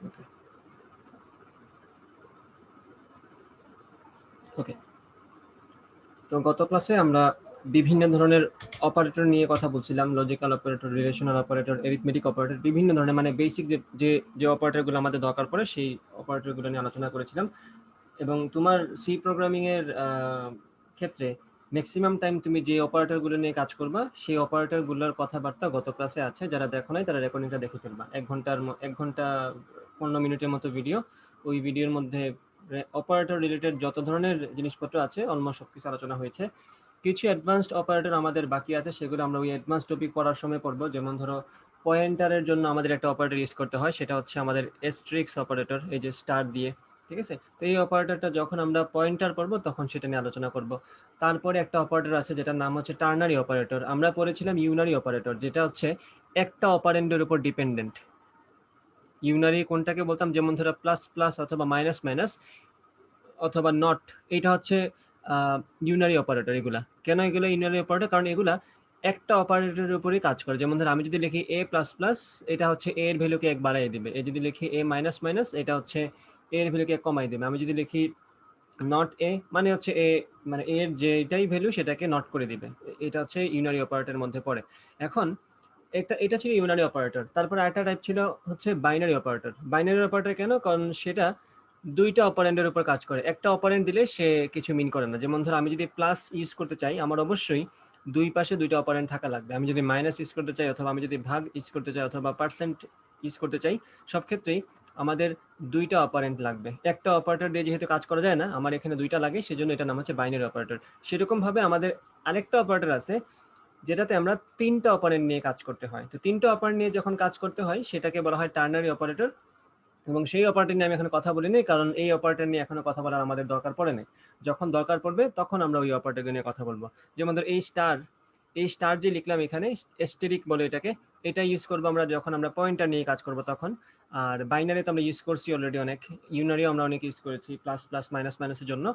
ওকে ওকে তো গত ক্লাসে আমরা বিভিন্ন ধরনের অপারেটর নিয়ে কথা বলছিলাম, logical operator, relational operator, arithmetic operator, বিভিন্ন ধরনের মানে বেসিক যে যে অপারেটরগুলো আমাদের দরকার পড়ে সেই অপারেটরগুলো নিয়ে আলোচনা করেছিলাম। এবং তোমার সি প্রোগ্রামিং এর ক্ষেত্রে ম্যাক্সিমাম টাইম তুমি যে অপারেটরগুলো নিয়ে কাজ করবা সেই অপারেটরগুলোর কথাবার্তা গত ক্লাসে আছে, যারা দেখো নাই তারা রেকর্ডিংটা দেখে ফেলবা। 1 ঘন্টা 15 মিনিটের মতো ভিডিও। ওই ভিডিওর মধ্যে অপারেটর রিলেটেড যত ধরনের জিনিসপত্র আছে অলমোস্ট সবকিছু আলোচনা হয়েছে। কিছু অ্যাডভান্সড অপারেটর আমাদের বাকি আছে, সেগুলো আমরা ওই অ্যাডভান্স টপিক পড়ার সময় পড়বো। যেমন ধরো পয়েন্টারের জন্য আমাদের একটা অপারেটর ইউজ করতে হয়, সেটা হচ্ছে আমাদের এস্ট্রিক্স অপারেটর, এই যে স্টার দিয়ে, ঠিক আছে। তো এই অপারেটরটা যখন আমরা পয়েন্টার পড়বো তখন সেটা নিয়ে আলোচনা করব। তারপরে একটা অপারেটর আছে যেটার নাম হচ্ছে টার্নারি অপারেটর। আমরা পড়েছিলাম ইউনারি অপারেটর, যেটা হচ্ছে একটা অপারেন্ডের উপর ডিপেন্ডেন্ট। ইউনারি কোনটাকে বলতাম, যেমন ধরো প্লাস প্লাস অথবা মাইনাস মাইনাস অথবা নট, এটা হচ্ছে ইউনারি অপারেটর। এগুলা কেন এগুলো ইউনারি অপারেটর? কারণ এগুলা একটা অপারেটরের উপরই কাজ করে। যেমন ধরো আমি যদি লিখি এ প্লাস প্লাস, এটা হচ্ছে এ এর ভ্যালুকে 1 বাড়াই দিবে। এ যদি লিখি এ মাইনাস মাইনাস, এটা হচ্ছে এ এর ভ্যালুকে 1 কমাই দিবে। আমি যদি লিখি নট এ, মানে হচ্ছে এ, মানে এর যেটাই ভ্যালু সেটাকে নট করে দিবে। এটা হচ্ছে ইউনারি অপারেটরের মধ্যে পড়ে। এখন এটা ছিল ইউনারি অপারেটর। তারপর আরেকটা টাইপ ছিল হচ্ছে বাইনারি অপারেটর। বাইনারি অপারেটর কেন? কারণ সেটা দুইটা অপারেন্ডের উপর কাজ করে। একটা অপারেন্ড দিলে সে কিছু মিন করে না। যেমন ধরো আমি যদি প্লাস ইউজ করতে চাই, আমার অবশ্যই দুই পাশে দুইটা অপারেন্ড থাকা লাগবে। আমি যদি মাইনাস ইউজ করতে চাই, অথবা আমি যদি ভাগ ইউজ করতে চাই, অথবা পার্সেন্ট ইউজ করতে চাই, সব ক্ষেত্রেই আমাদের দুইটা অপারেন্ট লাগবে। একটা অপারেটর দিয়ে যেহেতু কাজ করা যায় না, আমার এখানে দুইটা লাগে, সেজন্য এটার নাম হচ্ছে বাইনারি অপারেটর। সেরকমভাবে আমাদের আরেকটা অপারেটর আছে যেটাতে আমরা তিনটা অপারেন্ট নিয়ে কাজ করতে হয়। তো তিনটা অপারেন্ট নিয়ে যখন কাজ করতে হয় সেটাকে বলা হয় টার্নারি অপারেটর। এবং সেই অপারেটর নিয়ে আমি এখন কথা বলিনি, কারণ এই অপারেটর নিয়ে এখনো কথা বলার আমাদের দরকার পড়ে নাই। যখন দরকার পড়বে তখন আমরা ওই অপারেটর নিয়ে কথা বলবো। যেমন ধর এই স্টার যে লিখলাম এখানে, এস্টেরিক বলে এটাকে, এটা ইউজ করবো আমরা যখন আমরা পয়েন্টার নিয়ে কাজ করব তখন। আর বাইনারি তো আমরা ইউজ করছি অলরেডি অনেক, ইউনারিও আমরা অনেক ইউজ করেছি প্লাস প্লাস মাইনাস মাইনাসের জন্য।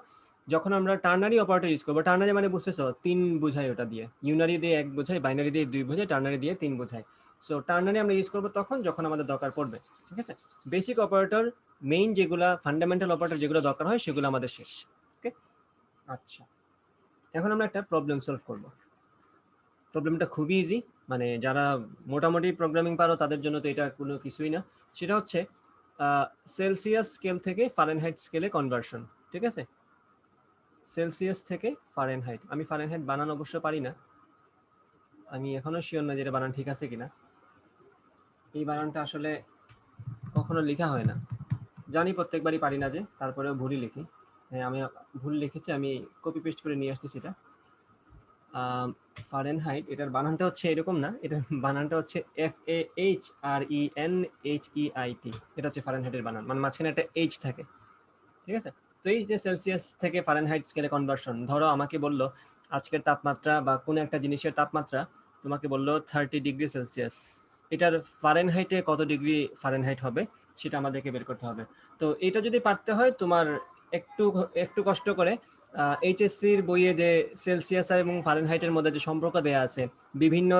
যখন আমরা টার্নারি অপারেটর ইউজ করবো, টার্নারি মানে বুঝতেছো, 3 বোঝায় ওটা দিয়ে। ইউনারি দিয়ে 1 বোঝায়, বাইনারি দিয়ে 2 বোঝায়, টার্নারি দিয়ে 3 বোঝায়। সো টার্নারি আমরা ইউজ করবো তখন যখন আমাদের দরকার পড়বে, ঠিক আছে। বেসিক অপারেটর, মেইন যেগুলা ফান্ডামেন্টাল অপারেটর যেগুলো দরকার হয় সেগুলো আমাদের শেষ। ওকে, আচ্ছা, এখন আমরা একটা প্রবলেম সলভ করব। প্রবলেমটা খুবই ইজি, মানে যারা মোটামুটি প্রোগ্রামিং পারো তাদের জন্য তো এটা কোনো কিছুই না। সেটা হচ্ছে সেলসিয়াস স্কেল থেকে ফারেনহাইট স্কেলে কনভার্সন, ঠিক আছে। সেলসিয়াস থেকে ফারেনহাইট, আমি ফারেনহাইট বানানো অবশ্য পারি না, আমি এখনো শিওর না যে এটা বানান ঠিক আছে কিনা। এই বানানটা আসলে কখনো লেখা হয় না, জানি প্রত্যেকবারই পারি না যে, তারপরেও ভুলই লিখি। হ্যাঁ, আমি ভুল লিখেছি, আমি কপি পেস্ট করে নিয়ে আসতেছি এটা। ফারেনহাইট, এটার বানানটা হচ্ছে এরকম না, এটার বানানটা হচ্ছে FAHRENHEIT। এটা হচ্ছে ফারেনহাইটের বানান, মানে মাঝখানে একটা এইচ থাকে, ঠিক আছে। তো এই যে সেলসিয়াস থেকে ফারেনহাইট স্কেলে কনভার্সন, ধরো আমাকে বললো আজকের তাপমাত্রা বা কোনো একটা জিনিসের তাপমাত্রা তোমাকে বললো 30 ডিগ্রি সেলসিয়াস, এটার ফারেনহাইটে কত ডিগ্রি ফারেনহাইট হবে সেটা আমাদেরকে বের করতে হবে। তো এটা যদি পারতে হয় তোমার একটু একটু কষ্ট করে এইচএসসির বইয়ে যে সেলসিয়াস এবং ফারেনহাইটের মধ্যে যে সম্পর্ক দেওয়া আছে, বিভিন্ন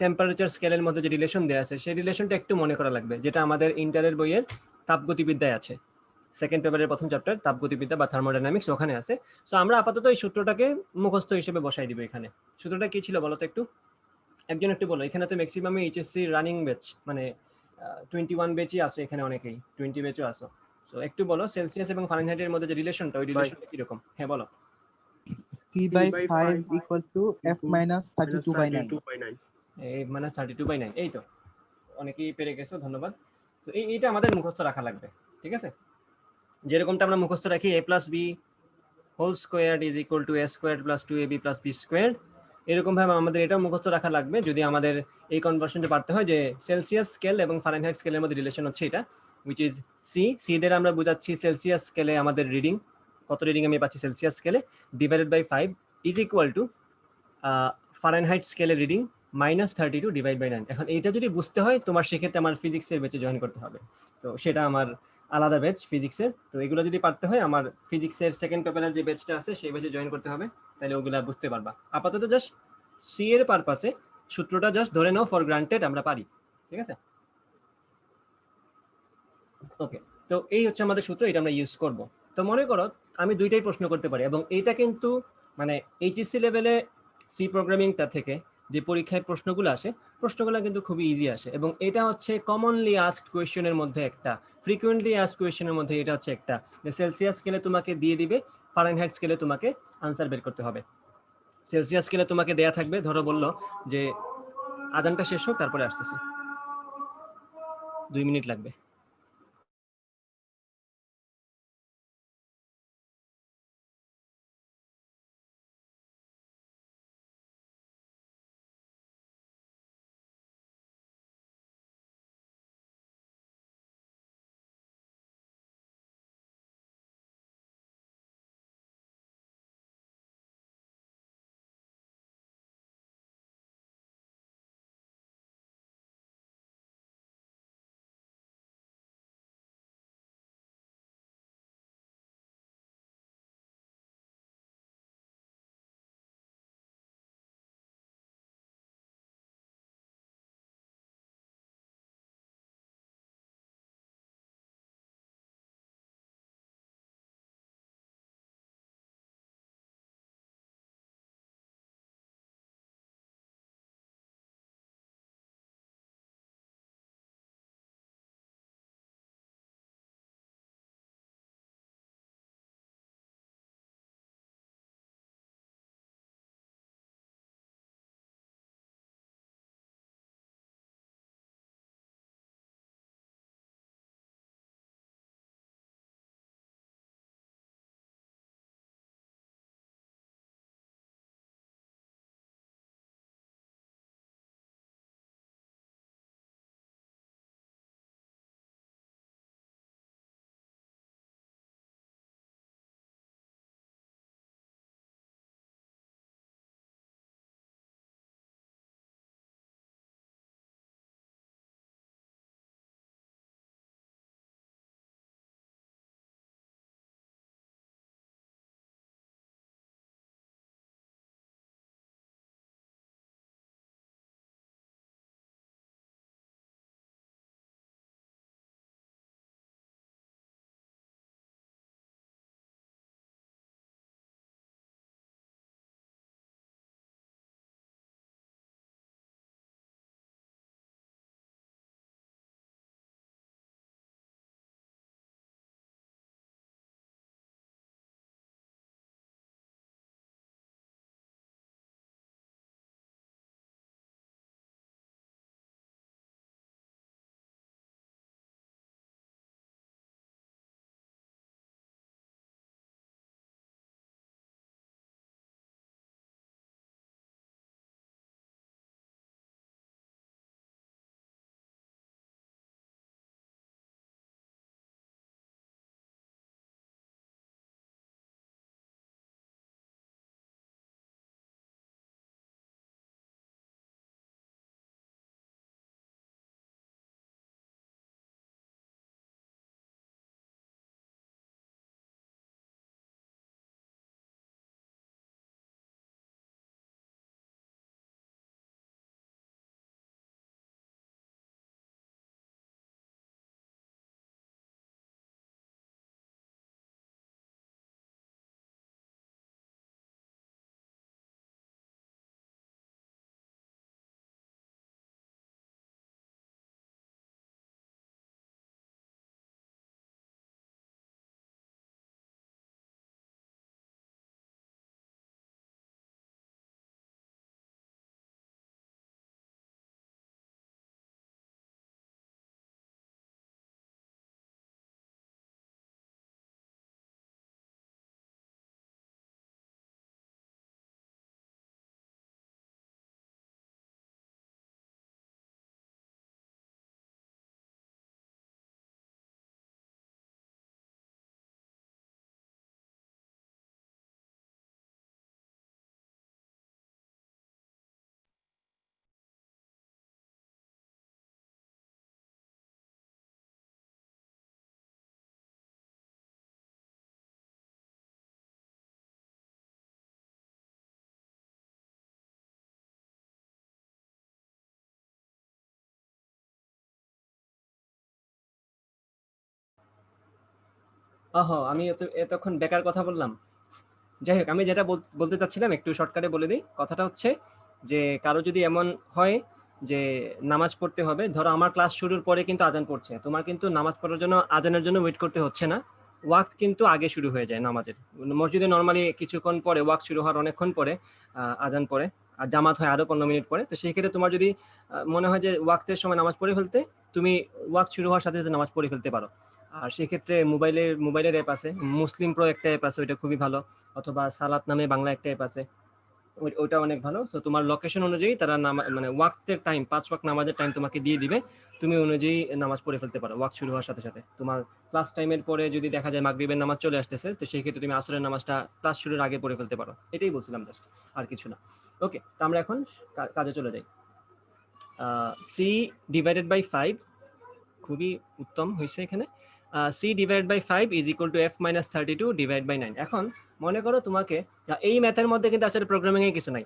টেম্পারেচার স্কেলের মধ্যে যে রিলেশন দেওয়া আছে, সেই রিলেশনটা একটু মনে করা লাগবে, যেটা আমাদের ইন্টারের বইয়ের তাপগতিবিদ্যায় আছে। সেকেন্ড পেপারের প্রথম চ্যাপ্টার তাপগতিবিদ্যা বা থার্মোডাইনামিক্স, ওখানে আছে। সো আমরা আপাতত এই সূত্রটাকে মুখস্থ হিসেবে বসাই দিব এখানে। সূত্রটা কি ছিল বলো তো একটু, একজন একটু বলো। এখানে তো ম্যাক্সিমাম এইচএসসি রানিং ব্যাচ, মানে 21 ব্যাচই আছে এখানে, অনেকেই 20 ব্যাচও আছে। সো একটু বলো সেলসিয়াস এবং ফারেনহাইটের মধ্যে যে রিলেশনটা, ওই রিলেশনটা কিরকম? হ্যাঁ বলো। C/5 equal to F minus 32/9. এই মানে 32/9, এই তো অনেকেই পেরে গেছো, ধন্যবাদ। তো এইটা আমাদের মুখস্থ রাখা লাগবে, ঠিক আছে। যেরকমটা আমরা মুখস্থ রাখি a plus B whole square is equal to a square plus 2ab plus b square, এরকম ভাবে আমাদের এটাও মুখস্থ রাখা লাগবে যদি আমাদের এই কনভার্সনটা পারতে হয় যে সেলসিয়াস স্কেল এবং ফারেনহাইট স্কেলের মধ্যে রিলেশন হচ্ছে এটা, উইচ ইজ সি দ্বারা আমরা বোঝাচ্ছি সেলসিয়াস স্কেলে আমাদের রিডিং, কত রিডিং আমি পাচ্ছি সেলসিয়াস স্কেলে, divided by 5 is equal to Fahrenheit স্কেলের রিডিং -32 ডিভাইড বাই 9। এখন এইটা যদি বুঝতে হয় তোমার, সেক্ষেত্রে আমার ফিজিক্সের ব্যাচে জয়েন করতে হবে। সো সেটা আমার আলাদা ব্যাচ ফিজিক্সের। তো এগুলো যদি পারতে হয় আমার ফিজিক্সের সেকেন্ড পেপারের যে ব্যাচটা আছে সেই ব্যাচে জয়েন করতে হবে, তাহলে ওগুলা বুঝতে পারবা। আপাতত জাস্ট সি এর পারপাসে সূত্রটা জাস্ট ধরে নাও, ফর গ্রান্টেড আমরা পারি, ঠিক আছে। ওকে, তো এই হচ্ছে আমাদের সূত্র, এটা আমরা ইউজ করব। তো মনে করো আমি দুইটাই প্রশ্ন করতে পারি, এবং এইটা কিন্তু মানে এইচএসসি লেভেলে সি প্রোগ্রামিংটা থেকে যে পরীক্ষায় প্রশ্নগুলো আসে, প্রশ্নগুলো কিন্তু খুবই ইজি আসে, এবং এটা হচ্ছে কমনলি আস্কড কোয়েশ্চেনের মধ্যে একটা, ফ্রিকুয়েন্টলি আস্কড কোয়েশ্চেনের মধ্যে এটা হচ্ছে একটা, যে সেলসিয়াস স্কেলে তোমাকে দিয়ে দিবে, ফারেনহাইট স্কেলে তোমাকে আনসার বের করতে হবে। সেলসিয়াস স্কেলে তোমাকে দেয়া থাকবে, ধরো বললো যে আজানটা শেষ হোক তারপরে আসতেছি, 2 মিনিট লাগবে। আমি এতক্ষণ বেকার কথা বললাম। যাই হোক, আমি যেটা বলতে চাচ্ছিলাম একটু শর্টকাটে বলে দিই। কথাটা হচ্ছে যে কারো যদি এমন হয় যে নামাজ পড়তে হবে, ধরো আমার ক্লাস শুরুর পরে কিন্তু আজান পড়ছে, তোমার কিন্তু নামাজ পড়ার জন্য আজানের জন্য ওয়েট করতে হচ্ছে না, ওয়াক্ত কিন্তু আগে শুরু হয়ে যায় নামাজের। মসজিদে নর্মালি কিছুক্ষণ পরে, ওয়াক্ত শুরু হওয়ার অনেকক্ষণ পরে আজান পড়ে, আর জামাত হয় আরো 15 মিনিট পরে। তো সেই ক্ষেত্রে তোমার যদি মনে হয় যে ওয়াক্তের সময় নামাজ পড়ে ফেলতে, তুমি ওয়াক্ত শুরু হওয়ার সাথে সাথে নামাজ পড়ে ফেলতে পারো। আর সেক্ষেত্রে মোবাইলের অ্যাপ আছে, মুসলিম প্রো একটা অ্যাপ আছে, ওইটা খুবই ভালো। অথবা সালাত নামে বাংলা একটা অ্যাপ আছে, ওইটা অনেক ভালো। সো তোমার লোকেশন অনুযায়ী তারা মানে ওয়াক্তের টাইম, 5 ওয়াক্ত নামাজের টাইম তোমাকে দিয়ে দিবে, তুমি অনুযায়ী নামাজ পড়ে ফেলতে পারো ওয়াক্ত শুরু হওয়ার সাথে সাথে। তোমার ক্লাস টাইমের পরে যদি দেখা যায় মাগরিবের নামাজ চলে আসতেছে, তো সেই ক্ষেত্রে তুমি আসরের নামাজটা ক্লাস শুরুর আগে পড়ে ফেলতে পারো। এটাই বলছিলাম জাস্ট, আর কিছু না। ওকে, তো আমরা এখন কাজে চলে যাই। সি ডিভাইডেড বাই 5, খুবই উত্তম হয়েছে এখানে। C divide by 5 is equal to F minus 32 divide by 9। এখন মনে করো তোমাকে, এই ম্যাথের মধ্যে কিন্তু আসলে প্রোগ্রামিং এর কিছু নাই,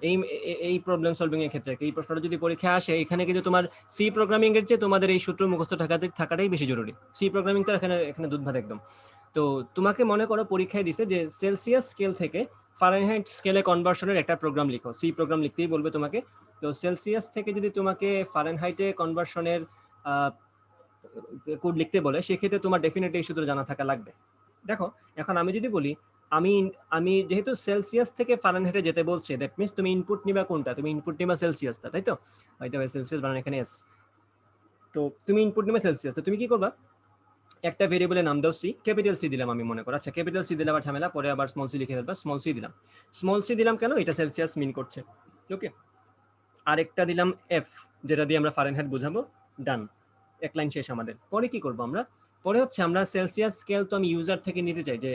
এই প্রবলেম সলভিং এর ক্ষেত্রে এই প্রশ্নটা যদি পরীক্ষা আসে, এখানে কিন্তু তোমার সি প্রোগ্রামিং এর চেয়ে তোমাদের এই সূত্র মুখস্থ থাকাটাই বেশি জরুরি। সি প্রোগ্রামিং তো এখানে দুধ ভাত একদম। তো তোমাকে মনে করো পরীক্ষায় দিছে যে সেলসিয়াস স্কেল থেকে ফারেনহাইট স্কেলে কনভার্সনের একটা প্রোগ্রাম লিখো, সি প্রোগ্রাম লিখতেই বলবে তোমাকে। তো সেলসিয়াস থেকে যদি তোমাকে ফারেনহাইটে কনভার্সনের কোড লিখতে বলে, সেক্ষেত্রে তোমার ডেফিনেটলি এই সূত্র জানা থাকা লাগবে। দেখো, এখন আমি যদি বলি, আমি আমি যেহেতু সেলসিয়াস থেকে ফারেনহাইটে যেতে বলছে, দ্যাট মিন্স তুমি ইনপুট নিবা কোনটা, তুমি ইনপুট নিবা সেলসিয়াসটা, তাই তো? হয়তো সেলসিয়াস বানানো এখানে এস। তো তুমি ইনপুট নিবা সেলসিয়াস, তো তুমি কি করবা, একটা ভেরিয়েবলের নাম দাও সি, ক্যাপিটাল সি দিলাম আমি মনে করো। আচ্ছা, ক্যাপিটাল সি দিলে আবার ঝামেলা, পরে আবার স্মল সি লিখে ফেলবা, স্মল সি দিলাম। স্মল সি দিলাম কেন, এটা সেলসিয়াস মিন করছে। ওকে, আরেকটা দিলাম এফ, যেটা দিয়ে আমরা ফারেনহাইট বোঝাবো। ডান, এক লাইন শেষ আমাদের। পরে কি করবো আমরা, পরে হচ্ছে আমরা সেলসিয়াস স্কেল তো আমি ইউজার থেকে নিতে চাই যে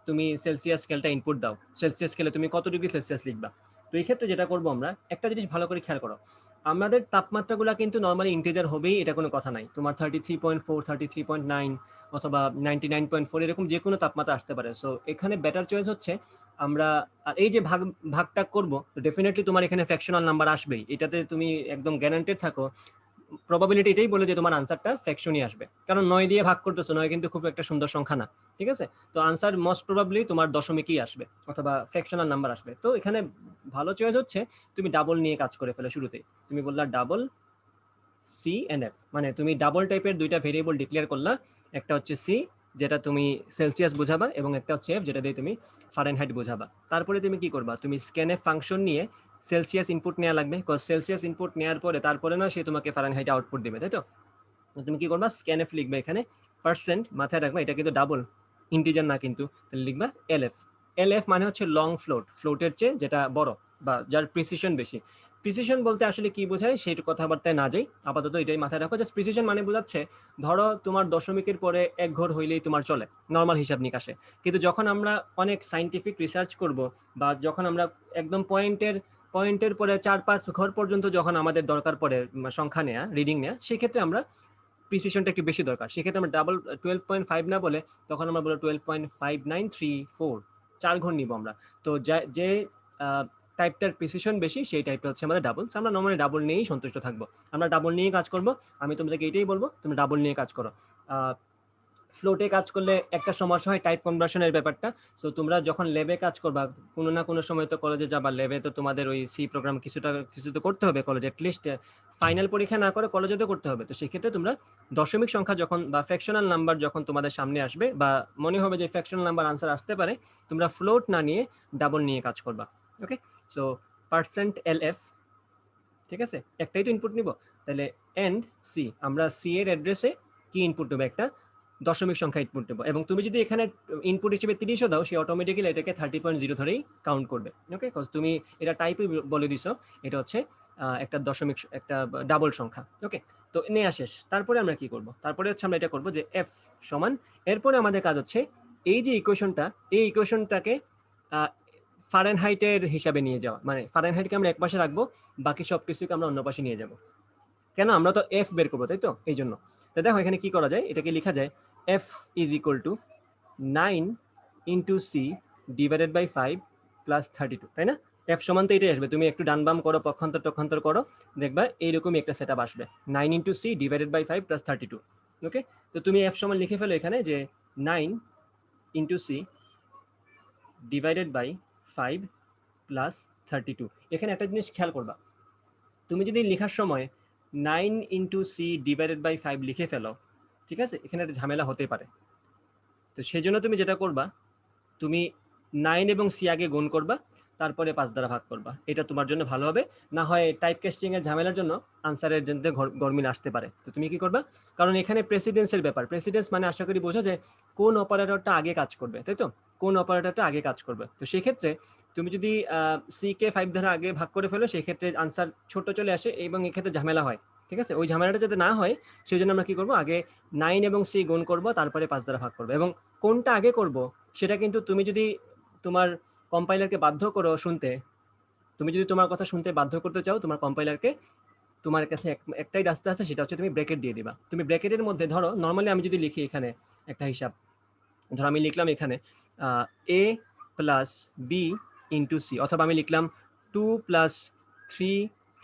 তুমি সেলসিয়াস স্কেলটা ইনপুট দাও, সেলসিয়াস স্কেলে তুমি কত ডিগ্রি সেলসিয়াস লিখবা। তো এই ক্ষেত্রে যেটা করবো আমরা, একটা জিনিস ভালো করে খেয়াল করো, আমাদের তাপমাত্রাগুলো কিন্তু নর্মালি ইন্টিজার হবেই, এটা কোনো কথা নাই। তোমার 33.4, 33.9 অথবা 99.4 এরকম যে কোনো তাপমাত্রা আসতে পারে। সো এখানে বেটার চয়েস হচ্ছে আমরা, আর এই যে ভাগটা করবো, তো ডেফিনেটলি তোমার এখানে ফ্র্যাকশনাল নাম্বার আসবেই, এটাতে তুমি একদম গ্যারান্টেড থাকো। প্রবাবিলিটি এটাই বলে যে তোমার আনসারটা ফ্র্যাকশনই আসবে, কারণ 9 দিয়ে ভাগ করতেছো, 9 কিন্তু খুব একটা সুন্দর সংখ্যা না, ঠিক আছে? তো আনসার মোস্ট প্রবাবলি তোমার দশমিকই আসবে অথবা ফ্র্যাকশনাল নাম্বার আসবে। তো এখানে ভালো চয়েস হচ্ছে তুমি ডাবল নিয়ে কাজ করে ফেলে শুরুতেই। তুমি বললা ডাবল সি এন এফ, মানে তুমি ডাবল টাইপের দুইটা ভেরিয়েবল ডিক্লেয়ার করলা, একটা হচ্ছে সি যেটা তুমি সেলসিয়াস বোঝাবা, এবং একটা হচ্ছে এফ যেটা দিয়ে তুমি ফারেনহাইট বোঝাবা। তারপরে তুমি কি করবা, তুমি স্ক্যানএফ ফাংশন নিয়ে সেলসিয়াস ইনপুট নেওয়া লাগবে, বিকজ সেলসিয়াস ইনপুট নেওয়ার পরে তারপরে না সে তোমাকে ফারেনহাইট আউটপুট দিবে, তাই তো? তুমি কি করবা, স্ক্যানএফ লিখবে এখানে, পার্সেন্ট মাথায় রাখবা, এটা কিন্তু ডাবল ইন্টিজার না কিন্তু, তাহলে লিখবা এলএফ। এলএফ মানে হচ্ছে লং ফ্লোট, ফ্লোটের চেয়ে যেটা বড় বা যার প্রিসিশন বেশি। প্রিসিশন বলতে আসলে কি বোঝায় সেই কথাবার্তায় না যাই, আপাতত এটাই মাথায় রাখো। জাস্ট প্রিসিশন মানে বোঝাচ্ছে, ধরো তোমার দশমিকের পরে এক ঘর হইলেই তোমার চলে নর্মাল হিসাব নিকাশে, কিন্তু যখন আমরা অনেক সাইন্টিফিক রিসার্চ করব, বা যখন আমরা একদম পয়েন্টের পরে 4-5 ঘর পর্যন্ত যখন আমাদের দরকার পড়ে সংখ্যা নেয়া, রিডিং নেয়া, সেক্ষেত্রে আমরা প্রিসিশনটা একটু বেশি দরকার। সেক্ষেত্রে আমরা ডাবল 12.5 না বলে তখন আমরা বলবো 12.5934, 4 ঘর নিব আমরা। তো যে টাইপটার প্রিসিশন বেশি সেই টাইপটা হচ্ছে আমাদের ডাবল। আমরা নর্মালি ডাবল নিয়েই সন্তুষ্ট থাকবো, আমরা ডাবল নিয়ে কাজ করব। আমি তোমাদেরকে এটাই বলবো, তুমি ডাবল নিয়ে কাজ করো। ফ্লোটে কাজ করলে একটা সমস্যা হয় টাইপ কনভার্সনের ব্যাপারটা। সো তোমরা যখন ল্যাবে কাজ করবা, কোনো না কোনো সময় তো কলেজে যাবা, ল্যাবে তো তোমাদের ওই সি প্রোগ্রাম কিছু তো করতে হবে কলেজে, অ্যাটলিস্ট ফাইনাল পরীক্ষা না করে কলেজে তো করতে হবে। তো সেক্ষেত্রে তোমরা দশমিক সংখ্যা যখন বা ফ্র্যাকশনাল নাম্বার যখন তোমাদের সামনে আসবে, বা মনে হবে যে ফ্র্যাকশনাল নাম্বার আনসার আসতে পারে, তোমরা ফ্লোট না নিয়ে ডাবল নিয়ে কাজ করবা। ওকে, সো পার্সেন্ট এল এফ, ঠিক আছে, একটাই তো ইনপুট নিব, তাহলে এন্ড সি, আমরা সি এর অ্যাড্রেসে কি ইনপুট নেবো, একটা দশমিক সংখ্যা ইনপুট নেবো, এবং তুমি যদি এখানে ইনপুট হিসেবে 30ও দাও, সে অটোমেটিক্যালি এটাকে 30.0 ধরেই কাউন্ট করবে। ওকে, কজ তুমি এটা টাইপই বলে দিছো, এটা হচ্ছে একটা দশমিক, একটা ডাবল সংখ্যা। ওকে, তো নেওয়া শেষ। তারপরে আমরা কি করব, তারপরে হচ্ছে আমরা এটা করব যে এফ সমান, এরপরে আমাদের কাজ হচ্ছে এই যে ইকুয়েশনটা, এই ইকুয়েশনটাকে ফারেনহাইটের হিসাবে নিয়ে যাওয়া, মানে ফারেনহাইটকে আমরা এক পাশে রাখবো, বাকি সব কিছুকে আমরা অন্য পাশে নিয়ে যাব। কেন, আমরা তো এফ বের করবো, তাই তো? এই জন্য তো দেখো এখানে কি করা যায়, এটাকে লেখা যায় F is equal to 9 into C divided by 5 plus 32, তাই না? এফ সমান তো এটাই আসবে, তুমি একটু ডান বাম করো, পক্ষান্তর করো, দেখবা এইরকমই একটা সেট আপ আসবে, 9 into C divided by 5 plus 32। Okay, তো তুমি এফ সমান লিখে ফেলো এখানে যে 9 into C divided by 5 plus 32। এখানে একটা জিনিস খেয়াল করবা, তুমি যদি লেখার সময় 9 ইন্টু সি ডিভাইডেড বাই 5 লিখে ফেলো, ঠিক আছে, এখানে একটা ঝামেলা হতে পারে। তো সেই জন্য তুমি যেটা করবা, তুমি 9 এবং সি আগে গুণ করবা, তারপরে 5 দ্বারা ভাগ করবা, এটা তোমার জন্য ভালো হবে। না হয় টাইপ কাস্টিং এর ঝামেলার জন্য আনসারের জন্য গরমিল আসতে পারে। তো তুমি কি করবা, কারণ এখানে প্রেসিডেন্সের ব্যাপার, প্রেসিডেন্স মানে আশা করি বোঝা যায় কোন অপারেটরটা আগে কাজ করবে, তাই তো, কোন অপারেটরটা আগে কাজ করবে। তো সেক্ষেত্রে তুমি যদি সি কে 5 দ্বারা আগে ভাগ করে ফেলো, সেক্ষেত্রে আনসার ছোট চলে আসে এবং এক্ষেত্রে ঝামেলা হয়, ঠিক আছে। ওই ঝামেলাটা যাতে না হয় সেই জন্য আমরা কি করবো, আগে 9 এবং সি গুণ করবো, তারপরে 5 দ্বারা ভাগ করবো। এবং কোনটা আগে করব সেটা কিন্তু তুমি যদি তোমার কম্পাইলারকে বাধ্য করো শুনতে, তুমি যদি তোমার কথা শুনতে বাধ্য করতে চাও তোমার কম্পাইলারকে, তোমার কাছে একটাই রাস্তা আছে, সেটা হচ্ছে তুমি ব্র্যাকেট দিয়ে দিবা। তুমি ব্র্যাকেটের মধ্যে ধরো নর্মালি আমি যদি লিখি এখানে একটা হিসাব, ধরো আমি লিখলাম এখানে এ প্লাস বি ইন্টু সি, অথবা আমি লিখলাম 2 প্লাস 3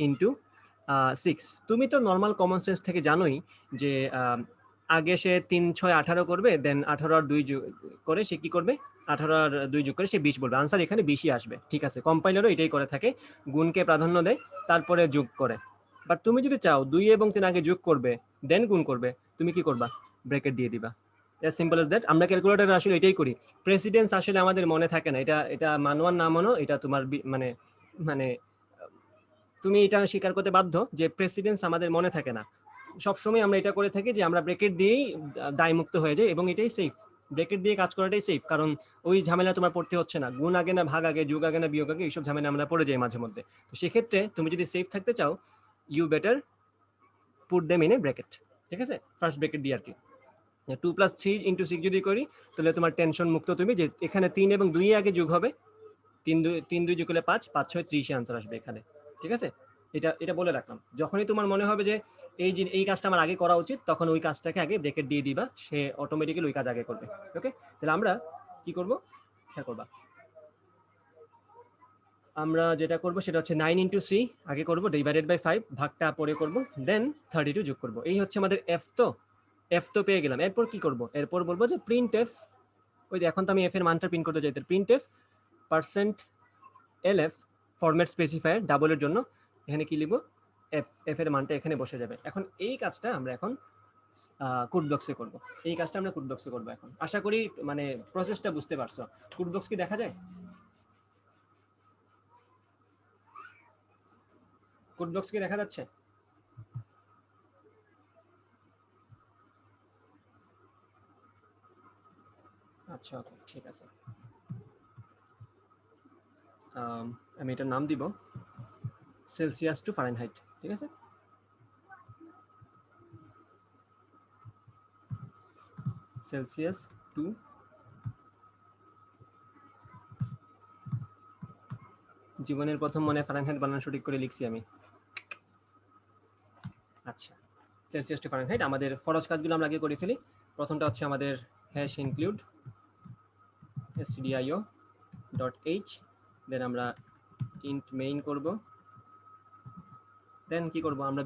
ইন্টু 6। তুমি তো নর্মাল কমন সেন্স থেকে জানোই যে আগে সে 3 6 18 করবে, দেন 18 আর 2 করে সে কি করবে, 18 আর 2 যোগ করে সে 20 বলবে, আনসার এখানে 20ই আসবে, ঠিক আছে। কম্পাইলারও এটাই করে থাকে, গুণকে প্রাধান্য দেয় তারপরে যোগ করে। বাট তুমি যদি চাও 2 এবং 3 আগে যোগ করবে দেন গুণ করবে, তুমি কি করবা, ব্র্যাকেট দিয়ে দিবা। as simple as that। আমরা ক্যালকুলেটরে আসলে এটাই করি। প্রেসিডেন্স আসলে আমাদের মনে থাকে না, এটা এটা মানো আর না মানো, এটা তোমার মানে মানে তুমি এটা স্বীকার করতে বাধ্য যে প্রেসিডেন্স আমাদের মনে থাকে না। সবসময় আমরা এটা করে থাকি যে আমরা ব্র্যাকেট দিয়েই দায়মুক্ত হয়ে যাই, এবং এটাই সেফ, ব্র্যাকেট দিয়ে কাজ করাটাই সেফ, কারণ ওই ঝামেলা তোমার পড়তে হচ্ছে না, গুণ আগে না ভাগ আগে, যোগ আগে না বিয়োগ আগে, এইসব ঝামেলা আমরা পড়ে যাই মাঝে মধ্যে। তো সেক্ষেত্রে তুমি যদি সেফ থাকতে চাও, you better put them in a bracket, ঠিক আছে, ফার্স্ট ব্র্যাকেট দিয়ে আর কি। 2 প্লাস 3 ইন্টু 6 যদি করি, তাহলে তোমার টেনশন মুক্ত তুমি, যে এখানে 3 এবং 2 আগে যোগ হবে, 3 2 যোগ করলে 5 5 6 30 আনসার আসবে এখানে, ঠিক আছে। এটা এটা বলে রাখলাম, যখনই তোমার মনে হবে যে এই কাজটা আমার আগে করা উচিত, তখন ওই কাজটাকে আগে ব্রেকেট দিয়ে দিবা, সে অটোমেটিক্যালি ওই কাজ আগে করবে। ওকে, তাহলে আমরা কি করব, খেয়াল করবা, আমরা যেটা করব সেটা হচ্ছে 9 ইন্টু সি আগে করব, ডিভাইডেড বাই 5, ভাগটা পরে করব, দেন 32 যোগ করব। এই হচ্ছে আমাদের এফ। তো এফ তো পেয়ে গেলাম, এরপর কি করব, এরপর বলবো যে প্রিন্ট এফ। ওই যে এখন তো আমি এফ এর মানটা প্রিন্ট করতে চাই, print F percent LF format specifier ডাবলের জন্য, এখানে কি লিখবো, এফ, এফ এর মানটা এখানে বসে যাবে। এখন এই কাজটা আমরা এখন কোড বক্সে করব, এই কাজটা আমরা কোড বক্সে করব এখন। আশা করি মানে প্রসেসটা বুঝতে পারছো। কোড বক্স কি দেখা যায়, কোড বক্স কি দেখা যাচ্ছে? আচ্ছা ওকে, ঠিক আছে। আমি এটার নাম দিব সেলসিয়াস টু ফারেনহাইট, ঠিক আছে। সেলসিয়াস টু জীবনের প্রথম মনে ফারেনহাইট বানানো সঠিক করে লিখছি আমি। আচ্ছা, সেলসিয়াস টু ফারেনহাইট, আমাদের ফরজ কাজগুলো আমরা আগে করে ফেলি। প্রথমটা হচ্ছে আমাদের hash include stdio dot H, then আমরা ইন্ট মেইন করব, দেন কি করব, আমরা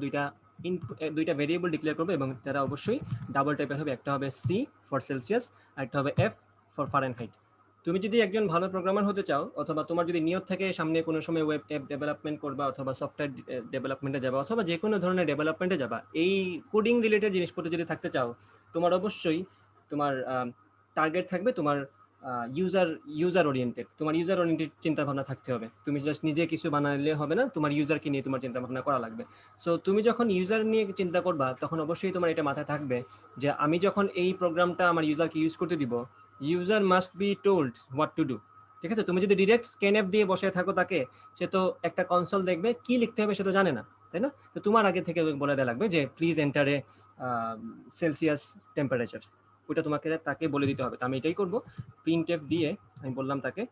দুইটা ভেরিয়েবল ডিক্লেয়ার করব, এবং তারা অবশ্যই ডাবল টাইপের হবে। একটা হবে সি ফর সেলসিয়াস, আর একটা হবে এফ ফর ফারেনহাইট। তুমি যদি একজন ভালো প্রোগ্রামার হতে চাও, অথবা তোমার যদি নিয়ত থাকে সামনে কোনো সময় ওয়েব অ্যাপ ডেভেলপমেন্ট করবা, অথবা সফটওয়্যার ডেভেলপমেন্টে যাবা, অথবা যে কোনো ধরনের ডেভেলপমেন্টে যাবা, এই কোডিং রিলেটেড জিনিসপত্র যদি থাকতে চাও, তোমার অবশ্যই তোমার টার্গেট থাকবে তোমার ইউজার ওরিয়েন্টেড, তোমার ইউজার ওরিয়েন্টেড চিন্তা ভাবনা থাকতে হবে। তুমি জাস্ট নিজে কিছু বানালে হবে না, তোমার ইউজারকে নিয়ে তোমার চিন্তা ভাবনা করা লাগবে। সো তুমি যখন ইউজার নিয়ে চিন্তা করবা, তখন অবশ্যই তোমার এটা মাথায় থাকবে যে আমি যখন এই প্রোগ্রামটা আমার ইউজারকে ইউজ করতে দিব, user must be told what to do, ঠিক আছে। তুমি যদি ডিরেক্ট স্ক্যানএফ দিয়ে বসে থাকো তাকে, সে তো একটা কনসোল দেখবে, কি লিখতে হবে সে তো জানে না, তাই না। তো তোমার আগে থেকে বলে দেওয়া লাগবে যে please enter a Celsius temperature, ওটা তাকে বলে দিতে হবে। তো আমি এটাই করবো, প্রিন্ট এফ দিয়ে আমি বললাম তাকে,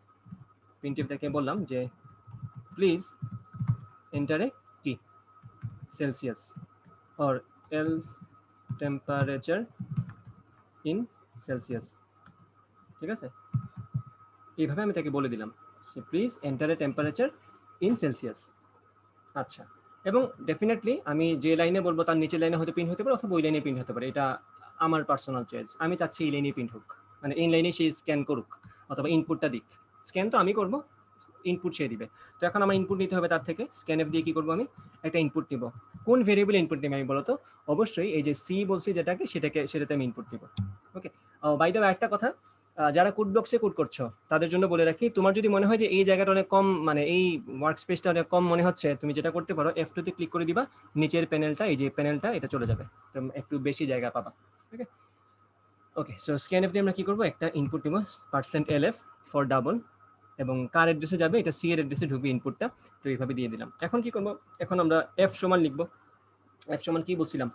প্রিন্ট এফ থেকে বললাম যে প্লিজ এন্টার এ কি Celsius or else temperature in Celsius, ঠিক আছে। এইভাবে আমি তাকে বলে দিলাম please enter a temperature in Celsius. আচ্ছা, এবং ডেফিনেটলি আমি যে লাইনে বলবো তার নিচে লাইনে হয়তো প্রিন্ট হতে পারে, অথবা ওই লাইনে প্রিন্ট হতে পারে, এটা আমার পার্সোনাল চয়েস। আমি চাচ্ছি এই লাইনে প্রিন্ট হোক, মানে এই লাইনে সে স্ক্যান করুক অথবা ইনপুটটা দিক। স্ক্যান তো আমি করব, ইনপুট সে দিবে। তো এখন আমার ইনপুট নিতে হবে তার থেকে, স্ক্যানএফ দিয়ে কি করব আমি একটা ইনপুট নিব। কোন ভেরিয়েবল ইনপুট নিব আমি বলতো? অবশ্যই এই যে সি বলছি যেটাকে সেটাতে আমি ইনপুট নিব। ওকে, বাই দ্য ওয়ে একটা কথা, যারা কোড বক্সে কোড করছো তাদের জন্য বলে রাখি, তোমার যদি মনে হয় যে এই জায়গাটা অনেক কম, মানে এই ওয়ার্ক স্পেসটা অনেক কম মনে হচ্ছে, তুমি যেটা করতে পারো F2 তে ক্লিক করে দিবা, নিচের প্যানেলটা, এই যে প্যানেলটা, এটা চলে যাবে, তো একটু বেশি জায়গা পাবা। ওকে ওকে, সো স্ক্যানএফ দিয়ে আমরা কি করব, একটা ইনপুট নিব %lf ফর ডাবল, এবং কার অ্যাড্রেসে যাবে, এটা সি এর অ্যাড্রেসে ঢুকবে ইনপুটটা। তো এইভাবে দিয়ে দিলাম। এখন কি করব, এখন আমরা এফ সমান লিখব। এফ সমান কি বলছিলাম,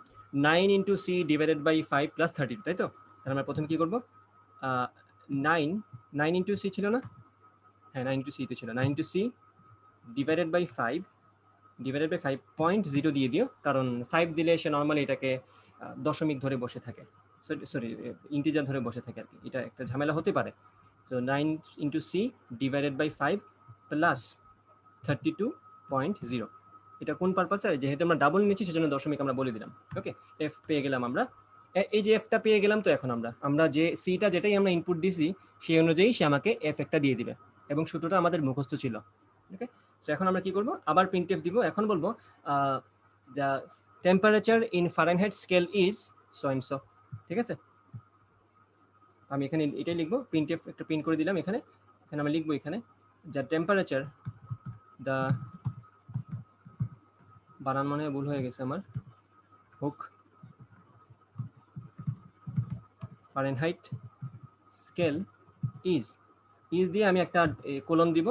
9 into C divided by 5 plus 30, তাই তো? তাহলে আমরা প্রথমে কি করব, 9 ইন্টু সি ছিল না? হ্যাঁ, 9 ইন্টু সি তে ছিল, 9 ইন্টু সি ডিভাইডেড বাই 5.0 দিয়ে দিও, কারণ 5 দিলে সে নর্মালি এটাকে দশমিক ধরে বসে থাকে, সরি ইন্টিজার ধরে বসে থাকে আর কি, এটা একটা ঝামেলা হতে পারে। So 9 into C divided by 5 plus 32.0, এটা কোন পারপাসে, যেহেতু আমরা ডাবল নিচ্ছি সেজন্য দশমিক আমরা বলে দিলাম। ওকে, এফ পেয়ে গেলাম আমরা, এই যে এফটা পেয়ে গেলাম। তো এখন আমরা যে সিটা যেটাই আমরা ইনপুট দিছি সেই অনুযায়ী সে আমাকে এফ একটা দিয়ে দিবে, এবং সূত্রটা আমাদের মুখস্থ ছিল। ওকে, সো এখন আমরা কি করব, আবার প্রিন্টএফ দিব। এখন বলবো the temperature in Fahrenheit scale is so and so. ঠিক আছে, আমি এখানে এটাই লিখবো, প্রিন্টএফ একটা প্রিন্ট করে দিলাম। এখানে আমরা লিখবো এখানে দ্য টেম্পারেচার, দ্য বানান মনে ভুল হয়ে গেছে আমার, হোক ফারেনহাইট স্কেল ইজ দিয়ে আমি একটা কোলন দিব,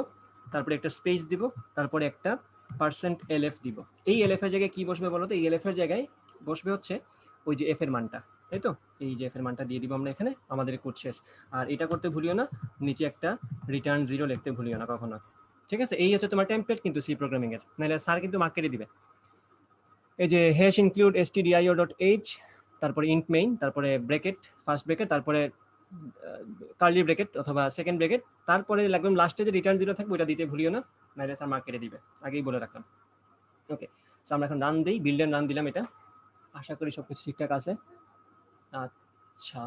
তারপরে একটা স্পেস দিব, তারপরে একটা %lf দিব। এই এলএফ এর জায়গায় কি বসবে বলো তো? এই এলএফ এর জায়গায় বসবে হচ্ছে ওই যে এফ এর মানটা, তাই তো? এই যে এফ এর মানটা দিয়ে দিব আমরা এখানে, আমাদের কোড শেষ। আর এটা করতে ভুলিও না, নিচে একটা রিটার্ন 0 লিখতে ভুলিও না কখনো। ঠিক আছে, এই হচ্ছে তোমার টেমপ্লেট কিন্তু সি প্রোগ্রামিং এর, নাহলে স্যার কিন্তু মার্ক কেটে দিবে। এই যে হ্যাশ ইনক্লুড stdio.h, তারপরে ইন্ট মেইন, তারপরে ব্র্যাকেট, ফার্স্ট ব্র্যাকেট, তারপরে কার্লি ব্র্যাকেট অথবা সেকেন্ড ব্র্যাকেট, তারপরে একদম লাস্টে যে রিটার্ন 0 থাকবে ওটা দিতে ভুলিও না, নাহলে স্যার মার্ক কেটে দিবে, আগেই বলে রাখলাম। ওকে, সো আমরা এখন রান দিই, বিল্ড এন্ড রান দিলাম। এটা আশা করি সবকিছু ঠিকঠাক আছে। আচ্ছা,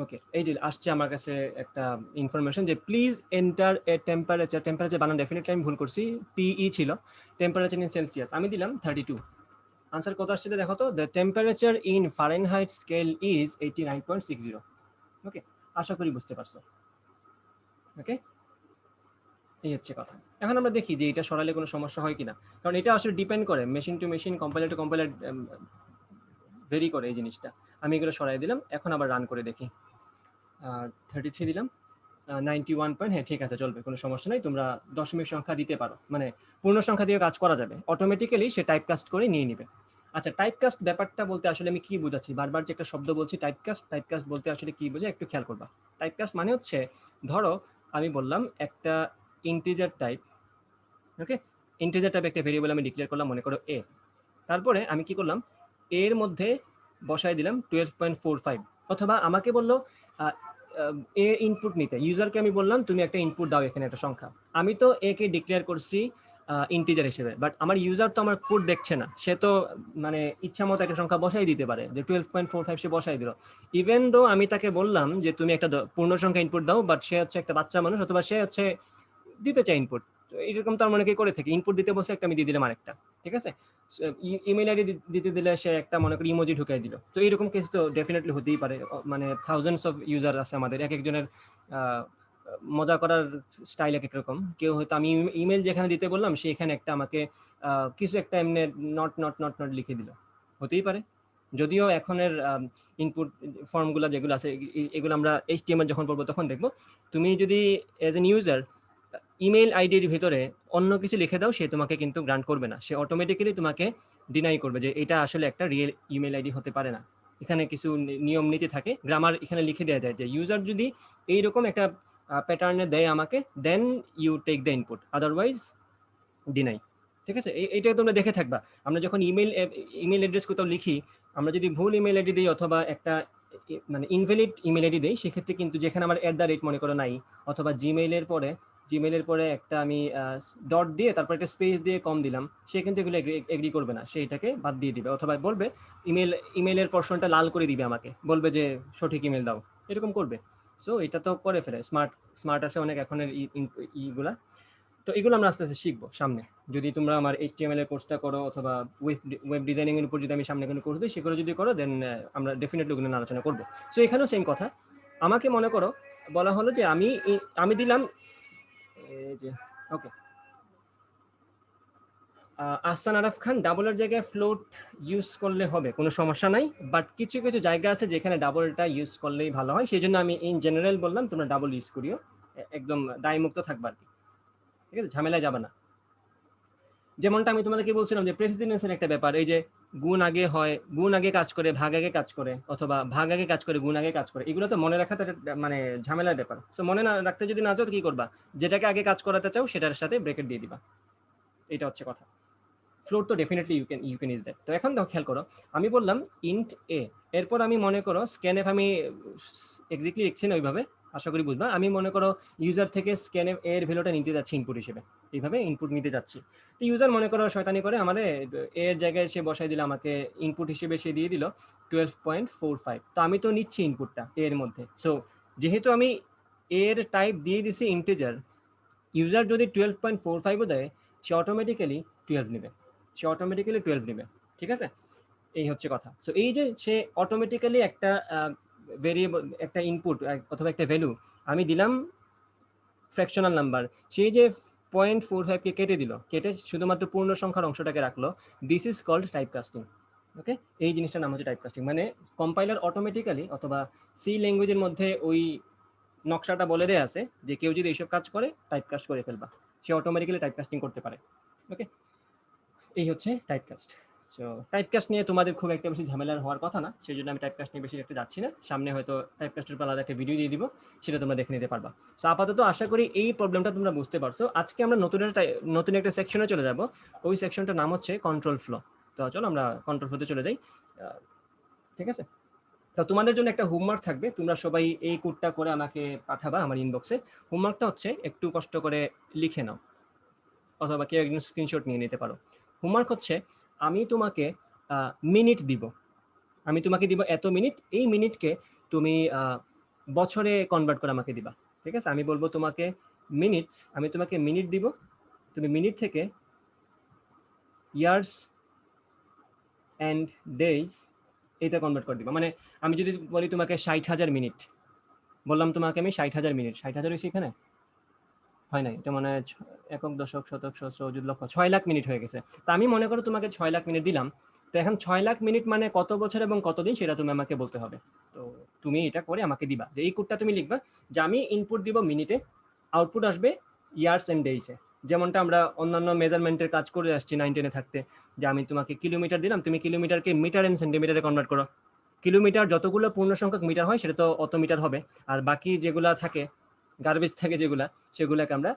ওকে, এই যে আসছে আমার কাছে একটা ইনফরমেশন যে প্লিজ এন্টার এ টেম্পারেচার বানান ডেফিনেটলি আমি ভুল করছি, পিই ছিল, টেম্পারেচার ইন সেলসিয়াস আমি দিলাম 32। আনসার কত আসছে দেখো তো, the temperature in Fahrenheit scale is 89.60। ওকে, আশা করি বুঝতে পারছো। ওকে, এই হচ্ছে কথা। এখন আমরা দেখি যে এটা সরালে কোনো সমস্যা হয় কিনা, কারণ এটা আসলে ডিপেন্ড করে machine to machine, compiler to compiler vary করে এই জিনিসটা। আমি এগুলো সরাই দিলাম, এখন আবার রান করে দেখি। 33 দিলাম, 91 পয়েন্ট, হ্যাঁ ঠিক আছে, চলবে, কোনো সমস্যা নাই। তোমরা দশমিক সংখ্যা দিতে পারো, মানে পূর্ণ সংখ্যা দিয়ে কাজ করা যাবে, অটোমেটিক্যালি সে টাইপ কাস্ট করে নিয়ে নিবে। আচ্ছা, টাইপ কাস্ট ব্যাপারটা বলতে আসলে আমি কি বোঝাচ্ছি, বারবার যে একটা শব্দ বলছি টাইপ কাস্ট বলতে আসলে কি বোঝায় একটু খেয়াল করবা। টাইপ কাস্ট মানে হচ্ছে, ধরো আমি বললাম একটা ইন্টিজার টাইপ, ওকে, ইন্টিজার টাইপ একটা ভেরিয়েবল আমি ডিক্লেয়ার করলাম, মনে করো এ, তারপরে আমি কি করলাম, এর মধ্যে বসায় দিলাম 12.45, অথবা আমাকে বললো এ ইনপুট নিতে, ইউজারকে আমি বললাম তুমি একটা ইনপুট দাও এখানে একটা সংখ্যা, আমি তো এ কে ডিক্লেয়ার করছি ইন্টিজার হিসেবে, বাট আমার ইউজার তো আমার কোড দেখছে না, সে তো মানে ইচ্ছা মতো একটা সংখ্যা বসাই দিতে পারে, যে 12.45 সে বসাই দিল, ইভেন দো আমি তাকে বললাম যে তুমি একটা পূর্ণ সংখ্যা ইনপুট দাও, বাট সে হচ্ছে একটা বাচ্চা মানুষ, অথবা সে হচ্ছে দিতে চায় ইনপুট, এরকম তার মনে কি করে থাকে, ইনপুট দিতে বসে একটা আমি দিয়ে দিলাম আরেকটা, ঠিক আছে, ইমেল আইডি দিতে দিলে সে একটা মনে করি ইমোজি ঢুকাই দিল, তো এইরকম কেস তো ডেফিনেটলি হতেই পারে, মানে থাউজেন্ডস অফ ইউজার আছে আমাদের, এক একজনের মজা করার স্টাইল এক এক রকম, কেউ হয়তো আমি ইমেল যেখানে দিতে বললাম সেখানে একটা আমাকে কিছু একটা এমনি নট নট নট নট লিখে দিল, হতেই পারে। যদিও এখনের ইনপুট ফর্মগুলো যেগুলো আছে এগুলো আমরা HTML যখন পড়বো তখন দেখবো, তুমি যদি এজ এন ইউজার ইমেল আইডির ভিতরে অন্য কিছু লিখে দাও, সে তোমাকে কিন্তু গ্রান্ট করবে না, সে অটোমেটিক্যালি তোমাকে ডিনাই করবে যে এটা আসলে একটা রিয়েল ইমেল আইডি হতে পারে না। এখানে কিছু নিয়ম নীতি থাকে, গ্রামার এখানে লিখে দেওয়া যায় যে ইউজার যদি এইরকম একটা প্যাটার্নে দেয় আমাকে, then you take the input, otherwise deny. ঠিক আছে, এইটা তোমরা দেখে থাকবা, আমরা যখন ইমেল অ্যাড্রেস কোথাও লিখি, আমরা যদি ভুল ইমেল আইডি দিই অথবা একটা মানে ইনভ্যালিড ইমেল আইডি দিই, সেক্ষেত্রে কিন্তু যেখানে আমার @ মনে করো নাই, অথবা জিমেইলের পরে একটা আমি ডট দিয়ে তারপর একটা স্পেস দিয়ে কম দিলাম, সে কিন্তু এগুলো এগ্রি করবে না, সে এটাকে বাদ দিয়ে দিবে, অথবা বলবে ইমেলের পোরশনটা লাল করে দিবে, আমাকে বলবে যে সঠিক ইমেল দাও, এরকম করবে। সো এটা তো করে ফেলে, স্মার্ট আছে অনেক এখনের ইগুলা। তো এগুলো আমরা আস্তে আস্তে শিখবো সামনে। যদি তোমরা আমার HTML এর কোর্সটা করো অথবা ওয়েব ডিজাইনিং এর উপর যদি আমি সামনে কোনো কোর্স দিই, সেগুলো যদি করো দেন আমরা ডেফিনেটলি ওগুলো নিয়ে আলোচনা করবো। সো এখানেও সেম কথা, আমাকে মনে করো বলা হলো যে আমি দিলাম এই যে ওকে আহসান আরাফ খান ডাবলের জায়গায় ফ্লোট ইউজ করলে হবে, কোনো সমস্যা নাই, বাট কিছু কিছু জায়গা আছে যেখানে ডাবলটা ইউজ করলেই ভালো হয়, সেই জন্য আমি ইন জেনারেল বললাম তোমরা ডাবল ইউজ করিও, একদম দায়মুক্ত থাকবা আর কি, ঠিক আছে, ঝামেলায় যাবে না। যেমনটা আমি তোমাদেরকে বলছিলাম যে প্রেসিডেন্সের একটা ব্যাপার, এই যে গুণ আগে হয়, গুণ আগে কাজ করে, ভাগ আগে কাজ করে, অথবা ভাগ আগে কাজ করে, গুণ আগে কাজ করে, এগুলো তো মনে রাখা তো মানে ঝামেলার ব্যাপার। তো মনে না রাখতে যদি না চাও তো কি করবা, যেটাকে আগে কাজ করাতে চাও সেটার সাথে ব্রেকেট দিয়ে দিবা, এটা হচ্ছে কথা। ফ্লোট তো definitely you can use that. তো এখন দেখো খেয়াল করো, আমি বললাম ইন্ট এ, এরপর আমি মনে করো স্ক্যানএফ, আমি এক্স্যাক্টলি লিখছি না ওইভাবে, আশা করি বুঝবা। আমি মনে করো ইউজার থেকে স্ক্যানএফ এর ভ্যালুটা নিতে যাচ্ছি ইনপুট হিসেবে, এইভাবে ইনপুট নিতে যাচ্ছি। তো ইউজার মনে করো শয়তানি করে আমাদের এর জায়গায় সে বসাই দিল, আমাকে ইনপুট হিসেবে সে দিয়ে দিল 12.45। তো আমি তো নিচ্ছি ইনপুটটা এর মধ্যে। সো যেহেতু আমি এর টাইপ দিয়ে দিছি ইন্টিজার, ইউজার যদি 12.45ও দেয়, সে অটোমেটিক্যালি 12 নেবে, সে অটোমেটিক্যালি 12 নেবে, ঠিক আছে, এই হচ্ছে কথা। সো এই যে সে অটোমেটিক্যালি একটা ভেরিয়েবল, একটা ইনপুট অথবা একটা ভ্যালু আমি দিলাম ফ্র্যাকশনাল নাম্বার, সেই যে 0.45কে কেটে দিল, কেটে শুধুমাত্র পূর্ণ সংখ্যার অংশটাকে রাখলো, this is called type casting. Okay, এই জিনিসটার নাম হচ্ছে টাইপ কাস্টিং। মানে কম্পাইলার অটোমেটিক্যালি অথবা সি ল্যাঙ্গুয়েজের মধ্যে ওই নকশাটা বলে দেয়া আছে যে কেউ যদি এইসব কাজ করে টাইপ কাস্ট করে ফেলবা, সে অটোমেটিক্যালি টাইপ কাস্টিং করতে পারে। ওকে, এই হচ্ছে type cast. So type cast নিয়ে তোমাদের খুব একটা বেশি ঝামেলার হওয়ার কথা না, সেই জন্য আমি টাইপ কাস্ট নিয়ে বেশি একটা যাচ্ছি না। সামনে হয়তো টাইপ কাস্টের উপর আলাদা একটা ভিডিও দিয়ে দিব, সেটা তোমরা দেখে নিতে পারবা। সো আপাতত আশা করি এই প্রবলেমটা তোমরা বুঝতে পারছো। আজকে আমরা নতুন একটা সেকশনে চলে যাব, ওই সেকশনটার নাম হচ্ছে কন্ট্রোল ফ্লো। তো চলো আমরা কন্ট্রোল ফ্লোতে চলে যাই, ঠিক আছে। তো তোমাদের জন্য একটা হোমওয়ার্ক থাকবে, তোমরা সবাই এই কোডটা করে আমাকে পাঠাবা আমার ইনবক্সে। হোমওয়ার্কটা হচ্ছে একটু কষ্ট করে লিখে নাও, অথবা কেউ একজন স্ক্রিনশট নিয়ে নিতে পারো। হোমওয়ার্ক হচ্ছে আমি তোমাকে মিনিট দিব, আমি তোমাকে দিব এত মিনিট, এই মিনিটকে তুমি বছরে কনভার্ট করে আমাকে দিবা, ঠিক আছে। আমি বলবো তোমাকে মিনিটস, আমি তোমাকে মিনিট দিব, তুমি মিনিট থেকে ইয়ার্স অ্যান্ড ডেজ এইটা কনভার্ট করে দিবা। মানে আমি যদি বলি তোমাকে 60,000 মিনিট, বললাম তোমাকে আমি 60,000 মিনিট, 60,000 হয়েছে এখানে, হয় নাই, এটা মানে একক দশক শতক সহস্র অযুত লক্ষ, 6 লাখ মিনিট হয়ে গেছে। তা আমি মনে করো তোমাকে 6 লাখ মিনিট দিলাম। তো এখন 6 লাখ মিনিট মানে কত বছর এবং কতদিন সেটা তুমি আমাকে বলতে হবে। তো তুমি এটা করে আমাকে দিবা, যে এই কোডটা তুমি লিখবা যে আমি ইনপুট দিব মিনিটে, আউটপুট আসবে ইয়ার্স এন্ড ডেইসে। যেমনটা আমরা অন্যান্য মেজারমেন্টের কাজ করে আসছি 9-10-এ থাকতে, যে আমি তোমাকে কিলোমিটার দিলাম, তুমি কিলোমিটারকে মিটার এন্ড সেন্টিমিটারে কনভার্ট করো। কিলোমিটার যতগুলো পূর্ণ সংখ্যক মিটার হয় সেটা তো অত মিটার হবে, আর বাকি যেগুলা থাকে গার্বেজ থাকে যেগুলা, সেগুলোকে আমরা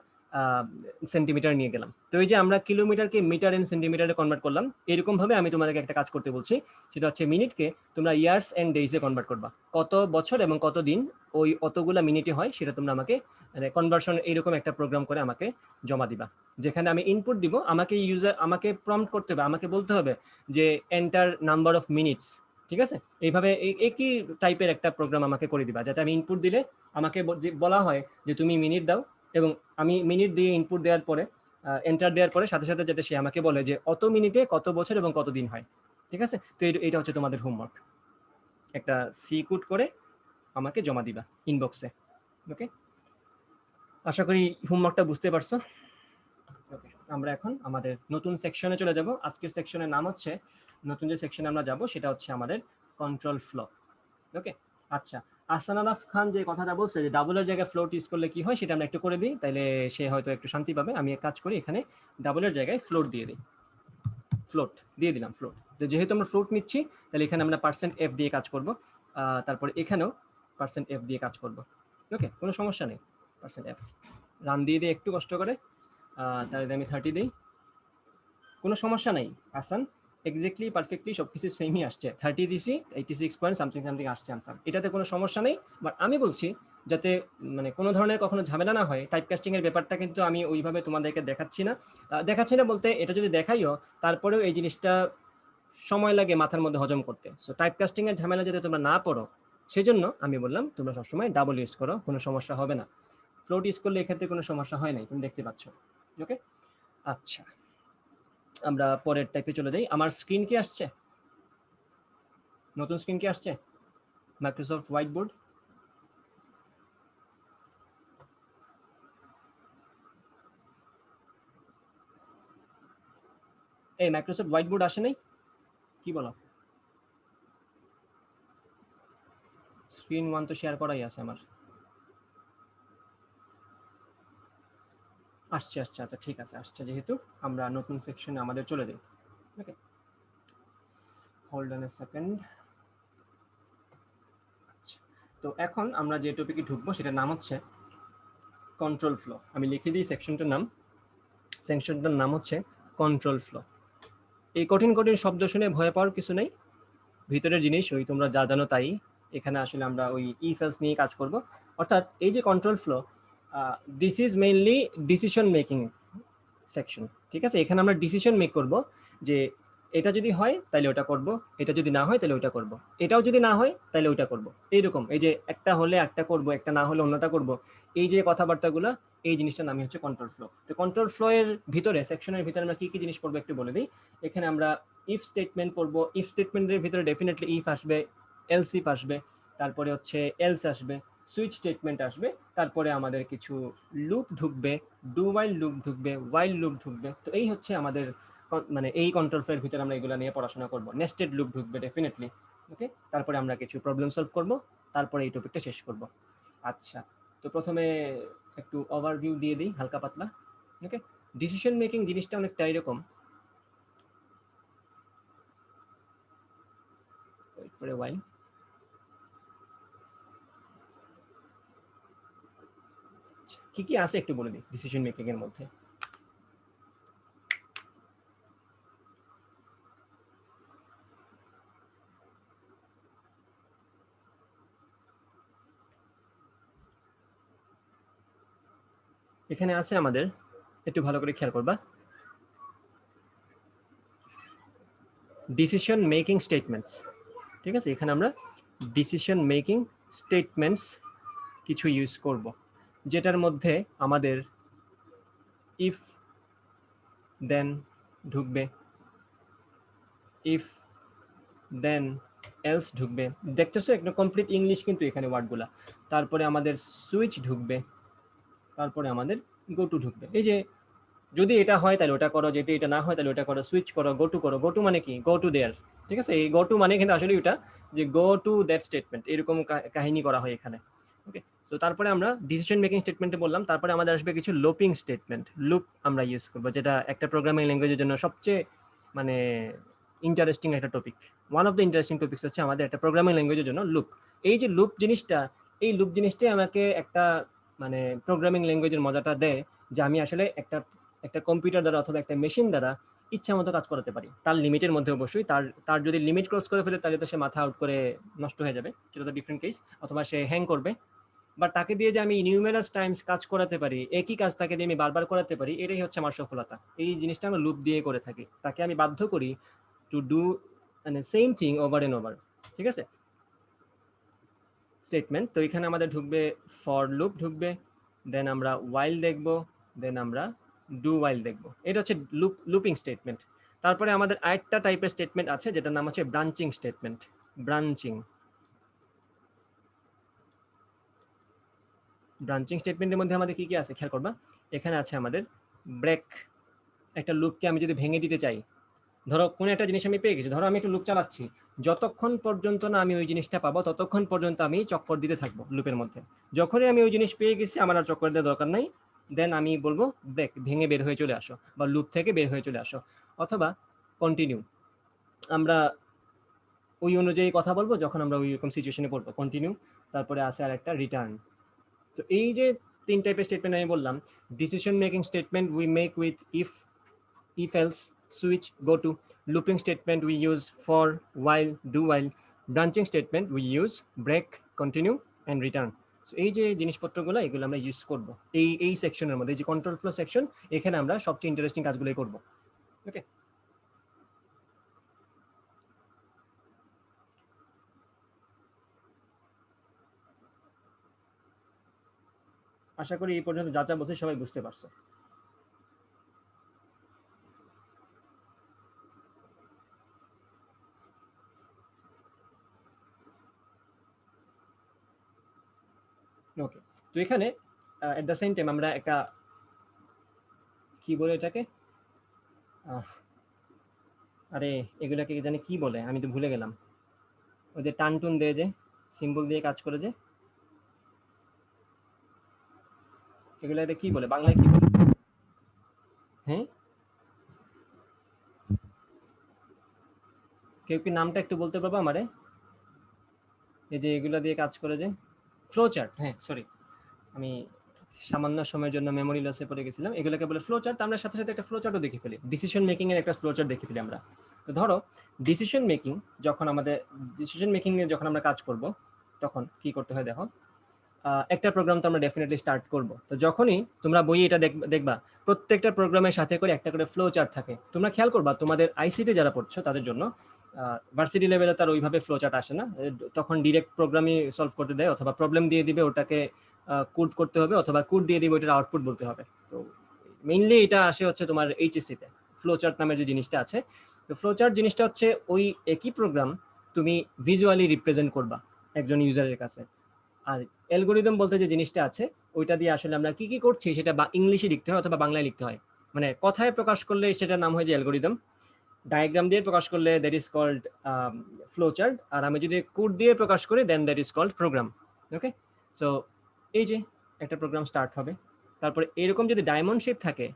সেন্টিমিটার নিয়ে গেলাম। তো এই যে আমরা কিলোমিটারকে মিটার এন্ড সেন্টিমিটারে কনভার্ট করলাম, এরকম ভাবে আমি তোমাদেরকে একটা কাজ করতে বলছি, সেটা হচ্ছে মিনিটকে তোমরা ইয়ার্স এন্ড ডেইজে কনভার্ট করবা। কত বছর এবং কত দিন ওই অতগুলা মিনিটে হয় সেটা তোমরা আমাকে মানে কনভার্সন এইরকম একটা প্রোগ্রাম করে আমাকে জমা দিবা, যেখানে আমি ইনপুট দিব, আমাকে প্রম্পট করতে হবে, আমাকে বলতে হবে যে এন্টার নাম্বার অফ মিনিটস, ঠিক আছে। এইভাবে একই টাইপের একটা প্রোগ্রাম আমাকে করে দিবা, যাতে আমি ইনপুট দিলে আমাকে বলা হয় যে তুমি মিনিট দাও, এবং আমি মিনিট দিয়ে ইনপুট দেওয়ার পরে এন্টার দেওয়ার পরে সাথে সাথে যাতে সে আমাকে বলে যে অত মিনিটে কত বছর এবং কত দিন হয়, ঠিক আছে। তো এটা হচ্ছে তোমাদের হোমওয়ার্ক, একটা সি কোড করে আমাকে জমা দিবা ইনবক্সে। ওকে, আশা করি হোমওয়ার্কটা বুঝতে পারছো। ওকে, আমরা এখন আমাদের নতুন সেকশনে চলে যাব। আজকের সেকশনের নাম হচ্ছে, নতুন যে সেকশনে আমরা যাব সেটা হচ্ছে আমাদের কন্ট্রোল ফ্লো। ওকে, আচ্ছা, আহসান আরাফ খান যে কথাটা বলছে যে ডাবলের জায়গায় ফ্লোট ইউজ করলে কি হয়, সেটা আমরা একটু করে দিই, তাহলে সে হয়তো একটু শান্তি পাবে। আমি এক কাজ করি, এখানে ডাবলের জায়গায় ফ্লোট দিয়ে দিই, ফ্লোট দিয়ে দিলাম। ফ্লোট, তো যেহেতু আমরা ফ্লোট নিচ্ছি, তাহলে এখানে আমরা %f দিয়ে কাজ করব, তারপরে এখানেও %f দিয়ে কাজ করব। ওকে, কোনো সমস্যা নেই। %f রান দিয়ে দিই একটু কষ্ট করে, তাহলে আমি 30 দিই, কোনো সমস্যা নাই। আসান এক্স্যাক্টলি পারফেক্টলি সব কিছু সেমই আসছে, 30 দিছি, 86 পয়েন্ট সামথিং সামথিং আসছে আনসার, এটাতে কোনো সমস্যা নেই। বাট আমি বলছি যাতে মানে কোনো ধরনের কখনো ঝামেলা না হয়, টাইপ কাস্টিং এর ব্যাপারটা কিন্তু আমি ওইভাবে তোমাদেরকে দেখাচ্ছি না বলতে, এটা যদি দেখাইও তারপরেও এই জিনিসটা সময় লাগে মাথার মধ্যে হজম করতে। সো টাইপ কাস্টিং এর ঝামেলা যাতে তোমরা না পড়ো, সেজন্য আমি বললাম তোমরা সবসময় ডাবল ইউজ করো, কোনো সমস্যা হবে না। ফ্লোট ইউজ করলে এক্ষেত্রে কোনো সমস্যা হয় নাই, তুমি দেখতে পাচ্ছ। ওকে, আচ্ছা আমরা পরের টাইপে চলে যাই। আমার স্ক্রিন কি আসছে? নতুন স্ক্রিন কি আসছে? Microsoft white board. এই মাইক্রোসফট হোয়াইট বোর্ড আসে নাই, কি বলো? স্ক্রিন 1 তো শেয়ার করাই আছে আমার। আসছে আসছে, আচ্ছা ঠিক আছে, আসছে যেহেতু আমরা নতুন সেকশনে আমাদের চলে যাই। ওকে, হোল্ড অন এ সেকেন্ড। আচ্ছা, তো এখন আমরা যে টপিকে ঢুকবো সেটার নাম হচ্ছে কন্ট্রোল ফ্লো। আমি লিখে দিই সেকশনটার নাম। সেকশনটার নাম হচ্ছে কন্ট্রোল ফ্লো। এই কঠিন কঠিন শব্দ শুনে ভয় পাওয়ার কিছু নেই, ভিতরের জিনিস ওই তোমরা যা জানো তাই। এখানে আসলে আমরা ওই ইফ এলস নিয়ে কাজ করব। অর্থাৎ এই যে control flow, this is mainly decision making section. ঠিক আছে, এখানে আমরা ডিসিশন মেক করব যে এটা যদি হয় তাহলে ওটা করব, এটা যদি না হয় তাহলে ওইটা করব, এটাও যদি না হয় তাহলে ওইটা করব। এইরকম এই যে একটা হলে একটা করব, একটা না হলে অন্যটা করব, এই যে কথাবার্তাগুলো, এই জিনিসটার নামই হচ্ছে কন্ট্রোল ফ্লো। তো কন্ট্রোল ফ্লো এর ভিতরে, সেকশনের ভিতরে আমরা কি কি জিনিস পড়বো একটু বলে দিই। এখানে আমরা ইফ স্টেটমেন্ট পড়বো। ইফ স্টেটমেন্টের ভিতরে ডেফিনেটলি ইফ আসবে, এলস ইফ আসবে, তারপরে হচ্ছে এলস আসবে, সুইচ স্টেটমেন্ট আসবে, তারপরে আমাদের কিছু লুপ ঢুকবে, ডু ওয়াইল লুপ ঢুকবে, ওয়াইল লুপ ঢুকবে। তো এই হচ্ছে আমাদের মানে এই কন্ট্রোল ফ্লোর ভিতরে আমরা এগুলো নিয়ে পড়াশোনা করব। নেস্টেড লুপ ঢুকবে ডেফিনেটলি। ওকে, তারপরে আমরা কিছু প্রবলেম সলভ করব, তারপরে এই টপিকটা শেষ করব। আচ্ছা, তো প্রথমে একটু ওভারভিউ দিয়ে দিই হালকা পাতলা। ওকে, ডিসিশন মেকিং জিনিসটা অনেকটা এরকম। ওয়েট ফর এ ওয়াইল। কি কি আছে একটু বলে দিই ডিসিশন মেকিং এর মধ্যে। এখানে আছে আমাদের, একটু ভালো করে খেয়াল করবা, ডিসিশন মেকিং স্টেটমেন্টস। ঠিক আছে, এখানে আমরা ডিসিশন মেকিং স্টেটমেন্টস কিছু ইউজ করব, যেটার মধ্যে আমাদের ইফ দেন ঢুকবে, ইফ দেন এলস ঢুকবে। দেখতেছো একটা কমপ্লিট ইংলিশ কিন্তু এখানে ওয়ার্ডগুলা। তারপরে আমাদের সুইচ ঢুকবে, তারপরে আমাদের গো টু ঢুকবে। এই যে যদি এটা হয় তাহলে ওটা করো, যদি এটা না হয় তাহলে ওটা করো, সুইচ করো, গো টু করো। গো টু মানে কি? Go to their. ঠিক আছে, এই গো টু মানে কিন্তু আসলে ওটা যে গো টু দ্যাট স্টেটমেন্ট, এরকম কাহিনী করা হয় এখানে। ওকে, সো তারপরে আমরা ডিসিশন মেকিং স্টেটমেন্টে বললাম, তারপরে আমাদের আসবে কিছু লুপিং স্টেটমেন্ট। লুপ আমরা ইউজ করবো, যেটা একটা প্রোগ্রামিং ল্যাঙ্গুয়েজের জন্য সবচেয়ে মানে ইন্টারেস্টিং একটা topic. One of the interesting topics হচ্ছে আমাদের একটা প্রোগ্রামিং ল্যাঙ্গুয়েজের জন্য লুপ। এই যে লুপ জিনিসটা, এই লুপ জিনিসটাই আমাকে একটা মানে প্রোগ্রামিং ল্যাঙ্গুয়েজের মজাটা দেয়, যে আমি আসলে একটা একটা কম্পিউটার দ্বারা অথবা একটা মেশিন দ্বারা ইচ্ছা মতো কাজ করাতে পারি, তার লিমিটের মধ্যে অবশ্যই। তার তার যদি লিমিট ক্রস করে ফেলে তাহলে তো সে মাথা আউট করে নষ্ট হয়ে যাবে, সেটা তো ডিফারেন্ট কেস, অথবা সে হ্যাং করবে। বা তাকে দিয়ে যে আমি নিউমেরাস টাইমস কাজ করাতে পারি, একই কাজ তাকে দিয়ে আমি বারবার করাতে পারি, এটাই হচ্ছে আমার সফলতা। এই জিনিসটা আমরা লুপ দিয়ে করে থাকি, তাকে আমি বাধ্য করি টু ডু মানে same thing over and over. ঠিক আছে, স্টেটমেন্ট তো এখানে আমাদের ঢুকবে ফর লুপ ঢুকবে, দেন আমরা ওয়াইল দেখব, দেন আমরা ডু ওয়াইল দেখব। এটা হচ্ছে লুপিং স্টেটমেন্ট। তারপরে আমাদের আরেকটা টাইপের স্টেটমেন্ট আছে যেটার নাম হচ্ছে ব্রাঞ্চিং স্টেটমেন্ট। ব্রাঞ্চিং ব্রাঞ্চিং স্টেটমেন্টের মধ্যে আমাদের কি কি আছে খেয়াল করবা। এখানে আছে আমাদের ব্রেক। একটা লুপকে আমি যদি ভেঙে দিতে চাই, ধরো কোনো একটা জিনিস আমি পেয়ে গেছি, ধরো আমি একটু লুপ চালাচ্ছি, যতক্ষণ পর্যন্ত না আমি ওই জিনিসটা পাবো ততক্ষণ পর্যন্ত আমি চক্কর দিতে থাকবো লুপের মধ্যে। যখনই আমি ওই জিনিস পেয়ে গেছি, আমার আর চক্কর দেওয়ার দরকার নাই, দেন আমি বলবো ব্রেক, ভেঙে বের হয়ে চলে আসো, বা লুপ থেকে বের হয়ে চলে আসো। অথবা কন্টিনিউ, আমরা ওই অনুযায়ী কথা বলবো যখন আমরা ওই রকম সিচুয়েশনে পড়বো, কন্টিনিউ। তারপরে আছে আর একটা রিটার্ন। তো এই যে তিন টাইপের স্টেটমেন্ট আমি বললাম, decision making statement we make with if, if else, switch, go to. Looping statement we use for, while, do while. Branching statement we use break, continue and return. So এই যে জিনিসপত্রগুলো এগুলো আমরা ইউজ করব এই সেকশনের মধ্যে, এই যে কন্ট্রোল ফ্লো সেকশন, এখানে আমরা সবচেয়ে ইন্টারেস্টিং কাজগুলোই করব। ওকে, আশা করি এই পর্যন্ত যা যা বলছি সবাই বুঝতে পারছো। ওকে, তো এখানে এট দ্য সেম টাইম আমরা একটা কি বলে এটাকে, আরে এগুলাকে জানি কি বলে, আমি তো ভুলে গেলাম। ওই যে টান টুন দিয়ে যে সিম্বল দিয়ে কাজ করে যে, এগুলা এটা কি বলে, বাংলায় কি বলে? হ্যাঁ, কেউ কি নামটা একটু বলতে পারবো আমারে? এই যে এগুলা দিয়ে কাজ করে যে ফ্লো চার্ট, হ্যাঁ সরি, আমি সামান্য সময়ের জন্য মেমোরি লসে পড়ে গেছিলাম। এগুলোকে বলে ফ্লো চার্ট। আমরা সাথে সাথে একটা ফ্লো চার্টও দেখে ফেলি, ডিসিশন মেকিং এর একটা ফ্লো চার্ট দেখে ফেলি আমরা। তো ধরো ডিসিশন মেকিং, যখন আমাদের ডিসিশন মেকিং এ যখন আমরা কাজ করব তখন কি করতে হয় দেখো, একটা প্রোগ্রাম তো আমরা ডেফিনেটলি স্টার্ট করব। তো যখনই তোমরা বইয়ে এটা দেখবা প্রত্যেকটা প্রোগ্রামের সাথে করে একটা করে ফ্লো চার্ট থাকে। তোমরা খেয়াল করবা তোমাদের আইসিটি যারা পড়ছো তাদের জন্য ভার্সিটি লেভেলে তার ওইভাবে ফ্লো চার্ট আসে না, তখন ডিরেক্ট প্রোগ্রামই সলভ করতে দেয়, অথবা প্রবলেম দিয়ে দিবে, ওটাকে কোড করতে হবে, অথবা কোড দিয়ে দিবে, ওটার আউটপুট বলতে হবে। তো মেইনলি এটা আসে হচ্ছে তোমার এইচএসসি তে ফ্লো চার্ট নামের যে জিনিসটা আছে। তো ফ্লো চার্ট জিনিসটা হচ্ছে ওই একই প্রোগ্রাম তুমি ভিজুয়ালি রিপ্রেজেন্ট করবা একজন ইউজারের কাছে। আর অ্যালগরিদম বলতে যে জিনিসটা আছে ওইটা দিয়ে আসলে আমরা কি কি করছি সেটা ইংলিশে লিখতে হয় অথবা বাংলায় লিখতে হয়। মানে কথায় প্রকাশ করলে সেটার নাম হয় যে অ্যালগরিদম, ডায়াগ্রাম দিয়ে প্রকাশ করলে that is called flow chart, আর আমি যদি কোড দিয়ে প্রকাশ করি then that is called program. Okay, so এই যে একটা প্রোগ্রাম স্টার্ট হবে, তারপরে এরকম যদি ডায়মন্ড শেপ থাকে,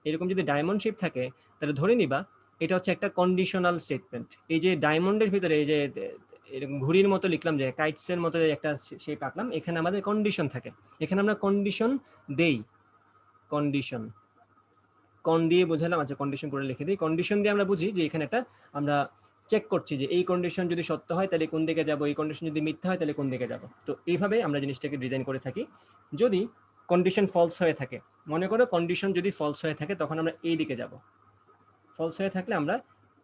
এরকম যদি ডায়মন্ড শেপ থাকে তাহলে ধরে নিবা এটা হচ্ছে একটা কন্ডিশনাল স্টেটমেন্ট। এই যে ডায়মন্ডের ভিতরে এই যে এরকম ঘুড়ির মতো লিখলাম, যে কাইটসের মতো একটা শেপ আঁকলাম, এখানে আমাদের কন্ডিশন থাকে, এখানে আমরা কন্ডিশন দেই। কন্ডিশন কন দিয়ে বোঝালাম, আচ্ছা কন্ডিশন করে লিখে দিই। কন্ডিশন দিয়ে আমরা বুঝি যে এখানে একটা আমরা চেক করছি যে এই কন্ডিশন যদি সত্য হয় তাহলে কোন দিকে যাব, এই কন্ডিশন যদি মিথ্যা হয় তাহলে কোন দিকে যাব। তো এইভাবে আমরা জিনিসটাকে ডিজাইন করে থাকি। যদি কন্ডিশন ফলস হয়ে থাকে, মনে করো কন্ডিশন যদি ফলস হয়ে থাকে তখন আমরা এই দিকে যাব, ফলস হয়ে থাকলে আমরা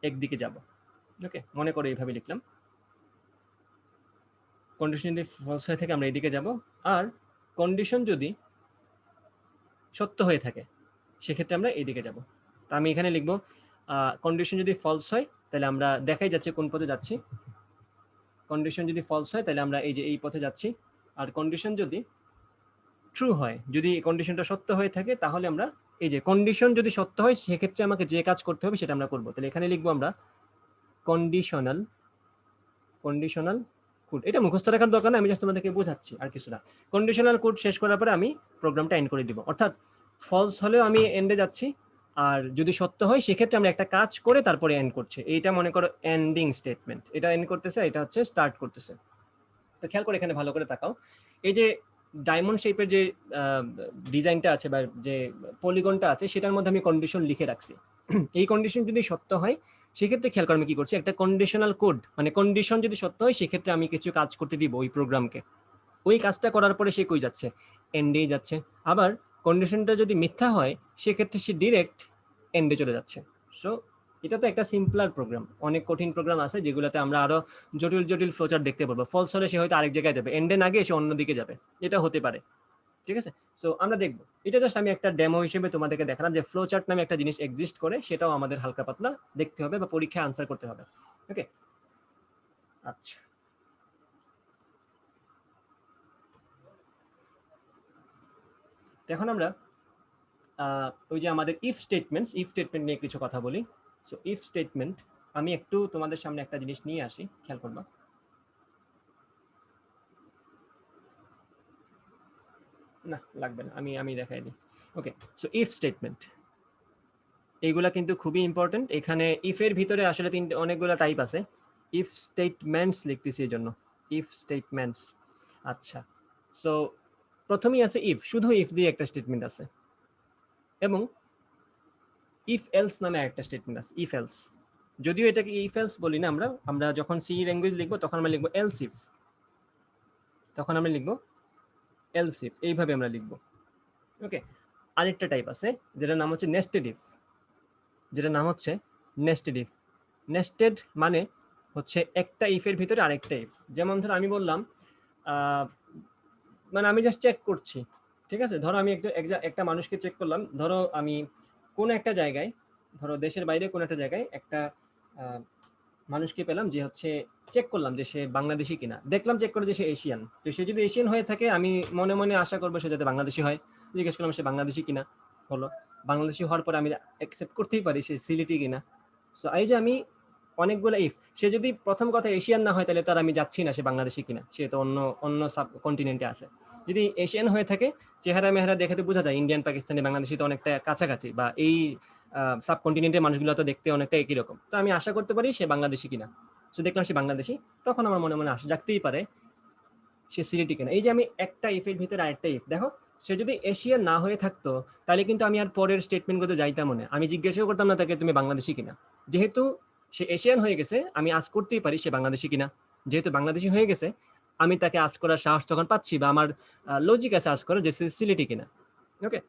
একদিকে যাব। ওকে, মনে করো এইভাবে লিখলাম, কন্ডিশন যদি ফলস হয়ে থাকে আমরা এইদিকে যাব, আর কন্ডিশন যদি সত্য হয়ে থাকে সেক্ষেত্রে আমরা এইদিকে যাব। তা আমি এখানে লিখবো কন্ডিশন যদি ফলস হয় তাহলে আমরা দেখাই যাচ্ছে কোন পথে যাচ্ছি, কন্ডিশন যদি ফলস হয় তাহলে আমরা এই যে এই পথে যাচ্ছি, আর কন্ডিশন যদি ট্রু হয়, যদি কন্ডিশনটা সত্য হয়ে থাকে তাহলে আমরা এই যে কন্ডিশন যদি সত্য হয় সেক্ষেত্রে আমাকে যে কাজ করতে হবে সেটা আমরা করবো। তাহলে এখানে লিখবো আমরা কন্ডিশনাল, কন্ডিশনাল কোড। এটা মুখস্থ রাখার দরকার না, আমি জাস্ট তোমাদেরকে বোঝাচ্ছি আর কিছু না। কন্ডিশনাল কোড শেষ করার পরে আমি প্রোগ্রামটা এন্ড করে দিব, অর্থাৎ ফলস হলেও আমি এন্ডে যাচ্ছি, আর যদি সত্য হয় সেক্ষেত্রে আমরা একটা কাজ করে তারপরে এন্ড করছে। এইটা মনে করো এন্ডিং স্টেটমেন্ট, এটা এন্ড করতেছে, এটা হচ্ছে স্টার্ট করতেছে। তো খেয়াল করে এখানে ভালো করে তাকাও, এই যে ডায়মন্ড শেপের যে ডিজাইনটা আছে বা যে পলিগনটা আছে সেটার মধ্যে আমি কন্ডিশন লিখে রাখছি। এই কন্ডিশন যদি সত্য হয় সেক্ষেত্রে খেয়াল করে আমি কি করছি, একটা কন্ডিশনাল কোড, মানে কন্ডিশন যদি সত্য হয় সেক্ষেত্রে আমি কিছু কাজ করতে দিব ওই প্রোগ্রামকে, ওই কাজটা করার পরে সে কই যাচ্ছে, এন্ডেই যাচ্ছে। আবার কন্ডিশনটা যদি মিথ্যা হয় সেক্ষেত্রে সে ডিরেক্ট এন্ডে চলে যাচ্ছে। সো এটা তো একটা সিম্পলার প্রোগ্রাম, অনেক কঠিন প্রোগ্রাম আছে যেগুলোতে আমরা আরো জটিল জটিল ফ্লোচার্ট দেখতে পারবো। ফলস হলে সে হয়তো আরেক জায়গায় যাবে, এন্ডে না গিয়ে সে অন্যদিকে যাবে, এটা হতে পারে। ঠিক আছে, সো আমরা দেখবো, এটা জাস্ট আমি একটা ডেমো হিসেবে তোমাদেরকে দেখালাম যে ফ্লো চার্ট নামে একটা জিনিস এক্সিস্ট করে, সেটাও আমাদের হালকা পাতলা দেখতে হবে বা পরীক্ষায় আনসার করতে হবে। ওকে, আচ্ছা এখন আমরা ওই যে আমাদের ইফ স্টেটমেন্ট নিয়ে কিছু কথা বলি। সো ইফ স্টেটমেন্ট, আমি একটু তোমাদের সামনে একটা জিনিস নিয়ে আসি, খেয়াল করবা। না লাগবে না, আমি আমি দেখাই দিই। ওকে, সো ইফ স্টেটমেন্ট এইগুলা কিন্তু খুবই ইম্পর্টেন্ট। এখানে ইফের ভিতরে আসলে অনেকগুলো টাইপ আছে, ইফ স্টেটমেন্টস লিখতেছি এই জন্য, ইফ স্টেটমেন্টস। আচ্ছা, সো প্রথমেই আছে ইফ, শুধু ইফ দিয়ে একটা স্টেটমেন্ট আছে, এবং ইফ এলস নামে একটা স্টেটমেন্ট আছে, ইফ এলস। যদিও এটাকে ইফ এলস বলি না, আমরা আমরা যখন সি ল্যাঙ্গুয়েজ লিখবো তখন আমরা লিখবো এলস ইফ, তখন আমরা লিখবো এলস ইফ, এইভাবে আমরা লিখবো। ওকে, আরেকটা টাইপ আছে যেটার নাম হচ্ছে নেস্টেড ইফ, যেটার নাম হচ্ছে নেস্টেড ইফ। নেস্টেড মানে হচ্ছে একটা ইফের ভিতরে আরেকটা ইফ। যেমন ধর আমি বললাম মানে আমি জাস্ট চেক করছি ঠিক আছে, ধরো আমি একটা মানুষকে চেক করলাম, ধরো আমি কোনো একটা জায়গায়, ধরো দেশের বাইরে কোনো একটা জায়গায় একটা মানুষকে পেলাম যে হচ্ছে চেক করলাম যে সে বাংলাদেশি কিনা, দেখলাম চেক করে যে সে এশিয়ান। তো সে যদি এশিয়ান হয়ে থাকে আমি মনে মনে আশা করবো সে যাতে বাংলাদেশি হয়। জিজ্ঞেস করলাম সে বাংলাদেশি কিনা, হলো বাংলাদেশি হওয়ার পরে আমি অ্যাকসেপ্ট করতেই পারি সে সিলেটি কিনা। সো এই যে আমি অনেকগুলো ইফ, সে যদি প্রথম কথা এশিয়ান না হয় তাহলে তো আর আমি যাচ্ছি না সে বাংলাদেশি কিনা, সে তো অন্য অন্য সাব কন্টিনেন্টে আছে। যদি এশিয়ান হয়ে থাকে চেহারা মেহারা দেখাতে বোঝা যায় ইন্ডিয়ান পাকিস্তানি বাংলাদেশি তো অনেকটা কাছাকাছি, বা এই সাবকন্টিনেন্টের মানুষগুলো তো দেখতে অনেকটা একই রকম, তো আমি আশা করতে পারি সে বাংলাদেশি কিনা। সে দেখলাম সে বাংলাদেশি, তখন আমার মনে মনে আশা জাগতেই পারে সে সিলেটি কিনা। এই যে আমি একটা ইফের ভিতরে আরেকটা ইফ, দেখো সে যদি এশিয়ান না হয়ে থাকতো তাহলে কিন্তু আমি আর পরের স্টেটমেন্টগুলোতে যাইতাম না, আমি জিজ্ঞাসাও করতাম না তাকে তুমি বাংলাদেশি কিনা। যেহেতু সে এশিয়ান হয়ে গেছে আমি আজ করতেই পারি সে বাংলাদেশি কিনা। যেহেতু বাংলাদেশি হয়ে গেছে আমি তাকে আজ করার সাহস তখন পাচ্ছি, বা আমার লজিক আছে আজ করার যে সে সিলেটি কিনা। ওকে,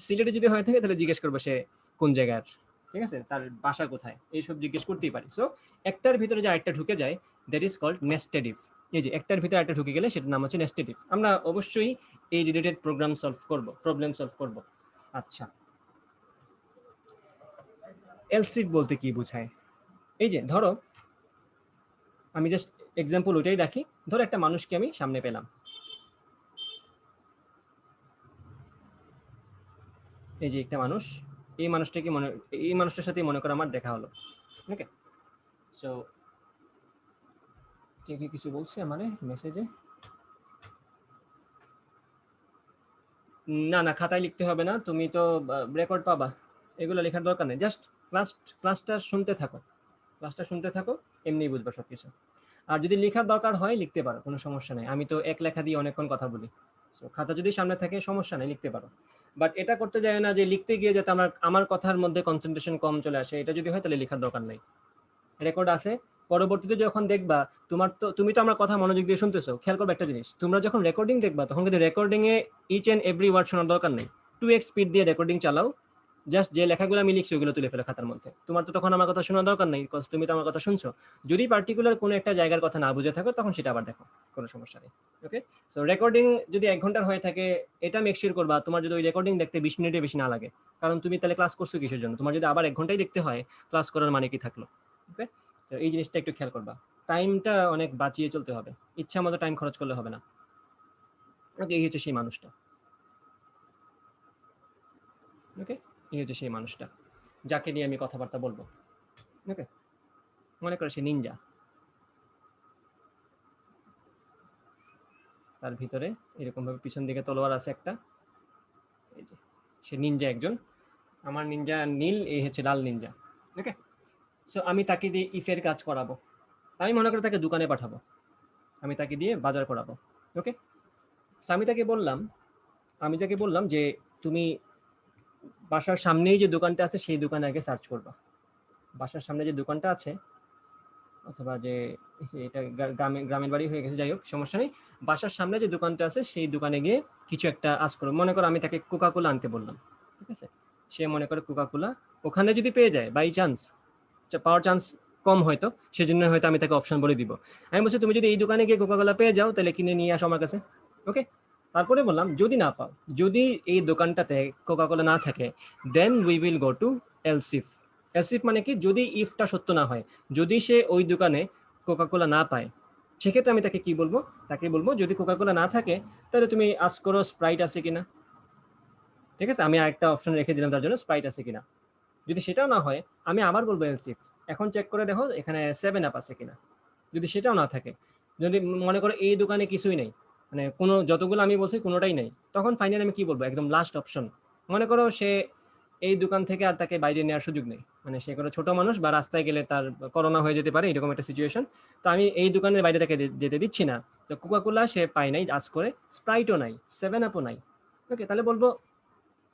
সিলেটে যদি হয়ে থাকে তাহলে জিজ্ঞেস করবো সে কোন জায়গার, ঠিক আছে, তার বাসা কোথায়, এইসব জিজ্ঞেস করতেই পারি। সো একটার ভিতরে যে আরেকটা ঢুকে যায় that is called nested if. এই যে একটার ভিতরে একটা ঢুকে গেলে সেটার নাম হচ্ছে নেস্টেড ইফ। আমরা অবশ্যই এই রিলেটেড প্রবলেম সলভ করব। আচ্ছা, এলস ইফ বলতে কি বোঝায়? এই যে ধরো আমি জাস্ট এক্সাম্পল ওইটাই রাখি, ধরো একটা মানুষকে আমি সামনে পেলাম, এই যে একটা মানুষ, এই মানুষটার সাথে মনে করো আমার দেখা হলো। ওকে, সো কে কে কিছু বলছে আমারে মেসেজে? না না, খাতায় লিখতে হবে না, তুমি তো রেকর্ড পাবা, এগুলো লেখার দরকার নেই। জাস্ট ক্লাস ক্লাসটা শুনতে থাকো, ক্লাসটা শুনতে থাকো, এমনিই বুঝবা সব কিছু। আর যদি লেখার দরকার হয় লিখতে পারো, কোনো সমস্যা নেই, আমি তো এক লেখা দিয়ে অনেকক্ষণ কথা বলি। তো খাতা যদি সামনে থাকে সমস্যা নেই, লিখতে পারো। বাট এটা করতে যায় না যে লিখতে গিয়ে যাতে আমার কথার মধ্যে কনসেন্ট্রেশন কম চলে আসে, এটা যদি হয় তাহলে লেখার দরকার নেই। রেকর্ড আছে, পরবর্তীতে যখন দেখবা তুমি তো আমার কথা মনোযোগ দিয়ে শুনতেছো, খেয়াল করবে একটা জিনিস, তোমরা যখন রেকর্ডিং দেখবা তখন কিন্তু রেকর্ডিং এ ইচ এন্ড এভরি ওয়ার্ড শোনার দরকার নেই। 2x স্পিড দিয়ে রেকর্ডিং চালাও, জাস্ট যে লেখাগুলো আমি লিখছি ওগুলো তুলে ফেলো খাতার মধ্যে, তোমার তো তখন আমার কথা শোনার দরকার নেই, বিকজ তুমি তো আমার কথা শুনছো। যদি পার্টিকুলার কোনো একটা জায়গার কথা না বুঝে থাকো তখন সেটা আবার দেখো, কোনো সমস্যা নেই। ওকে, সো রেকর্ডিং যদি 1 ঘন্টার হয়ে থাকে এটা মেক শিওর করবা তোমার যদি ওই রেকর্ডিং দেখতে 20 মিনিটের বেশি না লাগে, কারণ তুমি তাহলে ক্লাস করছো কিসের জন্য? তোমার যদি আবার 1 ঘন্টাই দেখতে হয় ক্লাস করার মানে কি থাকলো? ওকে, তো এই জিনিসটা একটু খেয়াল করবা, টাইমটা অনেক বাঁচিয়ে চলতে হবে, ইচ্ছা মতো টাইম খরচ করলে হবে না। ওকে, এই হচ্ছে সেই মানুষটা। ওকে, এই হচ্ছে সেই মানুষটা যাকে নিয়ে আমি কথাবার্তা বলবো। ওকে, মনে করে সে নিনজা, তার ভিতরে এরকম ভাবে পিছন দিকে তলোয়ার আছে একটা, এই যে সে নিনজা একজন, আমার নিনজা নীল, এই হচ্ছে লাল নিনজা। ওকে, সো আমি তাকে দিয়ে ইফের কাজ করাবো, আমি মনে করি তাকে দোকানে পাঠাবো, আমি তাকে দিয়ে বাজার করাবো। ওকে, আমি তাকে বললাম যে তুমি বাসার সামনেই যে দোকানটা আছে সেই দোকানে আগে সার্চ করবা, বাসার সামনে যে দোকানটা আছে, অথবা যে এটা গ্রামের বাড়ি হয়ে গেছে, যাই হোক সমস্যা নেই, বাসার সামনে যে দোকানটা আছে সেই দোকানে গিয়ে কিছু একটা আজ করো, মনে করো আমি তাকে কোকা কোলা আনতে বললাম, ঠিক আছে, সে মনে করে কোকা কোলা ওখানে যদি পেয়ে যায় বাই চান্স, পাওয়ার চান্স কম হয়তো, সেজন্য হয়তো আমি তাকে অপশন বলে দিব। আমি বলছি তুমি যদি এই দোকানে গিয়ে কোকা কোলা পেয়ে যাও তাহলে কিনে নিয়ে আসো আমার কাছে। ওকে, তারপরে বললাম যদি না পাও, যদি এই দোকানটাতে কোকা কোলা না থাকে, then we will go to else if. Else if মানে কি, যদি ইফটা সত্য না হয়, যদি সে ওই দোকানে কোকা কোলা না পায়, সেক্ষেত্রে আমি তাকে কি বলবো, তাকে বলবো যদি কোকা কোলা না থাকে তাহলে তুমি আস্ক করো স্প্রাইট আছে কিনা। ঠিক আছে, আমি আরেকটা অপশন রেখে দিলাম তার জন্য, স্প্রাইট আছে কিনা। যদি সেটাও না হয় আমি আবার বলবো এলসিফ, এখন চেক করে দেখো এখানে 7 আপ আছে কিনা। যদি সেটাও না থাকে, যদি মনে করো এই দোকানে কিছুই নেই, মানে কোনো যতগুলো আমি বলছি কোনোটাই নেই, তখন ফাইনালি আমি কি বলবো, একদম লাস্ট অপশন, মনে করো সে এই দোকান থেকে আর তাকে বাইরে নেওয়ার সুযোগ নেই, মানে সে কোনো ছোট মানুষ বা রাস্তায় গেলে তার করোনা হয়ে যেতে পারে এরকম একটা সিচুয়েশন, তো আমি এই দোকানের বাইরে তাকে যেতে দিচ্ছি না। তো কোকা কোলা সে পায় নাই আজ করে, স্প্রাইটও নাই, 7 আপও নাই। ওকে, তাহলে বলবো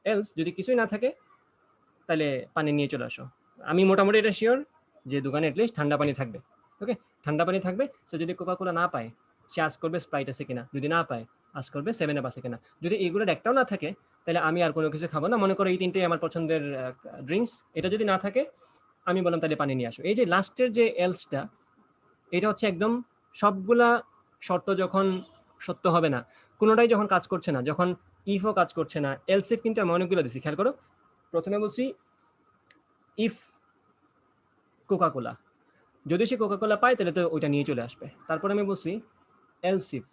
এলস যদি কিছুই না থাকে তাহলে পানি নিয়ে চলে আসো। আমি মোটামুটি এটা শিওর যে দোকানে অ্যাটলিস্ট ঠান্ডা পানি থাকবে। ওকে, ঠান্ডা পানি থাকবে। সো যদি কোকা কোলা না পায় সে আজ করবে স্প্রাইট আছে কিনা, যদি না পায় আজ করবে 7 আপ আছে কিনা। যদি এগুলোর একটাও না থাকে তাহলে আমি আর কোনো কিছু খাবো না, মনে করো এই তিনটেই আমার পছন্দের ড্রিঙ্কস, এটা যদি না থাকে আমি বললাম তাহলে পানি নিয়ে আসো। এই যে লাস্টের যে এলসটা, এটা হচ্ছে একদম সবগুলা শর্ত যখন সত্য হবে না, কোনোটাই যখন কাজ করছে না, যখন ইফও কাজ করছে না, এলস ইফ কিন্তু আমি অনেকগুলো দিছি, খেয়াল করো। প্রথমে বলছি ইফ কোকা কোলা, যদি সে কোকা কোলা পায় তাহলে তো ওইটা নিয়ে চলে আসবে। তারপর আমি বলছি এলস ইফ,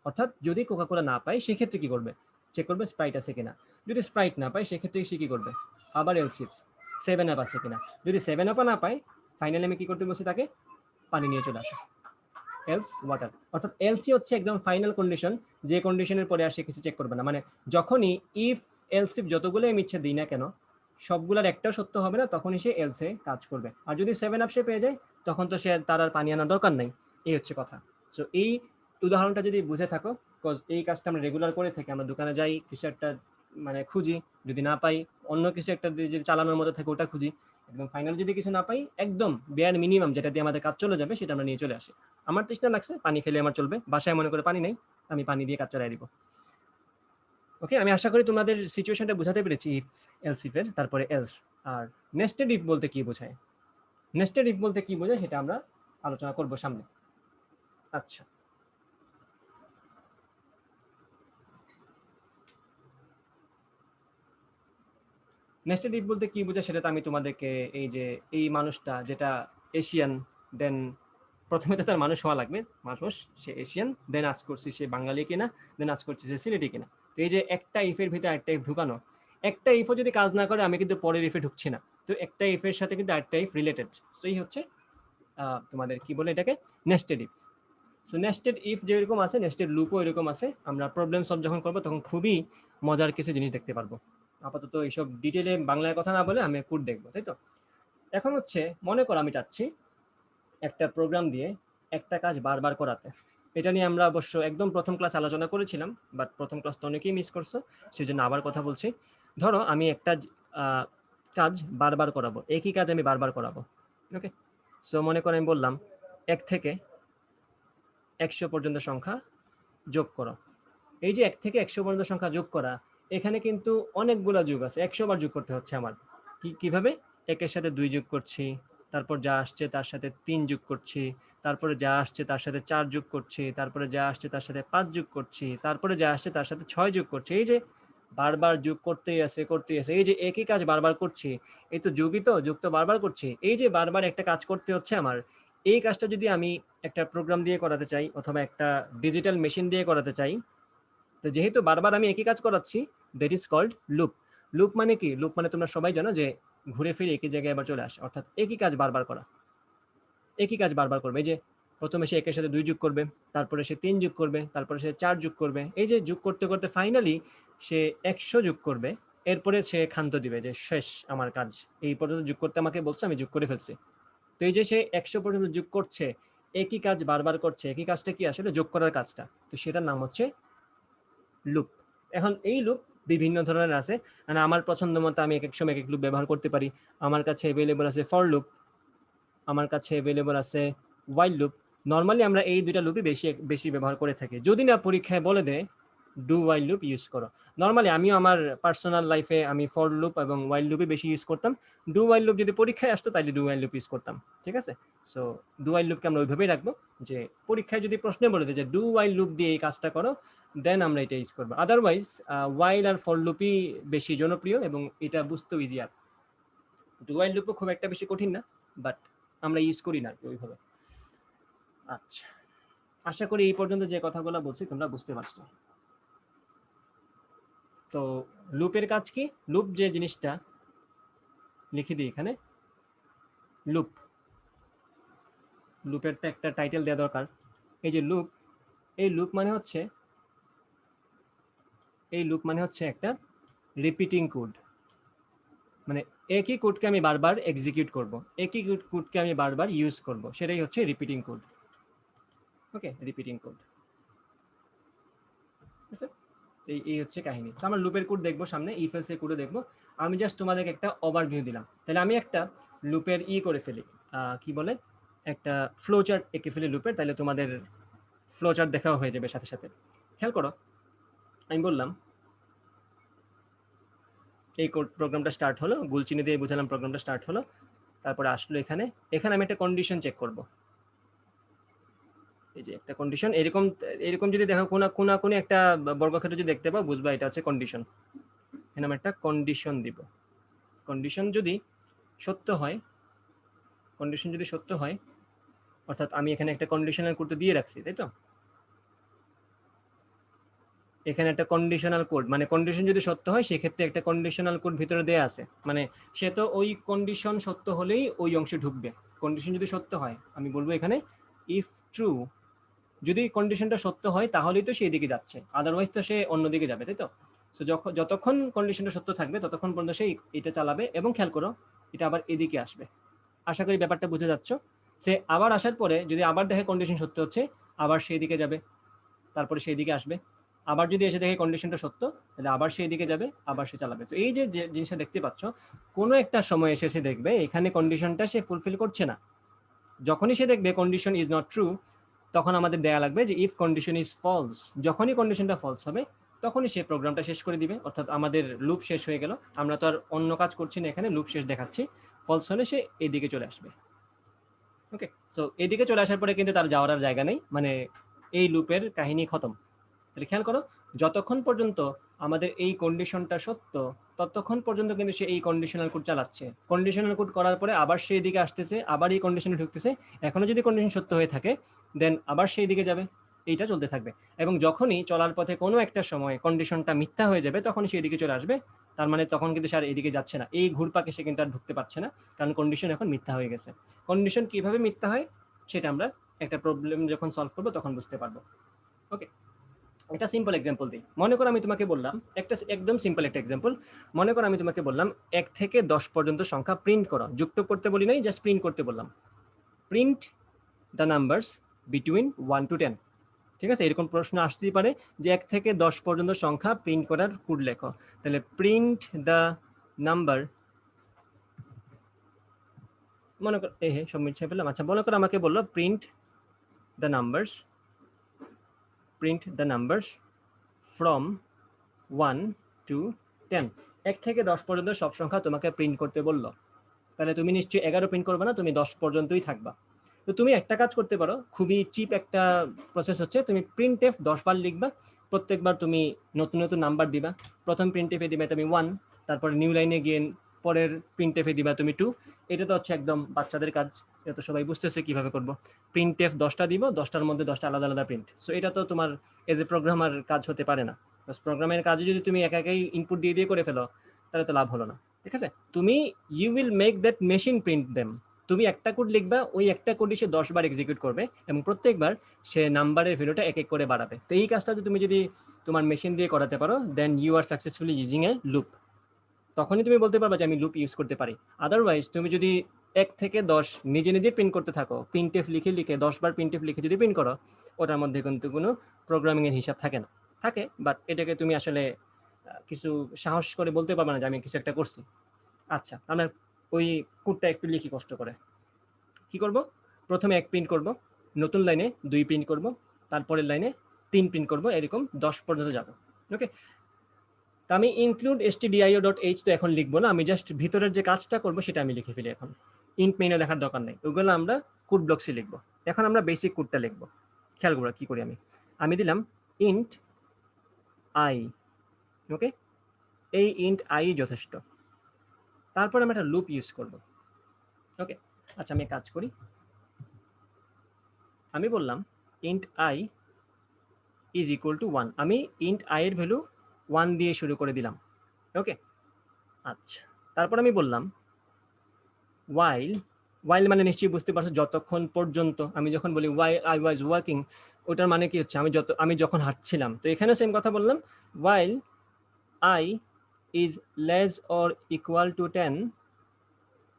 অর্থাৎ যদি কোকা কোলা না পায় সেক্ষেত্রে কি করবে, চেক করবে স্প্রাইট আছে কিনা। যদি স্প্রাইট না পায় সেক্ষেত্রে সে কি করবে, আবার এলস ইফ সেভেন আপ আছে কিনা। যদি সেভেন আপও না পায়, ফাইনালি আমি কি করতে বলছি তাকে, পানি নিয়ে চলে আসে, এলস ওয়াটার। অর্থাৎ এলসি হচ্ছে একদম ফাইনাল কন্ডিশন, যে কন্ডিশনের পরে আর সে কিছু চেক করবে না। মানে যখনই ইফ এলস ইফ যতগুলো আমি ইচ্ছে দিই না কেন, সবগুলোর একটাও সত্য হবে না, তখনই সে এলসে কাজ করবে। আর যদি সেভেন আপ সে পেয়ে যায়, তখন তো সে তার আর পানি আনার দরকার নাই। এই হচ্ছে কথা। সো এই উদাহরণটা যদি বুঝে থাকো, বিকজ এই কাজটা আমরা রেগুলার করে থাকি, আমরা দোকানে যাই, কিছু একটা মানে খুঁজি, যদি না পাই অন্য কিছু একটা দিয়ে যদি চালানোর মধ্যে থাকে ওটা খুঁজি, একদম ফাইনাল যদি কিছু না পাই, একদম বেয়ার মিনিমাম যেটা দিয়ে আমাদের কাজ চলে যাবে সেটা আমরা নিয়ে চলে আসি। আমার তৃষ্ণা লাগছে, পানি খেলে আমার চলবে, বাসায় মনে করে পানি নেই, আমি পানি দিয়ে কাজ চালাই দিব। ওকে, আমি আশা করি তোমাদের সিচুয়েশনটা বোঝাতে পেরেছি ইফ এলস ইফের, তারপরে এলস। আর নেস্টেড ইফ বলতে কি বোঝায়, নেস্টেড ইফ বলতে কি বোঝায় সেটা আমরা আলোচনা করব সামনে। আচ্ছা, নেস্টেড ইফ বলতে কি বোঝায় সেটা তো আমি তোমাদেরকে, এই যে এই মানুষটা যেটা এশিয়ান, দেন প্রথমে তো তার মানুষ হওয়া লাগবে, মানুষ, সে এশিয়ান, দেন আজ করছি সে বাঙালি কিনা, দেন আজ করছি সে সিলেটি কিনা। তো এই যে একটা ইফের ভিতরে একটা ইফ ঢুকানো, একটা ইফও যদি কাজ না করে আমি কিন্তু পরের ইফে ঢুকছি না। তো একটা ইফের সাথে কিন্তু আরেকটা ইফ রিলেটেড। তো এই হচ্ছে তোমাদের কি বলে এটাকে, nested if. So nested if যেরকম আছে, নেস্টেড লুপও এরকম আছে। আমরা প্রবলেম সলভ যখন করবো তখন খুবই মজার কিছু জিনিস দেখতে পারবো। আপাতত এইসব ডিটেলে বাংলায় কথা না বলে আমি কোড দেখবো, তাই তো। এখন হচ্ছে মনে করো আমি চাচ্ছি একটা প্রোগ্রাম দিয়ে একটা কাজ বারবার করাতে। এটা নিয়ে আমরা অবশ্য একদম প্রথম ক্লাস আলোচনা করেছিলাম, বাট প্রথম ক্লাস তো অনেকেই মিস করছো, সেই জন্য আবার কথা বলছি। ধরো আমি একটা কাজ বারবার করাবো, একই কাজ আমি বারবার করাবো। ওকে, সো মনে করো আমি বললাম 1 থেকে 100 পর্যন্ত সংখ্যা যোগ করো। এই যে 1 থেকে 100 পর্যন্ত সংখ্যা যোগ করা, এখানে কিন্তু অনেকগুলা যোগ আছে, 100 বার যোগ করতে হচ্ছে আমার। কিভাবে, 1-এর সাথে 2 যোগ করছি, তারপর যা আসছে তার সাথে 3 যোগ করছি, তারপরে যা আসছে তার সাথে 4 যোগ করছি, তারপরে যা আসছে তার সাথে 5 যোগ করছি, তারপরে যা আসছে তার সাথে 6 যোগ করছি। এই যে বারবার যোগ করতেই আছে করতেই আছে, এই যে একই কাজ বারবার করছি, এই তো যোগই তো, যোগ তো বারবার করছি। এই যে বারবার একটা কাজ করতে হচ্ছে আমার, এই কাজটা যদি আমি একটা প্রোগ্রাম দিয়ে করাতে চাই অথবা একটা ডিজিটাল মেশিন দিয়ে করাতে চাই, তো যেহেতু বারবার আমি একই কাজ করাচ্ছি, that is called loop. Loop মানে কি, লুপ মানে তোমরা সবাই জানো যে ঘুরে ফিরে একই জায়গায় আবার চলে আসে, অর্থাৎ একই কাজ বারবার করা, একই কাজ বারবার করবে। এই যে প্রথমে সে 1-এর সাথে 2 যোগ করবে, তারপরে সে 3 যোগ করবে, তারপরে সে 4 যোগ করবে, এই যে যোগ করতে করতে ফাইনালি সে 100 যোগ করবে। এরপরে সে ক্ষান্ত দিবে যে শেষ আমার কাজ, এই পর্যন্ত যোগ করতে আমাকে বলছে, আমি যোগ করে ফেলছি। তো এই যে সে 100 পর্যন্ত যোগ করছে, একই কাজ বারবার করছে, একই কাজটা কি আসলে যোগ করার কাজটা, তো সেটার নাম হচ্ছে লুপ। এখন এই লুপ বিভিন্ন ধরনের আছে, মানে আমার পছন্দ মতো আমি এক এক সময় এক এক লুপ ব্যবহার করতে পারি। আমার কাছে অ্যাভেলেবল আছে ফর লুপ, আমার কাছে অ্যাভেলেবল আছে ওয়াইল লুপ। নর্মালি আমরা এই দুইটা লুপই বেশি বেশি ব্যবহার করে থাকি, যদি না পরীক্ষায় বলে দেয় ডু ওয়াইল লুপ ইউজ করো। নর্মালি আমিও আমার পার্সোনাল লাইফে আমি ফর লুপ এবং ওয়াইল লুপই বেশি ইউজ করতাম। ডু ওয়াইল লুপ যদি পরীক্ষায় আসতো তাহলে ডু ওয়াইল লুপ ইউজ করতাম, ঠিক আছে। সো ডু ওয়াইল লুপকে আমরা ওইভাবেই রাখবো, যে পরীক্ষায় যদি প্রশ্নে বলে দেয় যে ডু ওয়াইল লুপ দিয়ে এই কাজটা করো, দেন আমরা এটা ইউজ করবো। আদারওয়াইজ ওয়াইল আর ফর লুপই বেশি জনপ্রিয় এবং এটা বুঝতেও ইজিয়ার। ডু ওয়াইল লুপও খুব একটা বেশি কঠিন না, বাট আমরা ইউজ করি না ওইভাবে। আচ্ছা, আশা করি এই পর্যন্ত যে কথাগুলো বলছি তোমরা বুঝতে পারছো। তো লুপের কাজ কি, লুপ যে জিনিসটা লিখে দিই এখানে, লুপ, লুপের তো একটা টাইটেল দেওয়া দরকার। এই যে লুপ, এই লুপ মানে হচ্ছে, এই লুপ মানে হচ্ছে একটা রিপিটিং কোড। মানে একই কোডকে আমি বারবার এক্সিকিউট করব, একই কোডকে আমি বারবার ইউজ করব, সেটাই হচ্ছে রিপিটিং কোড। ওকে, রিপিটিং কোড। এই হচ্ছে কাহিনী। তো আমরা লুপের কোড দেখবো সামনে, ইফ এলস এর কোডও দেখবো। আমি জাস্ট তোমাদেরকে একটা ওভারভিউ দিলাম, তাহলে আমি একটা লুপের করে ফেলি, কি বলে, একটা ফ্লো চার্ট এঁকে ফেলি লুপের, তাহলে তোমাদের ফ্লো চার্ট দেখাও হয়ে যাবে সাথে সাথে। খেয়াল করো, আমি বললাম এই কোড প্রোগ্রামটা স্টার্ট হলো, গুলচিনি দিয়ে বুঝালাম প্রোগ্রামটা স্টার্ট হলো, তারপরে আসলো এখানে, এখানে আমি একটা কন্ডিশন চেক করব। এই যে একটা কন্ডিশন, এরকম এরকম যদি দেখো কোন একটা বর্গক্ষেত্র যদি দেখতে পাও, বুঝবা এটা হচ্ছে কন্ডিশন। এখানে আমরা একটা কন্ডিশন দিব। কন্ডিশন যদি সত্য হয়, কন্ডিশন যদি সত্য হয়, অর্থাৎ আমি এখানে একটা কন্ডিশনাল কোড দিয়ে রাখছি, তাই তো? এখানে একটা কন্ডিশনাল কোড, মানে কন্ডিশন যদি সত্য হয় সেক্ষেত্রে একটা কন্ডিশনাল কোড ভিতরে দেয়া আছে, মানে সে তো ওই কন্ডিশন সত্য হলেই ওই অংশে ঢুকবে। কন্ডিশন যদি সত্য হয়, আমি বলবো এখানে ইফ ট্রু, যদি কন্ডিশনটা সত্য হয় তাহলেই তো সেই দিকে যাচ্ছে, আদারওয়াইজ তো সে অন্যদিকে যাবে, তাই তো? সো যতক্ষণ কন্ডিশনটা সত্য থাকবে ততক্ষণ পর্যন্ত সে এটা চালাবে, এবং খেয়াল করো এটা আবার এদিকে আসবে। আশা করি ব্যাপারটা বুঝে যাচ্ছ। সে আবার আসার পরে যদি আবার দেখে কন্ডিশন সত্য হচ্ছে, আবার সেই দিকে যাবে, তারপরে সেই দিকে আসবে। আবার যদি এসে দেখে কন্ডিশনটা সত্য, তাহলে আবার সেই দিকে যাবে, আবার সে চালাবে। তো এই যে জিনিসটা দেখতে পাচ্ছ, কোনো একটা সময় এসে সে দেখবে এখানে কন্ডিশনটা সে ফুলফিল করছে না। যখনই সে দেখবে কন্ডিশন ইজ নট ট্রু, তখন আমাদের দেয়া লাগবে যে ইফ কন্ডিশন ইজ ফলস। যখনই কন্ডিশনটা ফলস হবে তখনই সে প্রোগ্রামটা শেষ করে দিবে, অর্থাৎ আমাদের লুপ শেষ হয়ে গেল। আমরা তো আর অন্য কাজ করছি না, এখানে লুপ শেষ দেখাচ্ছি। ফলস হলে সে এইদিকে চলে আসবে। ওকে, সো এইদিকে চলে আসার পরে কিন্তু তার যাওয়ার আর জায়গা নেই, মানে এই লুপের কাহিনী খতম। তাহলে খেয়াল করো, যতক্ষণ পর্যন্ত আমাদের এই কন্ডিশনটা সত্য ততক্ষণ পর্যন্ত কিন্তু সে এই কন্ডিশনাল কোড চালাচ্ছে। কন্ডিশনাল কোড করার পরে আবার সেই দিকে আসতেছে, আবার এই কন্ডিশনে ঢুকতেছে। এখনো যদি কন্ডিশন সত্য হয়ে থাকে দেন আবার সেই দিকে যাবে, এইটা চলতে থাকবে। এবং যখনই চলার পথে কোনো একটা সময় কন্ডিশনটা মিথ্যা হয়ে যাবে তখনই সেই দিকে চলে আসবে। তার মানে তখন কিন্তু সে আর এইদিকে যাচ্ছে না, এই ঘুরপাকে সে কিন্তু আর ঢুকতে পারছে না, কারণ কন্ডিশন এখন মিথ্যা হয়ে গেছে। কন্ডিশন কিভাবে মিথ্যা হয় সেটা আমরা একটা প্রবলেম যখন সলভ করবো তখন বুঝতে পারবো। ওকে, একটা সিম্পল এক্সাম্পল দিই। মনে করো আমি তোমাকে বললাম, একটা একদম সিম্পল একটা এক্সাম্পল। মনে করো আমি তোমাকে বললাম 1 থেকে 10 পর্যন্ত সংখ্যা প্রিন্ট করো। যুক্ত করতে বলি নাই, জাস্ট প্রিন্ট করতে বললাম। Print the numbers between 1 to 10। ঠিক আছে, এরকম প্রশ্ন আসতেই পারে যে 1 থেকে 10 পর্যন্ত সংখ্যা প্রিন্ট করার কোড লেখো। তাহলে প্রিন্ট দ্য নাম্বার, মনে করো সব মিশিয়ে ফেললাম। আচ্ছা, মনে করো আমাকে বললো print the numbers, print the numbers from 1 to 10। 1 থেকে 10 পর্যন্ত সব সংখ্যা তোমাকে প্রিন্ট করতে বললো। তাহলে তুমি নিশ্চয়ই 11 প্রিন্ট করবে না, তুমি 10 পর্যন্তই থাকবা। তো তুমি একটা কাজ করতে পারো, খুবই চিপ একটা প্রসেস হচ্ছে, তুমি প্রিন্টএফ 10 বার লিখবা। প্রত্যেকবার তুমি নতুন নতুন নাম্বার দিবা। প্রথম প্রিন্টএফে দিবে তুমি 1, তারপরে নিউ লাইনে গিয়ে পরের প্রিন্টএফে দিবা তুমি 2। এটা তো হচ্ছে একদম বাচ্চাদের কাজ, এটা তো সবাই বুঝতেছে কিভাবে করব। প্রিন্টএফ 10টা দিব, 10টার মধ্যে 10টা আলাদা আলাদা প্রিন্ট। সো এটা তো তোমার এজ এ প্রোগ্রামার কাজ হতে পারে না। প্রোগ্রামের কাজে যদি তুমি একা একাই ইনপুট দিয়ে দিয়ে করে ফেলো তাহলে তো লাভ হলো না। ঠিক আছে, তুমি you will make that machine print them. তুমি একটা কোড লিখবা, ওই একটা কোডই সে 10 বার এক্সিকিউট করবে, এবং প্রত্যেকবার সে নাম্বারের ভ্যালুটা এক এক করে বাড়াবে। তো এই কাজটা তুমি যদি তোমার মেশিন দিয়ে করাতে পারো then you are successfully using a loop. তখনই তুমি বলতে পারবে যে আমি লুপ ইউজ করতে পারি। আদারওয়াইজ তুমি যদি 1 থেকে 10 নিজে নিজে প্রিন্ট করতে থাকো, প্রিন্টএফ লিখে লিখে 10 বার প্রিন্টএফ লিখে যদি প্রিন্ট করো, ওটার মধ্যে কিন্তু কোনো প্রোগ্রামিং এর হিসাব থাকে না। থাকে, বাট এটাকে তুমি আসলে কিছু সাহস করে বলতে পারবে না যে আমি কিছু একটা করছি। আচ্ছা, আমরা ওই কোডটা একটু লিখি কষ্ট করে। কি করব? প্রথমে 1 প্রিন্ট করব, নতুন লাইনে 2 প্রিন্ট করব, তারপরের লাইনে 3 প্রিন্ট করব, এরকম 10 পর্যন্ত যাব। ওকে, তো আমি ইনক্লুড stdio.h তো এখন লিখবো না, আমি জাস্ট ভিতরের যে কাজটা করব সেটা আমি লিখে ফেলি এখন। ইন্ট মেইনে লেখার দরকার নেই, ওগুলো আমরা কোড ব্লকসে লিখবো। এখন আমরা বেসিক কোডটা লিখবো। খেয়াল করবো কি করি আমি দিলাম ইন্ট আই। ওকে, এই ইন্ট আই যথেষ্ট। তারপর আমি একটা লুপ ইউজ করব। ওকে, আচ্ছা আমি কাজ করি। আমি বললাম int I is equal two 1। আমি ইন্ট আই এর ভ্যালু 1 দিয়ে শুরু করে দিলাম। ওকে, আচ্ছা তারপর আমি বললাম while, while মানে নিশ্চয়ই বুঝতে পারছো যতক্ষণ পর্যন্ত। আমি যখন বলি while I was working, ওটার মানে কি হচ্ছে আমি যখন হাঁটছিলাম। তো এখানেও সেম কথা বললাম, while I is less or equal to 10।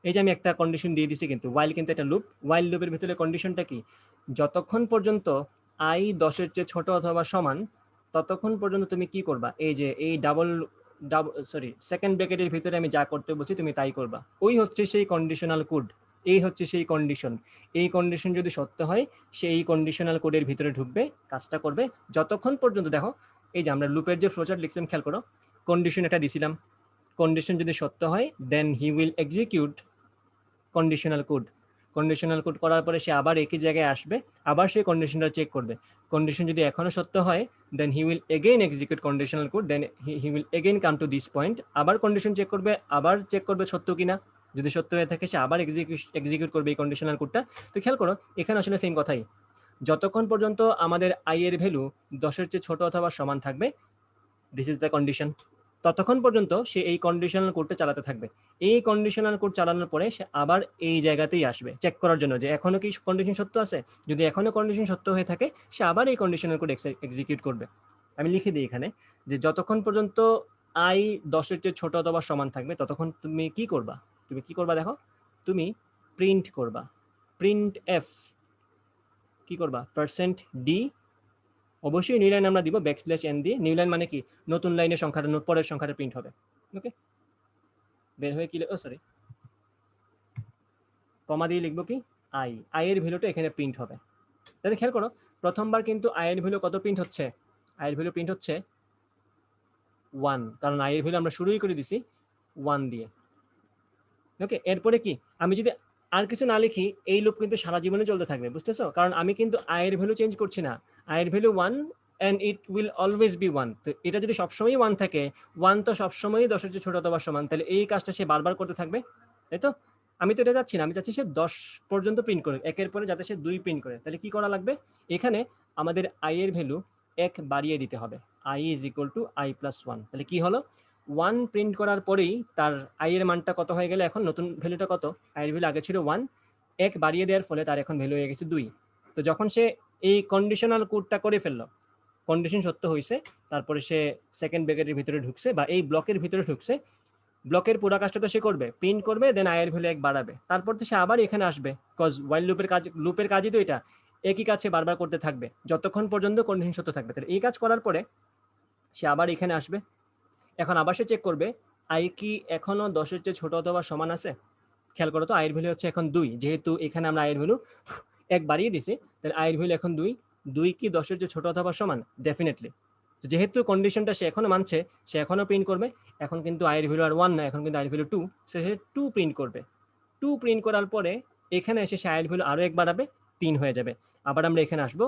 এই যে আমি একটা কন্ডিশন দিয়ে দিছি, কিন্তু while কিন্তু একটা লুপ। while লুপের ভিতরে কন্ডিশনটা কি? যতক্ষণ পর্যন্ত I 10-এর চেয়ে ছোট অথবা সমান ততক্ষণ পর্যন্ত তুমি কি করবা? এই যে এই সেকেন্ড ব্র্যাকেটের ভিতরে আমি যা করতে বলছি তুমি তাই করবা। ওই হচ্ছে সেই কন্ডিশনাল কোড, এই হচ্ছে সেই কন্ডিশন। এই কন্ডিশন যদি সত্য হয় সেই কন্ডিশনাল কোডের ভিতরে ঢুকবে, কাজটা করবে যতক্ষণ পর্যন্ত। দেখো এই যে আমরা লুপের যে ফ্লোচার্ট লিখছিলাম, খেয়াল করো, কন্ডিশন এটা দিছিলাম। কন্ডিশন যদি সত্য হয় then he will execute conditional code. Conditional code করার পরে সে আবার একই জায়গায় আসবে, আবার সেই কন্ডিশনটা চেক করবে। কন্ডিশন যদি এখনো সত্য হয়, then he will again execute conditional code, then he will again come to this point, আবার কন্ডিশন চেক করবে, আবার চেক করবে সত্য কিনা। যদি সত্য হয়ে থাকে সে আবার এক্সিকিউট করবে এই কন্ডিশনাল কোডটা। তো খেয়াল করো এখানে আসলে সেম কথাই, যতক্ষণ পর্যন্ত আমাদের আই এর ভ্যালু 10-এর চেয়ে ছোট অথবা সমান থাকবে, দিস ইজ দ্য কন্ডিশন, ততক্ষণ পর্যন্ত সে এই কন্ডিশনাল কোডটা চালাতে থাকবে। এই কন্ডিশনাল কোড চালানোর পরে সে আবার এই জায়গাতেই আসবে চেক করার জন্য যে এখনো কি কন্ডিশন সত্য আছে। যদি এখনো কন্ডিশন সত্য হয়ে থাকে সে আবার এই কন্ডিশনাল কোড এক্সিকিউট করবে। আমি লিখে দিই এখানে যে যতক্ষণ পর্যন্ত আই 10-এর চেয়ে ছোট অথবা সমান থাকবে ততক্ষণ তুমি কি করবা, দেখো, তুমি প্রিন্ট করবা, প্রিন্ট এফ কি করবা, %d, অবশ্যই নিউ লাইন আমরা দিব ব্যাকস্ল্যাশ n দিয়ে। নিউ লাইন মানে কি, নতুন লাইনের সংখ্যাটা পরের সংখ্যাটা প্রিন্ট হবে। ওকে, বের হয়ে কি, ও সরি, কমা দিয়ে লিখবো কি, আই এর ভ্যালুটা এখানে প্রিন্ট হবে। তাহলে খেয়াল করো প্রথমবার কিন্তু আই এর ভ্যালু কত প্রিন্ট হচ্ছে, আই এর ভ্যালু প্রিন্ট হচ্ছে 1, কারণ আই এর ভ্যালু আমরা শুরুই করে দিছি 1 দিয়ে। ওকে, এরপরে কি, আমি যদি আর কিছু না লিখি এই লুপ কিন্তু সারা জীবনে চলতে থাকবে, বুঝতেছো? কারণ আমি কিন্তু আই এর ভ্যালু চেঞ্জ করছি না, আই এর value 1 and it will always be 1। তো এটা যদি সবসময় 1 থাকে, 1 তো সবসময়ই 10-এর চেয়ে ছোট অথবা সমান, তাহলে এই কাজটা সে বারবার করতে থাকবে, তাই তো? আমি তো এটা চাচ্ছি না, আমি চাচ্ছি সে 10 পর্যন্ত প্রিন্ট করে, একের পরে যাতে সে 2 প্রিন্ট করে। তাহলে কি করা লাগবে, এখানে আমাদের আই এর ভ্যালু 1 বাড়িয়ে দিতে হবে, i is equal to i plus 1। তাহলে কি হলো, 1 প্রিন্ট করার পরেই তার আই এর মানটা কত হয়ে গেল, এখন নতুন ভ্যালুটা কত, আই এর ভ্যালু আগে ছিল 1, 1 বাড়িয়ে দেওয়ার ফলে তার এখন ভ্যালু হয়ে গেছে 2। তো যখন সে এই কন্ডিশনাল কোডটা করে ফেললো, কন্ডিশন সত্য হয়েছে, তারপরে সে সেকেন্ড ব্র্যাকেটের ভিতরে ঢুকছে বা এই ব্লকের ভিতরে ঢুকছে, ব্লকের পুরো কাজটা তো সে করবে, প্রিন্ট করবে, দেন আই এর ভ্যালু 1 বাড়াবে, তারপর তো সে আবার এখানে আসবে, কজ ওয়াইল লুপের কাজই তো এটা, একই কাজ সে বারবার করতে থাকবে যতক্ষণ পর্যন্ত কন্ডিশন সত্য থাকবে। তাহলে এই কাজ করার পরে সে আবার এখানে আসবে, এখন আবার সে চেক করবে আই কি এখনো 10-এর চেয়ে ছোট অথবা সমান আছে। খেয়াল করো তো আয়ের ভ্যালু হচ্ছে এখন 2, যেহেতু এখানে আমরা আয়ের ভ্যালু 1 বাড়িয়ে দিছি, তাহলে আয়ের ভ্যালু এখন 2, 2 কি 10-এর চেয়ে ছোট অথবা সমান, ডেফিনেটলি। যেহেতু কন্ডিশনটা সে এখনো মানছে, সে এখনো প্রিন্ট করবে। এখন কিন্তু আয়ের ভ্যালু আর 1 না, এখন কিন্তু আয়ের ভ্যালু 2, সে 2 প্রিন্ট করবে। 2 প্রিন্ট করার পরে এখানে এসে সে আয়ের ভ্যালু আরো 1 বাড়াবে, 3 হয়ে যাবে। আবার আমরা এখানে আসবো,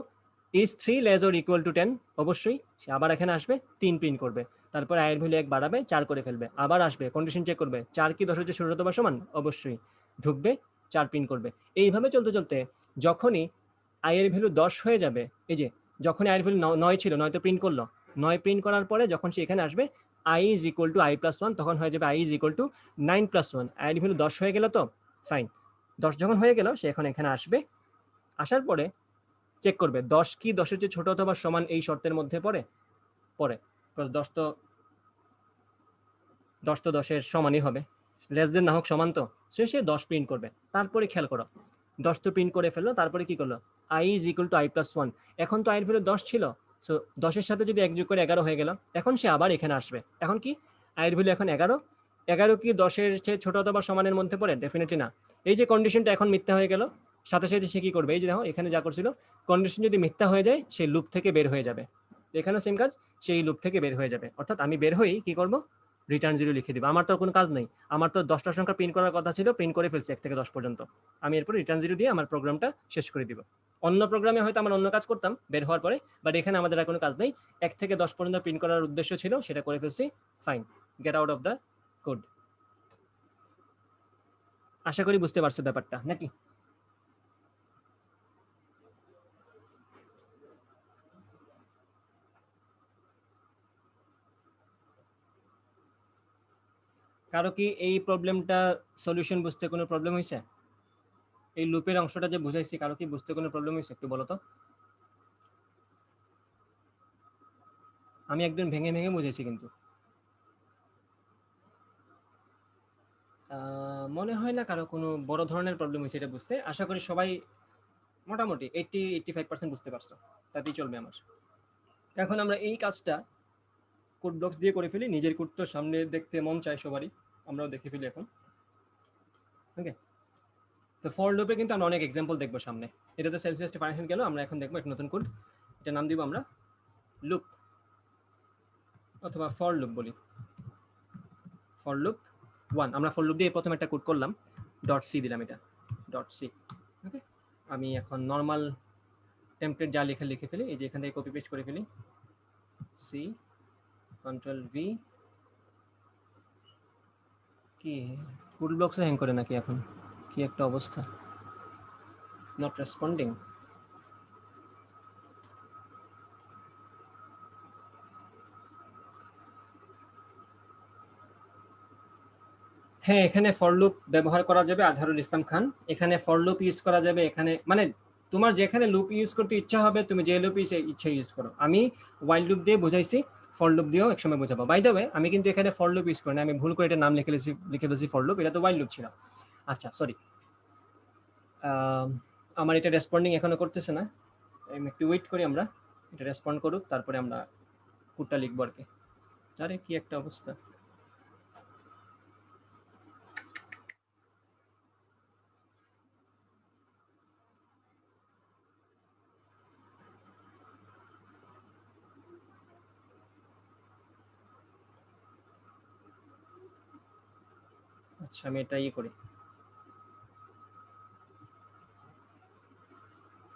is 3 less or equal to 10, অবশ্যই সে আবার এখানে আসবে, 3 প্রিন্ট করবে, তারপর আয়ের ভ্যালু 1 বাড়াবে, 4 করে ফেলবে, আবার আসবে কন্ডিশন চেক করবে, 4 কি 10-এর চেয়ে ছোট অথবা সমান, অবশ্যই, ঢুকবে, 4 প্রিন্ট করবে। এইভাবে চলতে চলতে যখনই আয়ের ভ্যালু 10 হয়ে যাবে, এই যে যখনই আয়ের ভ্যালু 9 ছিল, 9 তো প্রিন্ট করলো, 9 প্রিন্ট করার পরে যখন সে এখানে আসবে i is equal to i plus 1, তখন হয়ে যাবে i is equal to 9 plus 1। আয়ের ভ্যালু 10 হয়ে গেল, তো ফাইন, 10 যখন হয়ে গেল সে এখন এখানে আসবে, আসার পরে চেক করবে 10 কি 10-এর চেয়ে ছোট অথবা সমান এই শর্তের মধ্যে পড়ে, 10 তো 10-এর সমানই হবে, লেস দেন না হোক সমান, তো সে 10 প্রিন্ট করবে। তারপরে খেয়াল করো 10 তো প্রিন্ট করে ফেললো, তারপরে কি করলো, i is equal to i plus 1। এখন তো আইয়ের ভ্যালু 10 ছিল, সো 10-এর সাথে যদি 1 যোগ করে 11 হয়ে গেল, এখন সে আবার এখানে আসবে, এখন কি আইয়ের ভ্যালু এখন 11, 11 কি 10-এর চেয়ে ছোট অথবা সমানের মধ্যে পড়ে, ডেফিনেটলি না। এই যে কন্ডিশনটা এখন মিথ্যা হয়ে গেল, সাথে সাথে সে কি করবে, এই যে দেখো এখানে যা করছিল, কন্ডিশন যদি মিথ্যা হয়ে যায় সে লুপ থেকে বের হয়ে যাবে, এখানেও সেম কাজ, সেই লুপ থেকে বের হয়ে যাবে। অর্থাৎ আমি বের হই কি করব, রিটার্ন 0 লিখে দিব, আমার তো কোনো কাজ নেই, আমার তো 10টা সংখ্যা প্রিন্ট করার কথা ছিল, প্রিন্ট করে ফেলছি 1 থেকে 10 পর্যন্ত, আমি এরপর রিটার্ন 0 দিয়ে আমার প্রোগ্রামটা শেষ করে দিব। অন্য প্রোগ্রামে হয়তো আমরা অন্য কাজ করতাম বের হওয়ার পরে, বাট এখানে আমাদের আর কোনো কাজ নেই, 1 থেকে 10 পর্যন্ত প্রিন্ট করার উদ্দেশ্য ছিল, সেটা করে ফেলছি, fine, get out of the code. আশা করি বুঝতে পারছো ব্যাপারটা নাকি? কারো কি এই প্রবলেমটা সলিউশন বুঝতে কোনো প্রবলেম হয়েছে? এই লুপের অংশটা যে বুঝাইছি, কারো কি বুঝতে কোনো প্রবলেম হয়েছে, একটু বলো তো। আমি একদম ভেঙে ভেঙে বুঝেছি কিন্তু মনে হয় না কারো কোনো বড় ধরনের প্রবলেম হয়েছে এটা বুঝতে। আশা করি সবাই মোটামুটি 80-85% বুঝতে পারছো, তাতেই চলবে আমার। এখন আমরা এই কাজটা কোড ব্লকস দিয়ে করে ফেলি, নিজের কোড তো সামনে দেখতে মন চায় সবারই, আমরাও দেখে ফেলি এখন। ওকে, তো ফর লুপে কিন্তু আমরা অনেক এক্সাম্পল দেখবো সামনে। এটা তো সেলসিয়াস ফাংশন গেল, আমরা এখন দেখবো একটা নতুন কোড, এটা নাম দিব আমরা লুপ, অথবা ফর লুপ বলি, ফর লুপ 1। আমরা ফর লুপ দিয়ে প্রথম একটা কোড করলাম, ডট সি দিলাম, এটা ডট সি। ওকে, আমি এখন নর্মাল টেমপ্লেট যা লিখে ফেলি, এই যে এখান থেকে কপি পেস্ট করে ফেলি, সি কন্ট্রোল ভি। কি ফুল ব্লকস হ্যাং করে নাকি এখন, কি একটা অবস্থা, নট রেসপন্ডিং। হ্যাঁ, এখানে ফর লুপ ব্যবহার করা যাবে আজহারুল ইসলাম খান, এখানে ফর লুপ ইউজ করা যাবে, এখানে মানে তোমার যেখানে লুপ ইউজ করতে ইচ্ছা হবে তুমি যে লুপ ইচ্ছা ইউজ করো। আমি ওয়াইল লুপ দিয়ে বোঝাইছি, ফর লুপ দিয়েও একসময় বোঝাবো। বাই দ্য ওয়ে, আমি কিন্তু এখানে ফর লুপ ইউজ করি না, আমি ভুল করে এটা নাম লিখে ফেলেছি ফর লুপ, এটা তো ওয়াইল লুপ ছিল। আচ্ছা সরি, আমার এটা রেসপন্ডিং এখনো করতেছে না, আমি একটু ওয়েট করি, আমরা এটা রেসপন্ড করুক, তারপরে আমরা কোডটা লিখবো আর কি। আরে কি একটা অবস্থা। আচ্ছা আমি এটা করি,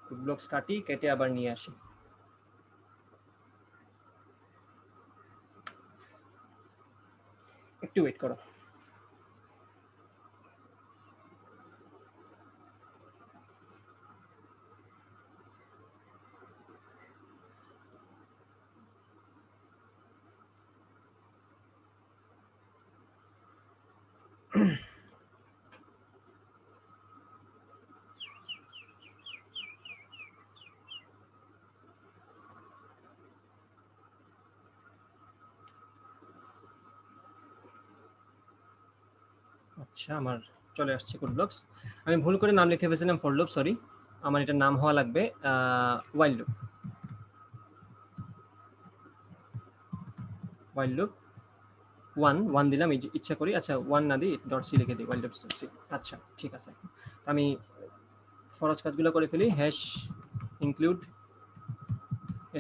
কোড ব্লকস কাটি, কেটে আবার নিয়ে আসি। একটু ওয়েট করো। আচ্ছা আমার চলে আসছে কোড ব্লকস। আমি ভুল করে নাম লিখে ফেলেছিলাম ফর লুপ, সরি, আমার এটার নাম হওয়া লাগবে ওয়াইল লুপ। ওয়াইল লুপ ওয়ান দিলাম, এই ইচ্ছা করি, আচ্ছা ওয়ান না দিই ডট সি লিখে দিই, ওয়াইল লুপ সি। আচ্ছা ঠিক আছে, আমি ফরজ কাজগুলো করে ফেলি, হ্যাশ ইনক্লুড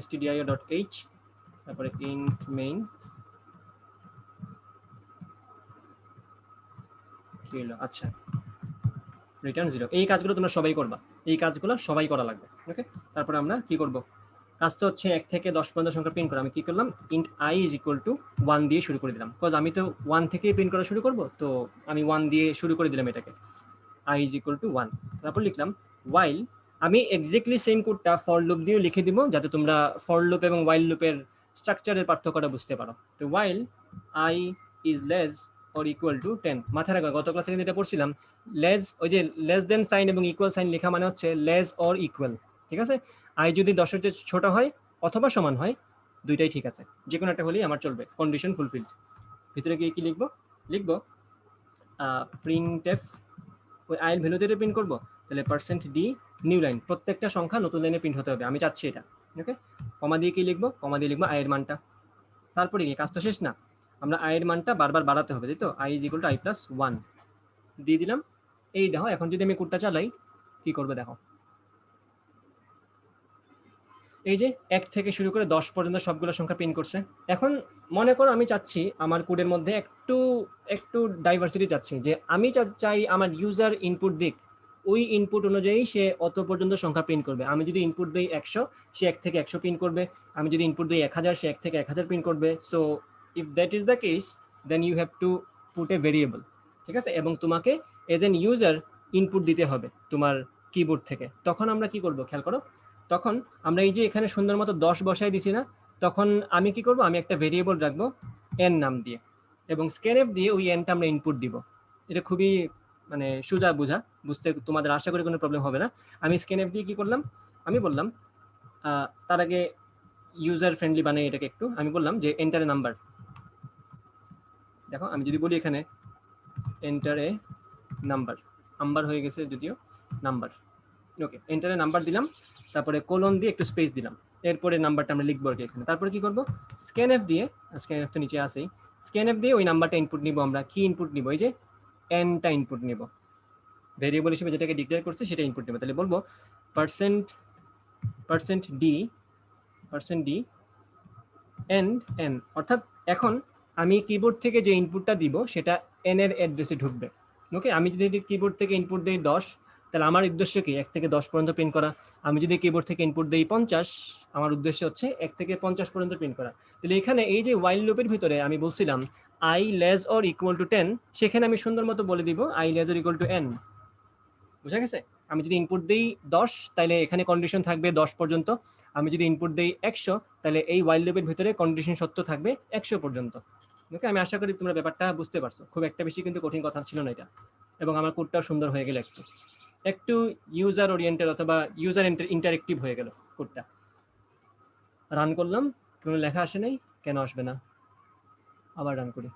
stdio.h, তারপরে ইন্ট মেইন, কি হলো, আচ্ছা রিটার্ন 0। এই কাজগুলো তোমরা সবাই করবা, এই কাজগুলো সবাই করা লাগবে। ওকে, তারপরে আমরা কি করব, কাজ তো হচ্ছে 1 থেকে 10 পর্যন্ত সংখ্যা প্রিন্ট করা। আমি কি করলাম, int i is equal two 1 দিয়ে শুরু করে দিলাম, বিকজ আমি তো 1 থেকেই প্রিন্ট করা শুরু করব, তো আমি 1 দিয়ে শুরু করে দিলাম এটাকে, i ইজ ইকুয়াল টু 1। তারপর লিখলাম while, আমি এক্স্যাক্টলি সেম কোডটা ফর লুপ দিয়েও লিখে দিব, যাতে তোমরা ফর লুপ এবং while লুপের স্ট্রাকচারের পার্থক্যটা বুঝতে পারো। তো while i is less or equal to 10, মাথায় রাখো গত ক্লাসে কিন্তু এটা পড়ছিলাম, লেস, ওই যে লেস দেন সাইন এবং ইকুয়াল সাইন লেখা মানে হচ্ছে লেস অর ইকুয়াল, ঠিক আছে। i যদি 10-এর চেয়ে ছোট হয় অথবা সমান হয়, দুইটাই ঠিক আছে, যে কোনো একটা হলেই আমার চলবে, কন্ডিশন ফুলফিলড। ভিতরে গিয়ে কি লিখবো, লিখবো প্রিন্টএফ, ওই আইএল ভ্যালু দিয়ে প্রিন্ট করবো, তাহলে %d নিউ লাইন, প্রত্যেকটা সংখ্যা নতুন লাইনে প্রিন্ট হতে হবে, আমি চাচ্ছি এটা। ওকে, কমা দিয়ে কি লিখবো, কমা দিয়ে লিখবো আয়ের মানটা। তারপরে কি, কাজ তো শেষ না, আমরা আয়ের মানটা বারবার বাড়াতে হবে, তাই তো, i is equal two i+1 দিয়ে দিলাম। এই দেখো, এখন যদি আমি কোডটা চালাই কি করবে দেখো, এই যে 1 থেকে শুরু করে 10 পর্যন্ত সবগুলো সংখ্যা প্রিন্ট করছে। এখন মনে করো আমি চাচ্ছি আমার কোডের মধ্যে একটু ডাইভার্সিটি চাচ্ছি, যে আমি চাই আমার ইউজার ইনপুট দিক, ওই ইনপুট অনুযায়ী সে অত পর্যন্ত সংখ্যা প্রিন্ট করবে। আমি যদি ইনপুট দিই 100, সে 1 থেকে 100 প্রিন্ট করবে। আমি যদি ইনপুট দিই 1000, সে 1 থেকে 1000 প্রিন্ট করবে। So if that is the case, then you have to put a variable, ঠিক আছে, এবং তোমাকে এজ এন ইউজার ইনপুট দিতে হবে তোমার কিবোর্ড থেকে। তখন আমরা কি করব খেয়াল করো, তখন আমরা এই যে এখানে সুন্দর মতো 10 বসাই দিছি না, তখন আমি কি করব, আমি একটা ভেরিয়েবল রাখবো n নাম দিয়ে, এবং স্ক্যানএফ দিয়ে ওই nটা আমরা ইনপুট দিব। এটা খুবই মানে সোজা বোঝা, বুঝতে তোমাদের আশা করি কোনো প্রবলেম হবে না। আমি স্ক্যানএফ দিয়ে কি করলাম, আমি বললাম তার আগে ইউজার ফ্রেন্ডলি বানাই এটাকে একটু, আমি বললাম যে এন্টার এ নাম্বার। দেখো আমি যদি বলি এখানে এন্টার এ নাম্বার হয়ে গেছে যদিও, নাম্বার। ওকে, এন্টারে নাম্বার দিলাম, তারপরে কোলন দিয়ে একটু স্পেস দিলাম, এরপরে নাম্বারটা আমরা লিখবো আর কি এখানে। তারপরে কি করব, স্ক্যানএফ দিয়ে, স্ক্যানএফ তো নিচে আসেই, স্ক্যানএফ দিয়ে ওই নাম্বারটা ইনপুট নিব, আমরা কি ইনপুট নিব, এই যে এনটা ইনপুট নিব, ভেরিয়েবল হিসেবে যেটাকে ডিক্লেয়ার করছে সেটা ইনপুট নেব। তাহলে বলবো %d এন্ড n, অর্থাৎ এখন আমি কিবোর্ড থেকে যে ইনপুটটা দিব সেটা n এর অ্যাড্রেসে ঢুকবে। ওকে, আমি যদি কিবোর্ড থেকে ইনপুট দিই 10, তাহলে আমার উদ্দেশ্য কি 1 থেকে 10 পর্যন্ত প্রিন্ট করা। আমি যদি কিবোর্ড থেকে ইনপুট দেই 50, আমার উদ্দেশ্য হচ্ছে 1 থেকে 50 পর্যন্ত প্রিন্ট করা। তাহলে এখানে এই যে while লুপের ভিতরে আমি বলছিলাম i less or equal to 10, সেখানে আমি সুন্দর মতো বলে দিব i less or equal to n। বুঝা গেছে? আমি যদি ইনপুট দেই 10, তাহলে এখানে কন্ডিশন থাকবে 10 পর্যন্ত। আমি যদি ইনপুট দেই 100, তাহলে এই while লুপের ভিতরে কন্ডিশন সত্য থাকবে 100 পর্যন্ত। ওকে, আমি আশা করি তোমরা ব্যাপারটা বুঝতে পারছো। খুব একটা বেশি কিন্তু কঠিন কথা ছিল না এটা, এবং আমার কোডটাও সুন্দর হয়ে গেল, একটু ইউজার ওরিয়েন্টেড অথবা ইউজার ইন্টারেক্টিভ হয়ে গেল কোডটা। রান করলাম, কোনো লেখা আসে নাই, কেন আসবে না? আবার রান করি।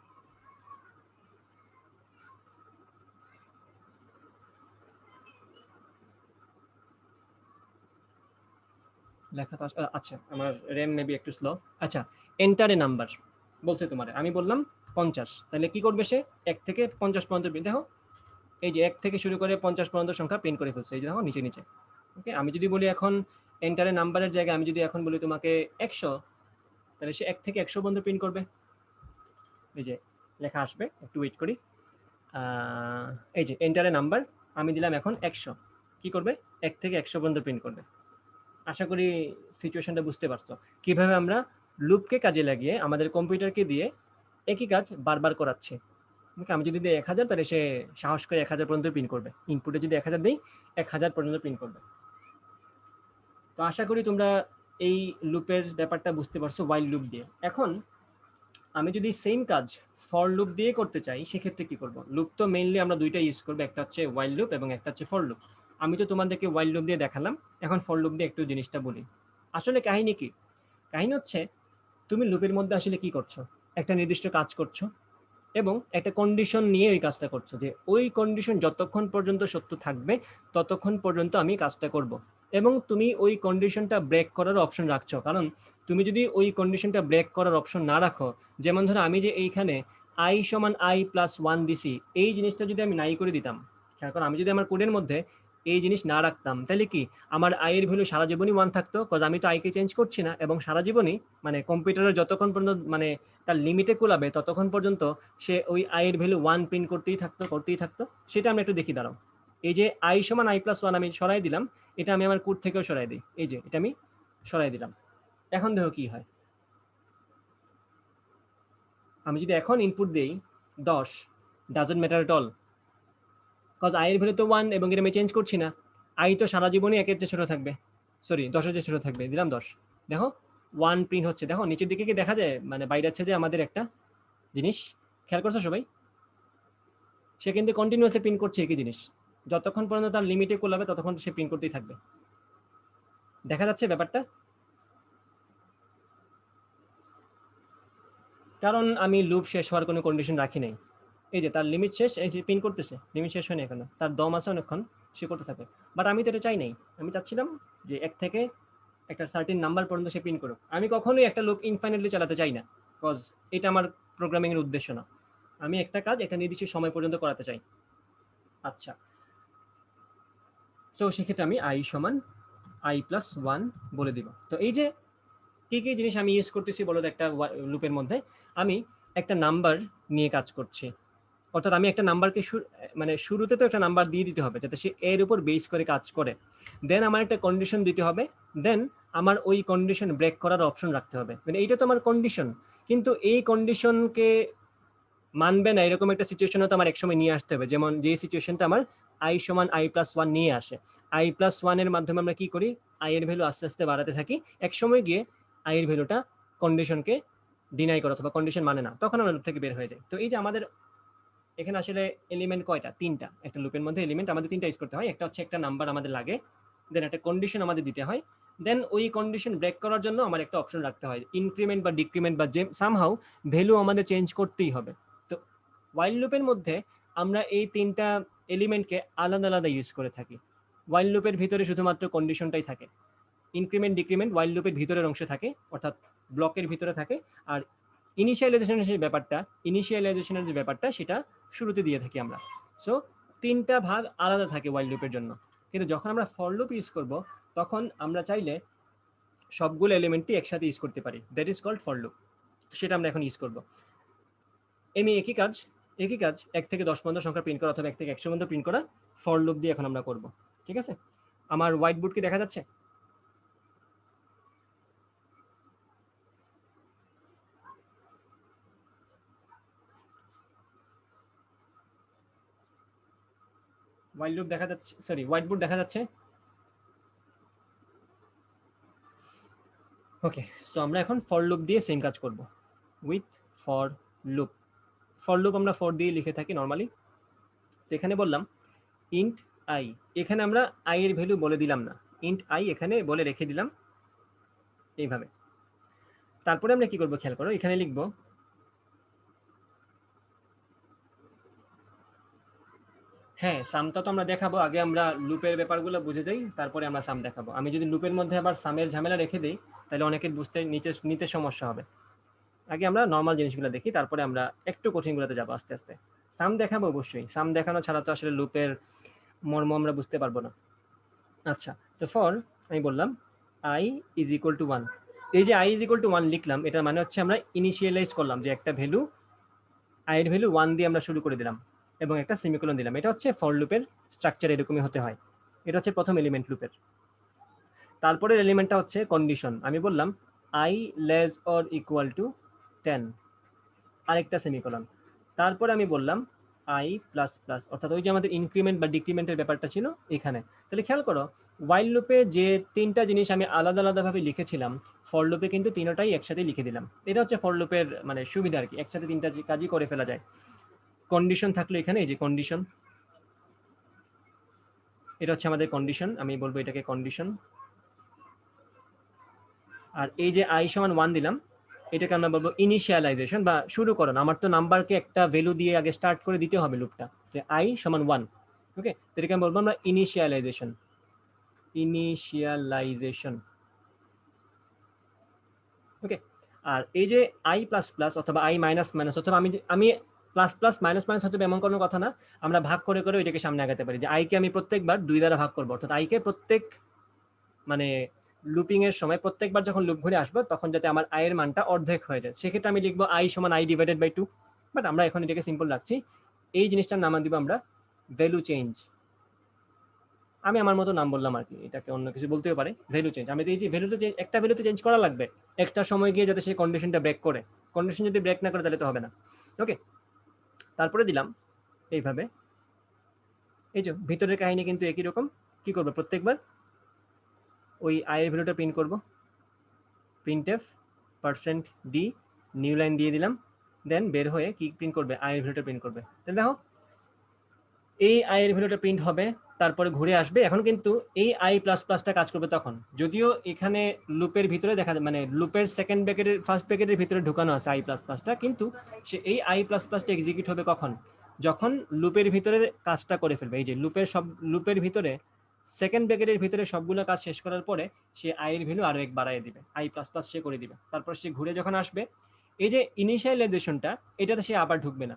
লেখা তো আচ্ছা, আমার র্যাম মেবি একটু স্লো। আচ্ছা, এন্টার এ নাম্বার বলছে তোমার, আমি বললাম 50, তাহলে কি করবে সে 1 থেকে 50 পর্যন্ত দেখো, এই যে 1 থেকে শুরু করে 50 পর্যন্ত সংখ্যা প্রিন্ট করে ফেলছে, এই যে দেখো নিচে নিচে। ওকে, আমি যদি বলি এখন এন্টার এ নাম্বারের জায়গায় আমি যদি এখন বলি তোমাকে 100, তাহলে সে 1 থেকে 100 পর্যন্ত প্রিন্ট করবে। এই যে লেখা আসবে, একটু ওয়েট করি। এই যে এন্টার এ নাম্বার আমি দিলাম এখন 100, কি করবে 1 থেকে 100 পর্যন্ত প্রিন্ট করবে। আশা করি সিচুয়েশনটা বুঝতে পারছো কিভাবে আমরা লুপকে কাজে লাগিয়ে আমাদের কম্পিউটারকে দিয়ে একই কাজ বারবার করাচ্ছে। আমি যদি দিই 1000, তাহলে সে সাহস করে 1000 পর্যন্ত প্রিন্ট করবে। ইনপুটে যদি 1000 দিই 1000 পর্যন্ত প্রিন্ট করবে। তো আশা করি তোমরা এই লুপের ব্যাপারটা বুঝতে পারছো while লুপ দিয়ে। এখন আমি যদি সেম কাজ ফর লুপ দিয়ে করতে চাই, সেক্ষেত্রে কি করব? লুপ তো মেইনলি আমরা দুইটা ইউজ করবো, একটা হচ্ছে while লুপ এবং একটা হচ্ছে ফর লুপ। আমি তো তোমাদেরকে while লুপ দিয়ে দেখালাম, এখন ফর লুপ দিয়ে একটু জিনিসটা বলি। আসলে কাহিনী কি? কাহিনী হচ্ছে তুমি লুপের মধ্যে আসলে কি করছো, একটা নির্দিষ্ট কাজ করছো এবং একটা কন্ডিশন নিয়ে ওই কাজটা করছো, যে ওই কন্ডিশন যতক্ষণ পর্যন্ত সত্য থাকবে ততক্ষণ পর্যন্ত আমি কাজটা করব, এবং তুমি ওই কন্ডিশনটা ব্রেক করার অপশন রাখছো। কারণ তুমি যদি ওই কন্ডিশনটা ব্রেক করার অপশন না রাখো, যেমন ধরো আমি যে এইখানে i সমান i প্লাস 1 দিছি, এই জিনিসটা যদি আমি নাই করে দিতাম, কারণ আমি যদি আমার কোডের মধ্যে এই জিনিস না রাখতাম, তাহলে কি আমার i এর ভ্যালু সারা জীবনই 1 থাকতো, কজ আমি তো i কে চেঞ্জ করছি না, এবং সারা জীবনই মানে কম্পিউটারের যতক্ষণ পর্যন্ত মানে তার লিমিটে কুলাবে ততক্ষণ পর্যন্ত সে ওই i এর ভ্যালু 1 প্রিন্ট করতেই থাকতো। সেটা আমরা একটু দেখি, দাঁড়াও। এই যে i সমান i প্লাস 1 আমি সরাই দিলাম, এটা আমি আমার কোড থেকেও সরাই দিই, এই যে এটা আমি সরাই দিলাম। এখন দেখো কি হয়। আমি যদি এখন ইনপুট দেই 10, doesn't matter at all, cause i এর ভ্যালু তো 1 এবং এটা আমি চেঞ্জ করছি না। i তো সারা জীবনই 1 এর চেয়ে ছোট থাকবে, সরি 10 এর চেয়ে ছোট থাকবে, দিলাম 10। দেখো 1 প্রিন্ট হচ্ছে, দেখো নিচের দিকে কি দেখা যায়, মানে বাইরে আছে যে আমাদের একটা জিনিস, খেয়াল করছো সবাই? সে কিন্তু কন্টিনিউয়াসলি প্রিন্ট করছে একই জিনিস, যতক্ষণ পর্যন্ত তার লিমিটে কোলাবে ততক্ষণ সে প্রিন্ট করতেই থাকবে। দেখা যাচ্ছে ব্যাপারটা? কারণ আমি লুপ শেষ হওয়ার কোনো কন্ডিশন রাখি নাই। এই যে তার লিমিট শেষ, এই যে প্রিন্ট করতেছে, লিমিট শেষ হয়নি এখনো, তার দম আছে অনেকক্ষণ, সে করতে থাকে। বাট আমি তো এটা চাই নাই, আমি চাচ্ছিলাম যে 1 থেকে একটা সার্টেন নাম্বার পর্যন্ত সে প্রিন্ট করুক। আমি কখনোই একটা লুপ ইনফাইনাইটলি চালাতে চাই না, কজ এটা আমার প্রোগ্রামিং এর উদ্দেশ্য না। আমি একটা কাজ একটা নির্দিষ্ট সময় পর্যন্ত করাতে চাই। আচ্ছা, সো সেক্ষেত্রে আমি i সমান i প্লাস 1 বলে দিব। তো এই যে কি কি জিনিস আমি ইউজ করতেছি বলো তো একটা লুপের মধ্যে? আমি একটা নাম্বার নিয়ে কাজ করছি, অর্থাৎ আমি একটা নাম্বারকে মানে শুরুতে তো একটা নাম্বার দিয়ে দিতে হবে যাতে সে এর উপর বেস করে কাজ করে। দেন আমার একটা কন্ডিশন দিতে হবে, দেন আমার ওই কন্ডিশন ব্রেক করার অপশন রাখতে হবে। মানে এইটা তো আমার কন্ডিশন, কিন্তু এই কন্ডিশনকে মানবে না এরকম একটা সিচুয়েশনও তো আমার একসময় নিয়ে আসতে হবে, যেমন যে সিচুয়েশনটা আমার i সমান i প্লাস 1 নিয়ে আসে। i প্লাস 1 এর মাধ্যমে আমরা কি করি, i এর ভ্যালু আস্তে আস্তে বাড়াতে থাকি, এক সময় গিয়ে i এর ভ্যালুটা কন্ডিশনকে ডিনাই করে অথবা কন্ডিশন মানে না, তখন আমরা লুপ থেকে বের হয়ে যাই। তো এই যে আমাদের এখানে আসলে এলিমেন্ট কয়টা, 3টা। একটা লুপের মধ্যে এলিমেন্ট আমাদের 3টা ইউজ করতে হয়। একটা হচ্ছে একটা নাম্বার আমাদের লাগে, দেন একটা কন্ডিশন আমাদের দিতে হয়, দেন ওই কন্ডিশন ব্রেক করার জন্য আমার একটা অপশন রাখতে হয়, ইনক্রিমেন্ট বা ডিক্রিমেন্ট বা যে সামহাউ ভ্যালু আমাদের চেঞ্জ করতেই হবে। তো while লুপের মধ্যে আমরা এই 3টা এলিমেন্টকে আলাদা আলাদা ইউজ করে থাকি। while লুপের ভিতরে শুধুমাত্র কন্ডিশনটাই থাকে, ইনক্রিমেন্ট ডিক্রিমেন্ট while লুপের ভিতরের অংশে থাকে, অর্থাৎ ব্লকের ভিতরে থাকে। আর ইনিশিয়ালাইজেশনের যে ব্যাপারটা সেটা শুরুতে দিয়ে থাকি আমরা। সো 3টা ভাগ আলাদা থাকে while লুপের জন্য। কিন্তু যখন আমরা ফর লুপ ইউজ করব, তখন আমরা চাইলে সবগুলো এলিমেন্টই একসাথে ইউজ করতে পারি, that is called for loop. সেটা আমরা এখন ইউজ করব। আমি একই কাজ একই কাজ 1 থেকে 10 পর্যন্ত সংখ্যা প্রিন্ট করা অথবা 1 থেকে 100 পর্যন্ত প্রিন্ট করা ফর লুপ দিয়ে এখন আমরা করব। ঠিক আছে, আমার হোয়াইট বোর্ড কি দেখা যাচ্ছে? হোয়াইট লুপ দেখা যাচ্ছে, সরি হোয়াইট বোর্ড দেখা যাচ্ছে? ওকে, সো আমরা এখন ফর লুপ দিয়ে সেম কাজ করব with for loop. For loop আমরা ফর দিয়ে লিখে থাকি নর্মালি। তো এখানে বললাম ইন্ট আই, এখানে আমরা আই এর ভ্যালু বলে দিলাম না, ইন্ট আই এখানে বলে রেখে দিলাম এইভাবে। তারপরে আমরা কি করব খেয়াল করো, এখানে লিখব হ্যাঁ সামটা তো আমরা দেখাবো, আগে আমরা লুপের ব্যাপারগুলো বুঝে যাই তারপরে আমরা সাম দেখাবো। আমি যদি লুপের মধ্যে আবার সামের ঝামেলা রেখে দিই তাহলে অনেকের বুঝতে নিতে সমস্যা হবে। আগে আমরা নর্মাল জিনিসগুলো দেখি, তারপরে আমরা একটু কঠিনগুলোতে যাবো আস্তে আস্তে। সাম দেখাবো অবশ্যই, সাম দেখানো ছাড়া তো আসলে লুপের মর্ম আমরা বুঝতে পারবো না। আচ্ছা, তো ফর আমি বললাম আই ইজ ইকুয়াল টু 1। এই যে আই ইজ ইকুয়াল টু 1 লিখলাম, এটা মানে হচ্ছে আমরা ইনিশিয়ালাইজ করলাম যে একটা ভ্যালু, আই এর ভ্যালু 1 দিয়ে আমরা শুরু করে দিলাম এবং একটা সেমিকোলন দিলাম। এটা হচ্ছে ফর লুপের স্ট্রাকচার, এরকমই হতে হয়। এটা হচ্ছে প্রথম এলিমেন্ট লুপের। তারপরের এলিমেন্টটা হচ্ছে কন্ডিশন। আমি বললাম I less or equal to 10, আরেকটা সেমিকোলন। তারপরে আমি বললাম আই প্লাস প্লাস, অর্থাৎ ওই যে আমাদের ইনক্রিমেন্ট বা ডিক্রিমেন্টের ব্যাপারটা ছিল এখানে। তাহলে খেয়াল করো ওয়াইল লুপে যে তিনটা জিনিস আমি আলাদা আলাদাভাবে লিখেছিলাম, ফর লুপে কিন্তু তিনটাই একসাথে লিখে দিলাম। এটা হচ্ছে ফর লুপের মানে সুবিধা আর কি, একসাথে তিনটা কাজই করে ফেলা যায়। কন্ডিশন থাকলো এখানে, এই যে কন্ডিশন, এটা হচ্ছে আমাদের কন্ডিশন, আমি বলবো এটাকে কন্ডিশন। আর এই যে i সমান 1 দিলাম, এটাকে আমরা বলবো ইনিশিয়ালাইজেশন বা শুরুকরণ। আমার তো নাম্বারকে একটা ভ্যালু দিয়ে আগে স্টার্ট করে দিতে হবে লুপটা, যে i সমান 1। ওকে, এটাকে আমি বলবো আমরা ইনিশিয়ালাইজেশন, ইনিশিয়ালাইজেশন। ওকে, আর এই যে i প্লাস প্লাস অথবা i মাইনাস মাইনাস, অথবা আমি প্লাস প্লাস মাইনাস মাইনাস হতে এমন কোনো কথা না, আমরা ভাগ করে করে ওইটাকে সামনে আগাতে পারি। যে i কে আমি প্রত্যেকবার 2 দ্বারা ভাগ করবো, অর্থাৎ i কে প্রত্যেক মানে লুপিং এর সময় প্রত্যেকবার যখন লুপ ঘুরে আসবে তখন যাতে আমার i এর মানটা অর্ধেক হয়ে যায়, সেক্ষেত্রে আমি লিখবো i সমান i ডিভাইডেড বাই 2। বাট আমরা এখন এটাকে সিম্পল রাখছি, এই জিনিসটার নাম দিব আমরা ভ্যালু চেঞ্জ। আমি আমার মতো নাম বললাম আর কি, এটাকে অন্য কিছু বলতেও পারে, ভ্যালু চেঞ্জ। আমি এই যে ভ্যালুতে একটা ভ্যালুতে চেঞ্জ করা লাগবে একটা সময় গিয়ে, যাতে সেই কন্ডিশনটা ব্রেক করে। কন্ডিশন যদি ব্রেক না করে তাহলে তো হবে না। ওকে, তারপরে দিলাম এইভাবে। এই যে ভিতরের কাহিনী কিন্তু একই রকম। কি করবো প্রত্যেকবার ওই i এর ভ্যালুটা প্রিন্ট করবো, প্রিন্টএফ %d নিউ লাইন দিয়ে দিলাম, দেন বের হয়ে কি প্রিন্ট করবে, i এর ভ্যালুটা প্রিন্ট করবে। তাহলে দেখো এই i এর ভ্যালুটা প্রিন্ট হবে, তারপরে ঘুরে আসবে। এখন কিন্তু এই i প্লাস প্লাসটা কাজ করবে তখন, যদিও এখানে লুপের ভিতরে দেখা যায় মানে লুপের সেকেন্ড ব্র্যাকেটের ফার্স্ট ব্র্যাকেটের ভিতরে ঢুকানো আছে i প্লাস প্লাসটা, কিন্তু সে এই i প্লাস প্লাসটা এক্সিকিউট হবে কখন, যখন লুপের ভিতরে কাজটা করে ফেলবে। এই যে লুপের ভিতরে সেকেন্ড ব্র্যাকেটের ভিতরে সবগুলো কাজ শেষ করার পরে সে i এর ভ্যালু আরো এক বাড়ায় দিবে, i প্লাস প্লাস সে করে দিবে। তারপর সে ঘুরে যখন আসবে, এই যে ইনিশিয়ালাইজেশনটা, এটাতে সে আবার ঢুকবে না।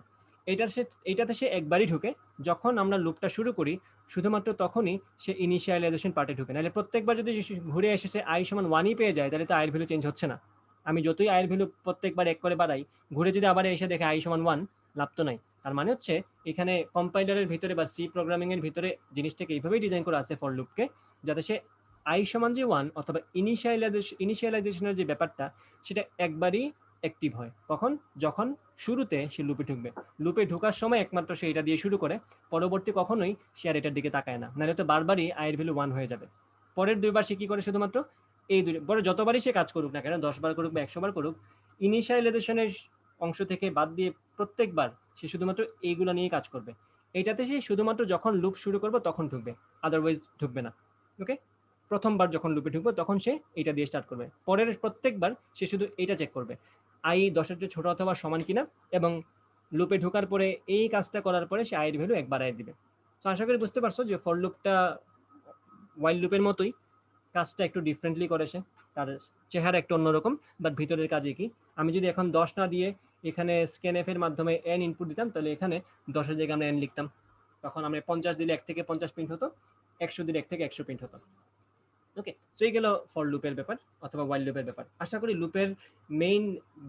এইটাতে সে একবারই ঢুকে যখন আমরা লুপটা শুরু করি, শুধুমাত্র তখনই সে ইনিশিয়ালাইজেশন পার্টে ঢুকে। নাহলে প্রত্যেকবার যদি ঘুরে এসে সে i সমান 1ই পেয়ে যায়, তাহলে তো i এর ভ্যালু চেঞ্জ হচ্ছে না। আমি যতই i এর ভ্যালু প্রত্যেকবার এক করে বাড়াই, ঘুরে যদি আবার এসে দেখে i সমান 1, লাভ তো নাই। তার মানে হচ্ছে এখানে কম্পাইলারের ভিতরে বা সি প্রোগ্রামিং এর ভিতরে জিনিসটাকে এইভাবেই ডিজাইন করা আছে ফর লুপকে, যাতে সে i সমান যে 1 অথবা ইনিশিয়ালাইজেশনের যে ব্যাপারটা, সেটা একবারই অ্যাক্টিভ হয়। কখন, যখন শুরুতে সে লুপে ঢুকবে। লুপে ঢোকার সময় একমাত্র সে এটা দিয়ে শুরু করে, পরবর্তী কখনোই সে আর এটার দিকে তাকায় না, নাহলে তো বারবারই i এর ভ্যালু 1 হয়ে যাবে। পরের দুইবার সে কি করে, শুধুমাত্র এই দুই পরে যতবারই সে কাজ করুক না কেন, 10 বার করুক বা 100 বার করুক, ইনিশিয়ালাইজেশনের অংশ থেকে বাদ দিয়ে প্রত্যেকবার সে শুধুমাত্র এইগুলো নিয়ে কাজ করবে। এইটাতে সে শুধুমাত্র যখন লুপ শুরু করবে তখন ঢুকবে, আদারওয়াইজ ঢুকবে না। ওকে, প্রথমবার যখন লুপে ঢুকবে তখন সে এটা দিয়ে স্টার্ট করবে, পরের প্রত্যেকবার সে শুধু এটা চেক করবে i 10-এর চেয়ে ছোট অথবা সমান কিনা, এবং লুপে ঢোকার পরে এই কাজটা করার পরে সে i এর ভ্যালু এক বাড়ায় দিবে। তো আশা করি বুঝতে পারছো যে ফর লুপটা ওয়াইল লুপের মতোই, কাজটা একটু ডিফারেন্টলি করে সে, তার চেহারা একটু অন্যরকম, বাট ভিতরের কাজে কি। আমি যদি এখন 10 না দিয়ে এখানে স্ক্যানএফ এর মাধ্যমে n ইনপুট দিতাম, তাহলে এখানে 10-এর জায়গায় আমরা n লিখতাম। তখন আমরা 50 দিলে 1 থেকে 50 প্রিন্ট হতো, 100 দিলে 1 থেকে 100 প্রিন্ট হতো। ওকে, তো এই গেল ফর লুপের ব্যাপার অথবা ওয়াইল লুপের ব্যাপার। আশা করি লুপের মেইন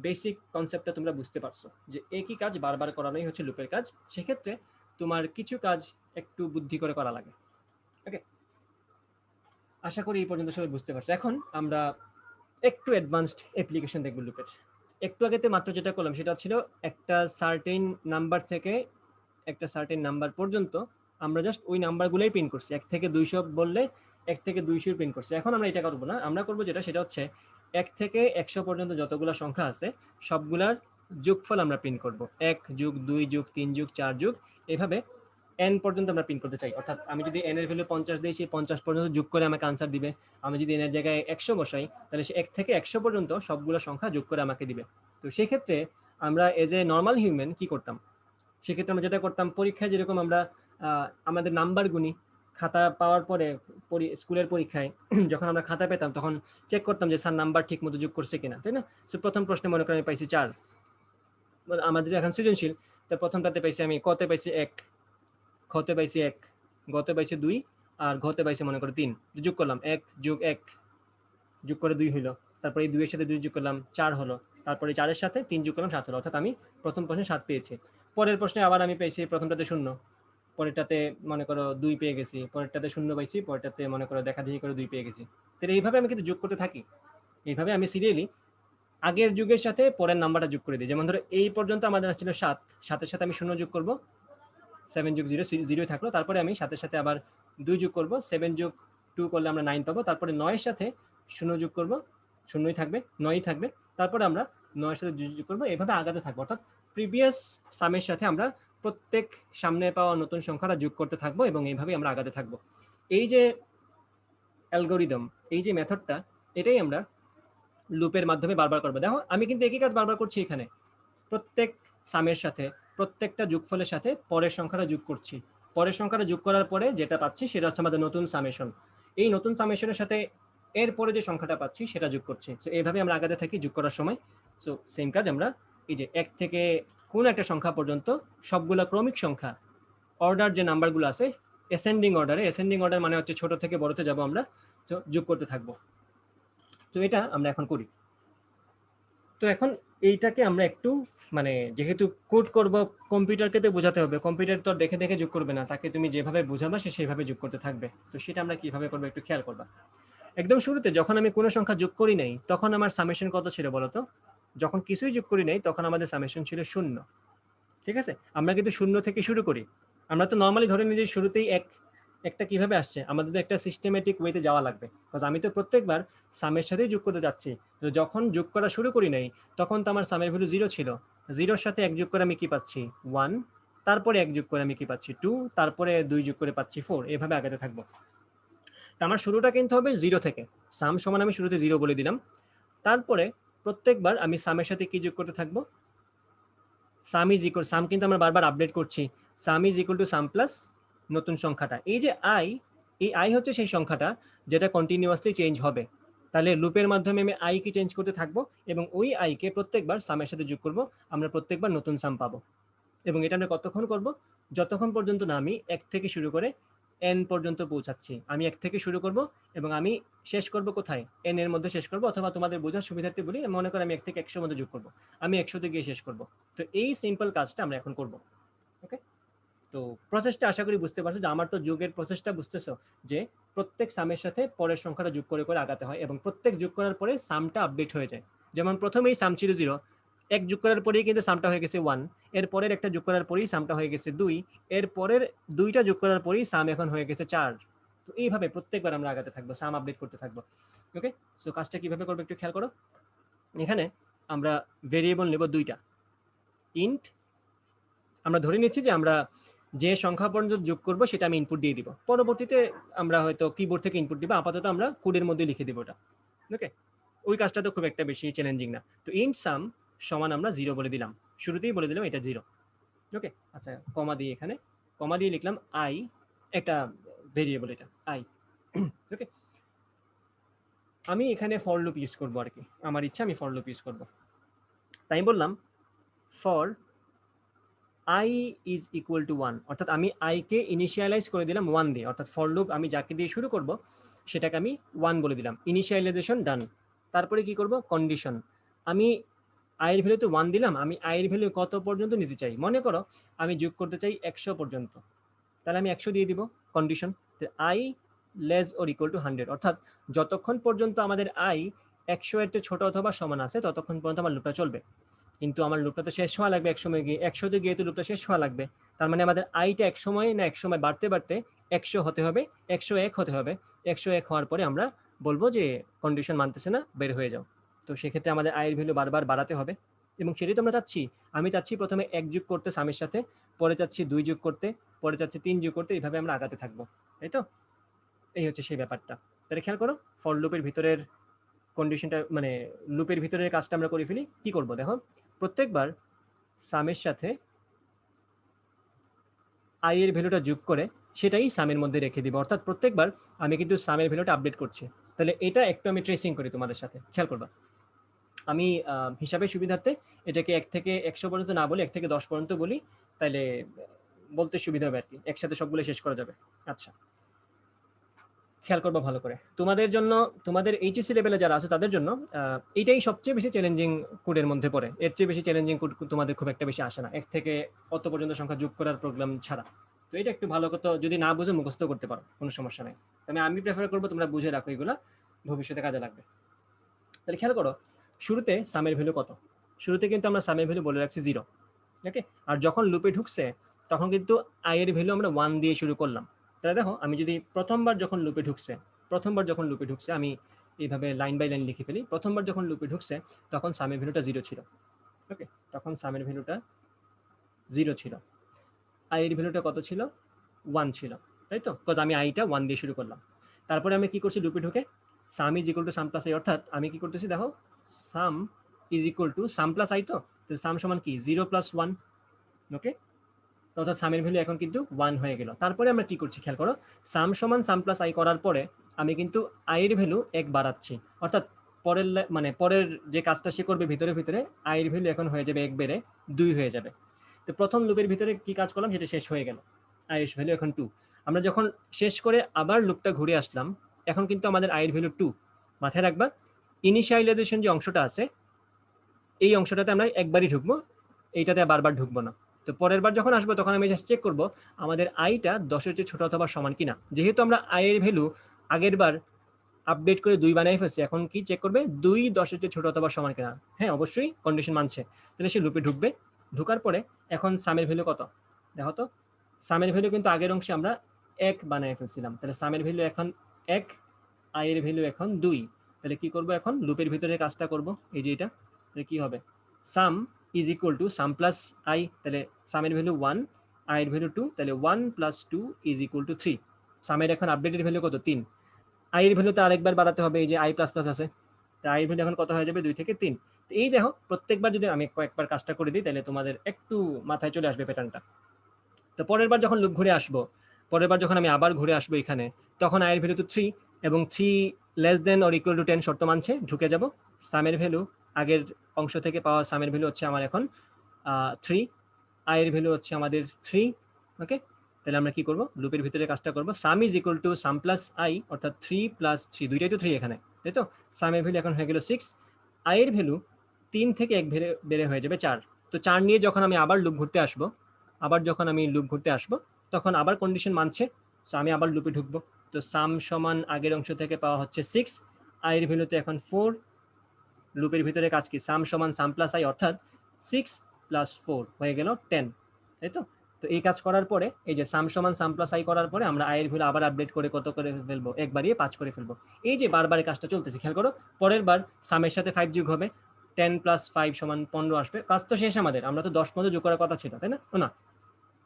বেসিক কনসেপ্টটা তোমরা বুঝতে পারছো যে একই কাজ বারবার করানোই হচ্ছে লুপের কাজ। সেক্ষেত্রে তোমার কিছু কাজ একটু বুদ্ধি করে করা লাগে। ওকে, আশা করি এই পর্যন্ত সবাই বুঝতে পারছো। এখন আমরা একটু অ্যাডভান্সড অ্যাপ্লিকেশন দেখব লুপের। একটু আগেতে মাত্র যেটা করলাম সেটা ছিল একটা সার্টেন নাম্বার থেকে একটা সার্টেন নাম্বার পর্যন্ত আমরা জাস্ট ওই নাম্বারগুলোই প্রিন্ট করছি। 1 থেকে 200 বললে 1 থেকে 200 প্রিন্ট করছি। এখন আমরা এটা করব না, আমরা করব যেটা সেটা হচ্ছে 1 থেকে 100 পর্যন্ত যতগুলো সংখ্যা আছে সবগুলার যোগফল আমরা প্রিন্ট করব। 1 যোগ 2 যোগ 3 যোগ 4 যোগ এভাবে n পর্যন্ত আমরা প্রিন্ট করতে চাই। অর্থাৎ আমি যদি n এর ভ্যালু 50 দিই, সেই 50 পর্যন্ত যোগ করে আমাকে আনসার দিবে। আমি যদি n এর জায়গায় 100 বসাই তাহলে সে 1 থেকে 100 পর্যন্ত সবগুলো সংখ্যা যোগ করে আমাকে দিবে। তো সেই ক্ষেত্রে আমরা এজ এ নর্মাল হিউম্যান কি করতাম, সেক্ষেত্রে আমরা যেটা করতাম পরীক্ষায় যেরকম আমরা আমাদের নাম্বার গুনি, খাতা পাওয়ার পরে স্কুলের পরীক্ষায় যখন আমরা খাতা পেতাম তখন চেক করতাম যে স্যার নাম্বার ঠিক মতো যোগ করছে কিনা, তাই না? সো প্রথম প্রশ্নে মনে করেন আমি পাইছি 4, আমাদের এখন সৃজনশীল, তো প্রথমটাতে পাইছি আমি কতে পাইছি 1, খতে পাইছি 1, গতে পাইছি 2 আর ঘতে পাইছি মনে করো 3। যোগ করলাম 1 যোগ 1 যোগ করে 2 হইলো, তারপরে এই 2 এর সাথে 2 যোগ করলাম 4 হলো, তারপরে 4 এর সাথে 3 যোগ করলাম 7 হলো। অর্থাৎ আমি প্রথম প্রশ্নে 7 পেয়েছি। পরের প্রশ্নে আবার আমি পেয়েছি প্রথমটাতে 0, পরেরটাতে মনে করো 2 পেয়ে গেছি, পরেরটাতে 0 পাইছি, পরেরটাতে মনে করো দেখাদেখি করে 2 পেয়ে গেছি। তো এইভাবে আমি কিন্তু যোগ করতে থাকি। এইভাবে আমি সিরিয়ালি আগের যুগের সাথে পরের নাম্বারটা যোগ করে দিই। যেমন ধরো এই পর্যন্ত আমাদের আসছিল 7, 7 সাথে আমি 0 যোগ করব, 7 যোগ 0 0 থাকলো, তারপরে আমি 7 সাথে আবার 2 যোগ করব, 7 যোগ 2 করলে আমরা 9 পাবো, তারপরে 9 এর সাথে 0 যোগ করব, 0ই থাকবে, 9ই থাকবে, তারপরে আমরা 9 এর সাথে 2 যোগ করব, এভাবে আগাতে থাকবো। অর্থাৎ প্রিভিয়াস সামের সাথে আমরা প্রত্যেক সামনে পাওয়া নতুন সংখ্যাটা যোগ করতে থাকবো এবং এইভাবেই আমরা আগাতে থাকবো। এই যে অ্যালগরিদম, এই যে মেথডটা, এটাই আমরা লুপের মাধ্যমে বারবার করবো। দেখো আমি কিন্তু একই কাজ বারবার করছি এখানে, প্রত্যেক সামের সাথে প্রত্যেকটা যোগফলের সাথে পরের সংখ্যাটা যোগ করছি। পরের সংখ্যাটা যোগ করার পরে যেটা পাচ্ছি সেটা হচ্ছে আমাদের নতুন সামেশন। এই নতুন সামেশনের সাথে এর পরে যে সংখ্যাটা পাচ্ছি সেটা যোগ করছি। সো এইভাবে আমরা আগাতে থাকি যোগ করার সময়। সো সেম কাজ আমরা এই যে 1 থেকে কোন একটা সংখ্যা পর্যন্ত সবগুলা ক্রমিক সংখ্যা অর্ডার যে নাম্বারগুলো আছে অ্যাসেন্ডিং অর্ডারে, অ্যাসেন্ডিং অর্ডার মানে হচ্ছে ছোট থেকে বড়তে যাব আমরা, তো যোগ করতে থাকবো। তো এটা আমরা এখন করি। তো এখন এইটাকে আমরা একটু মানে যেহেতু কোড করব, কম্পিউটারকে তো বোঝাতে হবে, কম্পিউটার তো দেখে দেখে যোগ করবে না, তাকে তুমি যেভাবে বোঝাবা সে সেভাবে যোগ করতে থাকবে। তো সেটা আমরা কিভাবে করবো একটু খেয়াল করবা। একদম শুরুতে যখন আমি কোনো সংখ্যা যোগ করি নাই তখন আমার সামেশন কত ছিল বলতো? যখন কিছুই যোগ করি নাই তখন আমাদের সামেশন ছিল 0। ঠিক আছে, আমরা কিন্তু 0 থেকে শুরু করি। আমরা তো নর্মালি ধরে নিই যে শুরুতেই একটা কিভাবে আসছে, আমাদের তো একটা সিস্টেমেটিক ওয়েতে যাওয়া লাগবে, বিকজ আমি তো প্রত্যেকবার সামের সাথেই যোগ করতে যাচ্ছি। তো যখন যোগ করা শুরু করি নাই তখন তো আমার সামের ভ্যালু 0 ছিল, 0-র সাথে 1 যোগ করে আমি কি পাচ্ছি 1, তারপরে 1 যোগ করে আমি কি পাচ্ছি 2, তারপরে 2 যোগ করে পাচ্ছি 4, এভাবে আগাতে থাকবো। তো আমার শুরুটা কিন্তু হবে 0 থেকে, সাম সমান আমি শুরুতে 0 বলে দিলাম, তারপরে প্রত্যেকবার আমি সামের সাথে কি যোগ করতে থাকবো, সাম ইজ ইকুয়াল, সাম কিন্তু আমরা বারবার আপডেট করছি, সাম is equal to sum plus নতুন সংখ্যাটা। এই যে আই, এই আই হচ্ছে সেই সংখ্যাটা যেটা কন্টিনিউয়াসলি চেঞ্জ হবে। তাহলে লুপের মাধ্যমে আমি আই কে চেঞ্জ করতে থাকবো এবং ওই আই কে প্রত্যেকবার সামের সাথে যোগ করব, আমরা প্রত্যেকবার নতুন সাম পাবো। এবং এটা আমরা কতক্ষণ করব? যতক্ষণ পর্যন্ত না আমি 1 থেকে শুরু করে n পর্যন্ত পৌঁছাচ্ছি। আমি 1 থেকে শুরু করব এবং আমি শেষ করব কোথায়? n এর মধ্যে শেষ করব, অথবা তোমাদের বোঝার সুবিধার্থে বলি, মনে করো আমি 1 থেকে 100 মধ্যে যোগ করব, আমি 100 তে গিয়ে শেষ করব। তো এই সিম্পল কাজটা আমরা এখন করব। ওকে, তো প্রসেসটা আশা করি বুঝতে পারছো যে আমার তো যোগের প্রসেসটা বুঝতেছো যে প্রত্যেক সামের সাথে পরের সংখ্যাটা যোগ করে করে আগাতে হয় এবং প্রত্যেক যোগ করার পরে সামটা আপডেট হয়ে যায়। যেমন প্রথমেই সাম ছিল 0, 1 যোগ করার পরেই কিন্তু সামটা হয়ে গেছে 1, এর পরের একটা যোগ করার পরেই সামটা হয়ে গেছে 2, এর পরের 2টা যোগ করার পরেই সাম এখন হয়ে গেছে 4। তো এইভাবে প্রত্যেকবার আমরা আগাতে থাকবো, সাম আপডেট করতে থাকবো। ওকে, সো কাজটা কিভাবে করবো একটু খেয়াল করো। এখানে আমরা ভেরিয়েবল নেব 2টা। ইন্ট, আমরা ধরে নিচ্ছি যে আমরা যে সংখ্যা পর্যন্ত যোগ করব সেটা আমি ইনপুট দিয়ে দিব, পরবর্তীতে আমরা হয়তো কিবোর্ড থেকে ইনপুট দিব, আপাতত আমরা কোডের মধ্যে লিখে দিব ওটা। ওকে, ওই কাজটা তো খুব একটা বেশি চ্যালেঞ্জিং না। তো ইন্ট সাম সমান আমরা 0 বলে দিলাম, শুরুতেই বলে দিলাম এটা 0। ওকে, আচ্ছা কমা দিয়ে এখানে কমা দিয়ে লিখলাম আই, একটা ভেরিয়েবল এটা আই। ওকে, আমি এখানে ফর লুপ ইউজ করবো আর কি, আমার ইচ্ছা আমি ফর লুপ ইউজ করবো। তাই বললাম for i is equal to 1, অর্থাৎ আমি i কে ইনিশিয়ালাইজ করে দিলাম 1 দিয়ে, অর্থাৎ ফর লুপ আমি যাকে দিয়ে শুরু করব সেটাকে আমি 1 বলে দিলাম। ইনিশিয়ালাইজেশন ডান। তারপরে কি করব? কন্ডিশন। আমি i এর ভ্যালুতে 1 দিলাম, আমি i এর ভ্যালু কত পর্যন্ত নিতে চাই? মনে করো আমি যোগ করতে চাই 100 পর্যন্ত। তাহলে আমি 100 দিয়ে দিব condition. i less or equal to 100, অর্থাৎ যতক্ষণ পর্যন্ত আমাদের i 100 এর চেয়ে ছোট অথবা সমান আছে ততক্ষণ পর্যন্ত আমার লুপটা চলবে। কিন্তু আমার লুপটা তো শেষ হওয়া লাগবে এক সময় গিয়ে, 100 তে গিয়ে তো লুপটা শেষ হওয়া লাগবে। তার মানে আমাদের আইটা এক সময় না এক সময় বাড়তে বাড়তে 100 হতে হবে, 101 হতে হবে। 101 হওয়ার পরে আমরা বলবো যে কন্ডিশন মানতেছে না, বের হয়ে যাও। তো সেক্ষেত্রে আমাদের আয়ের ভ্যালু বারবার বাড়াতে হবে এবং সেটাই তো আমরা চাচ্ছি। আমি চাচ্ছি প্রথমে 1 যোগ করতে সামের সাথে, পরে চাচ্ছি 2 যোগ করতে, পরে চাচ্ছি 3 যোগ করতে, এইভাবে আমরা আগাতে থাকবো, তাই তো? এই হচ্ছে সেই ব্যাপারটা। তাহলে খেয়াল করো, ফর লুপের ভিতরের কন্ডিশনটা মানে লুপের ভিতরের কাজটা আমরা করে ফেলি। কি করব দেখো, প্রত্যেকবার সামের সাথে আই এর ভ্যালুটা যোগ করে সেটাই সামের মধ্যে রেখে দিব, অর্থাৎ প্রত্যেকবার আমি কিন্তু সামের ভ্যালুটা আপডেট করছি। তাহলে এটা একটু আমি ট্রেসিং করি তোমাদের সাথে, খেয়াল করবা। আমি হিসাবের সুবিধার্থে এটাকে 1 থেকে 100 পর্যন্ত না বলি, 1 থেকে 10 পর্যন্ত বলি, তাহলে বলতে সুবিধা হবে আর কি, একসাথে সবগুলো শেষ করা যাবে। আচ্ছা, খেয়াল করবো ভালো করে। তোমাদের জন্য, তোমাদের এইচএসসি লেভেলে যারা আছে তাদের জন্য এইটাই সবচেয়ে বেশি চ্যালেঞ্জিং কোডের মধ্যে পড়ে। এর চেয়ে বেশি চ্যালেঞ্জিং কোড তোমাদের খুব একটা বেশি আসে না, 1 থেকে কত পর্যন্ত সংখ্যা যোগ করার প্রোগ্রাম ছাড়া। তো এটা একটু ভালো করতে, যদি না বুঝে মুখস্থ করতে পারো কোনো সমস্যা নেই। তবে আমি প্রেফার করবো তোমরা বুঝে রাখো, এগুলা ভবিষ্যতে কাজে লাগবে। তাহলে খেয়াল করো, শুরুতে সামের ভ্যালু কত? শুরুতে কিন্তু আমরা সামের ভ্যালু বলে রাখছি 0, ওকে? আর যখন লুপে ঢুকছে তখন কিন্তু আই এর ভ্যালু আমরা 1 দিয়ে শুরু করলাম। তাহলে দেখো, আমি যদি প্রথমবার যখন লুপে ঢুকছে আমি এইভাবে লাইন বাই লাইন লিখে ফেলি। প্রথমবার যখন লুপে ঢুকছে তখন সামের ভ্যালুটা 0 ছিল, ওকে? তখন সামের ভ্যালুটা 0 ছিল। আই এর ভ্যালুটা কত ছিল? 1 ছিল, তাই তো? কত, আমি আইটা 1 দিয়ে শুরু করলাম। তারপরে আমি কি করছি লুপে ঢুকে? সাম is equal to sum plus I, অর্থাৎ আমি কি করতেছি দেখো, সাম is equal to sum plus I, তো সাম সমান কি 0 প্লাস 1, ওকে? অর্থাৎ সামের ভ্যালু এখন কিন্তু 1 হয়ে গেল। তারপরে আমরা কি করছি খেয়াল করো, সাম সমান সাম প্লাস আই করার পরে আমি কিন্তু আই এর ভ্যালু 1 বাড়াচ্ছি, অর্থাৎ পরের মানে পরের যে কাজটা সে করবে ভিতরে ভিতরে আই এর ভ্যালু এখন হয়ে যাবে 1 বেড়ে 2 হয়ে যাবে। তো প্রথম লুপের ভিতরে কি কাজ করলাম সেটা শেষ হয়ে গেল, আই এর ভ্যালু এখন 2। আমরা যখন শেষ করে আবার লুপটা ঘুরে আসলাম, এখন কিন্তু আমাদের আই এর ভ্যালু 2। মাথায় রাখবা, ইনিশিয়ালাইজেশন যে অংশটা আছে এই অংশটাতে আমরা একবারই ঢুকবো, এইটাতে বারবার ঢুকবো না। তো পরের বার যখন আসবো তখন আমি জাস্ট চেক করবো আমাদের আইটা 10-এর চেয়ে ছোট অথবা সমান কিনা। যেহেতু আমরা আই এর ভ্যালু আগের বার আপডেট করে 2 বানাই ফেলছি, এখন কি চেক করবে 2 10-এর চেয়ে ছোট অথবা সমান কিনা। হ্যাঁ, অবশ্যই কন্ডিশন মানছে। তাহলে সে লুপে ঢুকবে, ঢুকার পরে এখন সামের ভ্যালু কত দেখো তো। সামের ভ্যালু কিন্তু আগের অংশে আমরা 1 বানাই ফেলছিলাম, তাহলে সামের ভ্যালু এখন 1, আই এর ভ্যালু এখন 2। তাহলে কি করব, এখন লুপের ভিতরে কাজটা করব, এই যে এটা। তাহলে কি হবে, সাম is equal to sum plus I, তাহলে সামের ভ্যালু 1, আই এর ভ্যালু 2, তাহলে 1 প্লাস 2 ইজ ইকুয়াল টু 3। সামের এখন আপডেটেড ভ্যালু কত, 3। আই এর ভ্যালু তো আরেকবার বাড়াতে হবে, এই যে আই প্লাস প্লাস আছে, তাই আই এর ভ্যালু এখন কত হয়ে যাবে, 2 থেকে 3। তো এই দেখো, প্রত্যেকবার যদি আমি কয়েকবার কাজটা করে দিই তাহলে তোমাদের একটু মাথায় চলে আসবে প্যাটার্নটা। তো পরের বার যখন লুপ ঘুরে আসবো, পরের বার যখন আমি আবার ঘুরে আসবো এখানে, তখন আই এর ভ্যালু তো 3 এবং 3 less than or equal to 10 শর্ত মানছে, ঢুকে যাব। সামের ভ্যালু আগের অংশ থেকে পাওয়া সামের ভ্যালু হচ্ছে আমার এখন 3, আই এর ভ্যালু হচ্ছে আমাদের 3, ওকে? তাহলে আমরা কি করব, লুপের ভিতরে কাজটা করব। সাম is equal to sum plus I, অর্থাৎ 3 প্লাস 3, দুইটাই তো 3 এখানে, তাই তো? সামের ভ্যালু এখন হয়ে গেল 6, আই এর ভ্যালু 3 থেকে 1 বেড়ে হয়ে যাবে 4। তো 4 নিয়ে যখন আমি আবার লুপ ঘুরতে আসবো, তখন আবার কন্ডিশন মানছে, সো আমি আবার লুপে ঢুকবো। তো সাম সমান আগের অংশ থেকে পাওয়া হচ্ছে 6, আই এর ভ্যালু তো এখন 4। লুপের ভিতরে কাজ কি, সাম সমান সাম প্লাস আই, অর্থাৎ 6 প্লাস 4 হয়ে গেল 10, তাই তো? তো এই কাজ করার পরে, এই যে সাম সমান সাম প্লাস আই করার পরে আমরা আই এর ভ্যালু আবার আপডেট করে কত করে ফেলবো, 1 বাড়িয়ে 5 করে ফেলবো। এই যে বারবার কাজটা চলতেছে, খেয়াল করো, পরের বার সামের সাথে 5 যোগ হবে, 10 প্লাস 5 সমান 15 আসবে। কাজ তো শেষ আমাদের, আমরা তো 10 পর্যন্ত যোগ করার কথা ছিল, তাই না? না,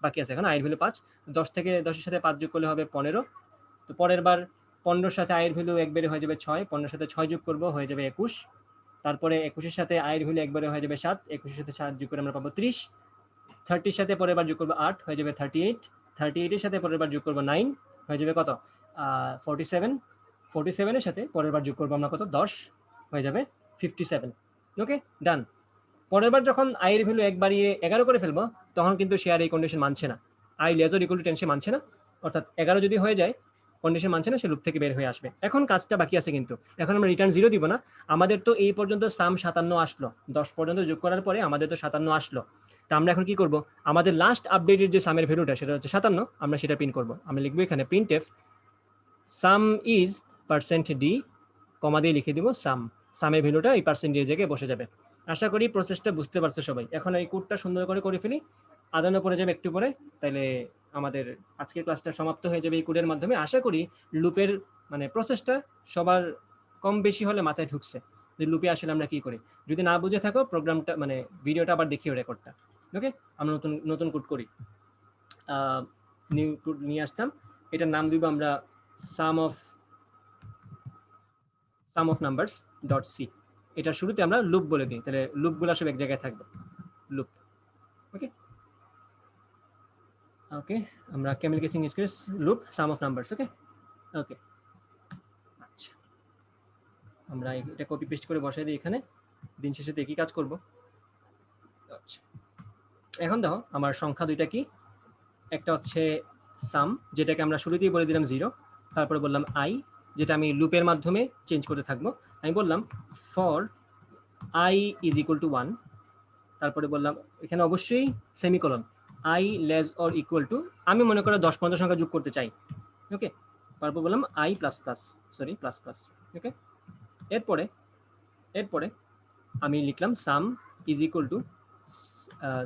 বাকি আছে এখন আয়ের ভ্যালু 5, 10 থেকে 10-এর সাথে 5 যোগ করলে হবে 15। তো পরের বার 15-এর সাথে আয়ের ভ্যালু 1 বেড়ে হয়ে যাবে 6, 15-এর সাথে 6 যোগ করবো হয়ে যাবে 21। তারপরে 21-এর সাথে আয়ের ভ্যালু 1 বেড়ে হয়ে যাবে 7, 21-এর সাথে 7 যোগ করে আমরা পাবো 30। 30-এর সাথে পরের বার যোগ করবো 8, হয়ে যাবে 38। 38-এর সাথে পরের বার যোগ করবো 9, হয়ে যাবে কত, 47। 47-এর সাথে পরের বার যোগ করবো আমরা কত, 10, হয়ে যাবে 57। ওকে, ডান। পরের বার যখন আই এর ভ্যালু 1 বাড়িয়ে 11 করে ফেলবো, তখন কিন্তু সে আর এই কন্ডিশন মানছে না, I less or equal to 10 সে মানছে না। অর্থাৎ 11 যদি হয়ে যায় কন্ডিশন মানছে না, সে লুপ থেকে বের হয়ে আসবে। এখন কাজটা বাকি আছে, কিন্তু এখন আমরা রিটার্ন 0 দিব না। আমাদের তো এই পর্যন্ত সাম 57 আসলো, 10 পর্যন্ত যোগ করার পরে আমাদের তো 57 আসলো। তা আমরা এখন কি করব, আমাদের লাস্ট আপডেটের যে সামের ভ্যালুটা সেটা হচ্ছে 57, আমরা সেটা প্রিন্ট করব। আমরা লিখবো এখানে প্রিন্টএফ সাম ইজ %d, কমা দিয়ে লিখে দিব সাম, সামের ভ্যালুটা এই পার্সেন্টেজ জায়গায় বসে যাবে। আশা করি প্রসেসটা বুঝতে পারছো সবাই। এখন এই কোডটা সুন্দর করে ফেলি, আজানো পড়ে যাবে একটু পরে, তাইলে আমাদের আজকের ক্লাসটা সমাপ্ত হয়ে যাবে এই কোডের মাধ্যমে। আশা করি লুপের মানে প্রসেসটা সবার কম বেশি হলে মাথায় ঢুকছে যে লুপে আসলে আমরা কি করি। যদি না বুঝে থাকো প্রোগ্রামটা মানে ভিডিওটা আবার দেখিও রেকর্ডটা। ওকে, আমরা নতুন নতুন কোড করি, নিউ কোড নিয়ে আসতাম। এটার নাম দিব আমরা সাম অফ নাম্বারস ডট সি। এটার শুরুতে আমরা লুপ বলে দিই, তাহলে লুপগুলো সব এক জায়গায় থাকবে, লুপ। ওকে ওকে, আমরা ক্যামেল কেসিং ইউজ করি লুপ সাম অফ নাম্বারস। ওকে ওকে, আচ্ছা আমরা এটা কপি পেস্ট করে বসাই দিই এখানে, দিন শেষে তো একই কাজ করব। আচ্ছা এখন দেখো আমার সংখ্যা দুইটা কি, একটা হচ্ছে সাম, যেটাকে আমরা শুরুতেই বলে দিলাম 0, তারপরে বললাম আই, যেটা আমি লুপের মাধ্যমে চেঞ্জ করতে থাকবো। আমি বললাম for I is equal two 1, তারপরে বললাম এখানে অবশ্যই semicolon, I less or equal to, আমি মনে করো 10 পর্যন্ত সংখ্যা যোগ করতে চাই। ওকে, তারপর বললাম I plus plus, sorry plus plus. Okay, এরপরে আমি লিখলাম sum is equal to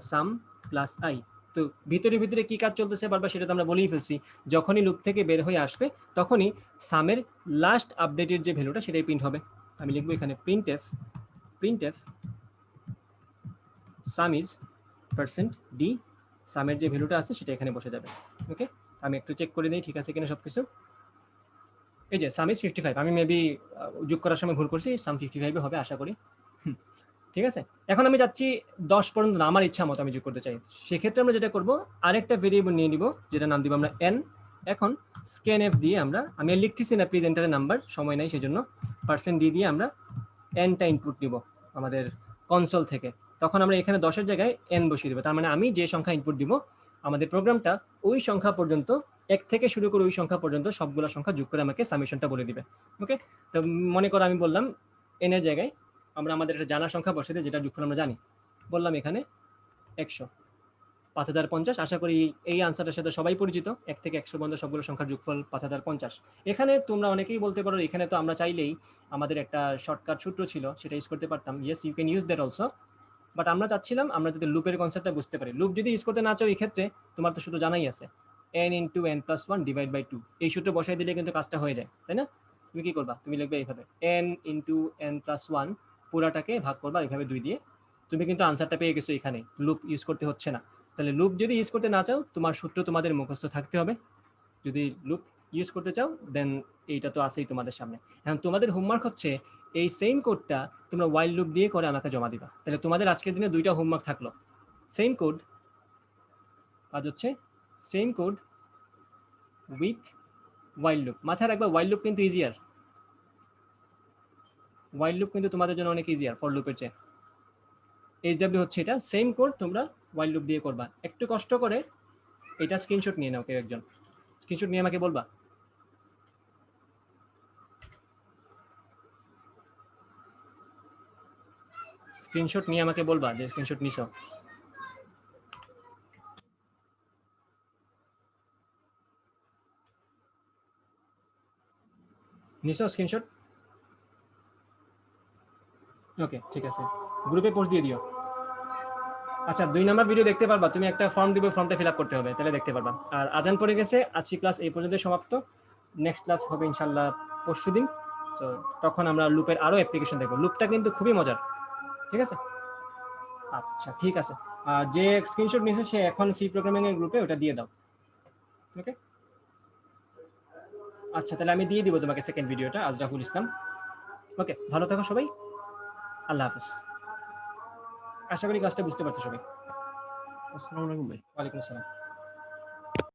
sum plus I. তো ভিতরে ভিতরে কি কাজ চলতেছে বারবার সেটা তো আমরা বলেই ফেলছি। যখনই লুপ থেকে বের হয়ে আসবে তখনই সামের লাস্ট আপডেটের যে ভ্যালুটা সেটাই প্রিন্ট হবে। আমি লিখবো এখানে প্রিন্টএফ সাম ইজ %d, সামের যে ভ্যালুটা আছে সেটা এখানে বসে যাবে। ওকে, আমি একটু চেক করে দিই ঠিক আছে কিনা সবকিছু। এই যে সাম ইজ 55, আমি মেবি যোগ করার সময় ভুল করছি, সাম 55 হবে আশা করি। ঠিক আছে, এখন আমি যাচ্ছি 10 পর্যন্ত, আমার ইচ্ছা মতো আমি যোগ করতে চাই। সেক্ষেত্রে আমরা যেটা করব, আরেকটা ভেরিয়েবল নিয়ে নিব, যেটা নাম দিব আমরা n। এখন স্ক্যানএফ দিয়ে আমি লিখতেছি না প্লিজ, এন্টারের নাম্বার সময় নাই সেজন্য, %d দিয়ে আমরা nটা ইনপুট নিব আমাদের কনসোল থেকে। তখন আমরা এখানে 10-এর জায়গায় n বসিয়ে দেবো। তার মানে আমি যে সংখ্যা ইনপুট দিব আমাদের প্রোগ্রামটা ওই সংখ্যা পর্যন্ত, 1 থেকে শুরু করে ওই সংখ্যা পর্যন্ত সবগুলো সংখ্যা যোগ করে আমাকে সামেশনটা বলে দিবে। ওকে, তো মনে করো আমি বললাম n এর জায়গায় আমরা আমাদের একটা জানা সংখ্যা বসে দিই, যেটা যোগফল আমরা জানি, বললাম এখানে 100, 5050। আশা করি এই আনসারটার সাথে সবাই পরিচিত, 1 থেকে 100 পর্যন্ত সবগুলো সংখ্যার যোগফল 5050। এখানে তোমরা অনেকেই বলতে পারো এখানে তো আমরা চাইলেই আমাদের একটা শর্টকাট সূত্র ছিল সেটা ইউজ করতে পারতাম। Yes, you can use that also, but আমরা চাচ্ছিলাম আমরা যদি লুপের কনসেপ্টটা বুঝতে পারি। লুপ যদি ইউজ করতে না চাও এই ক্ষেত্রে তোমার তো সূত্র জানাই আছে, n × n+1 ডিভাইড বাই 2, এই সূত্র বসাই দিলে কিন্তু কাজটা হয়ে যায়, তাই না? তুমি কি করবা, তুমি লিখবে এইভাবে n × n+1 পুরাটাকে ভাগ করবা এইভাবে 2 দিয়ে, তুমি কিন্তু আনসারটা পেয়ে গেছো, এখানে লুপ ইউজ করতে হচ্ছে না। তাহলে লুপ যদি ইউজ করতে না চাও তোমার সূত্র তোমাদের মুখস্থ থাকতে হবে, যদি লুপ ইউজ করতে চাও দেন এইটা তো আছেই তোমাদের সামনে। এখন তোমাদের হোমওয়ার্ক হচ্ছে এই সেম কোডটা তোমরা ওয়াইল লুপ দিয়ে করে আমাকে জমা দিবা। তাহলে তোমাদের আজকের দিনে 2টা হোমওয়ার্ক থাকলো, সেম কোড, কাজ হচ্ছে same code with while loop. মাথায় রাখবা ওয়াইল লুপ কিন্তু ইজিয়ার, ওয়াইল লুপ কিন্তু তোমাদের জন্য অনেক ইজিয়ার ফর লুপের চেয়ে। এইচডব্লিউ হচ্ছে এটা, সেম কোড তোমরা ওয়াইল লুপ দিয়ে করবা। একটু কষ্ট করে এটা স্ক্রিনশট নিয়ে নাও, কেউ একজন স্ক্রিনশট নিয়ে আমাকে বলবা। স্ক্রিনশট নিয়ে আমাকে বলবা যে স্ক্রিনশট নিছো। নিছো স্ক্রিনশট? ওকে ঠিক আছে, গ্রুপে পোস্ট দিয়ে দিও। আচ্ছা 2 নাম্বার ভিডিও দেখতে পারবা, তুমি একটা ফর্ম দিবে, ফর্মটা ফিল আপ করতে হবে, তাহলে দেখতে পারবা। আর আজান পড়ে গেছে, আজকে ক্লাস এই পর্যন্ত সমাপ্ত। নেক্সট ক্লাস হবে ইনশাল্লাহ পরশুদিন। তো তখন আমরা লুপের আরো অ্যাপ্লিকেশন দেখবো। লুপটা কিন্তু খুবই মজার, ঠিক আছে? আচ্ছা ঠিক আছে, আর যে স্ক্রিনশট নিয়েছে সে এখন সি প্রোগ্রামিং এর গ্রুপে ওটা দিয়ে দাও। ওকে আচ্ছা, তাহলে আমি দিয়ে দিব তোমাকে সেকেন্ড ভিডিওটা, আজরাফুল ইসলাম। ওকে, ভালো থাকো সবাই, আল্লাহ হাফেজ। আশা করি ক্লাসটা বুঝতে পারছো সবাই। আসসালামু আলাইকুম ভাই। ওয়ালাইকুম আসসালাম।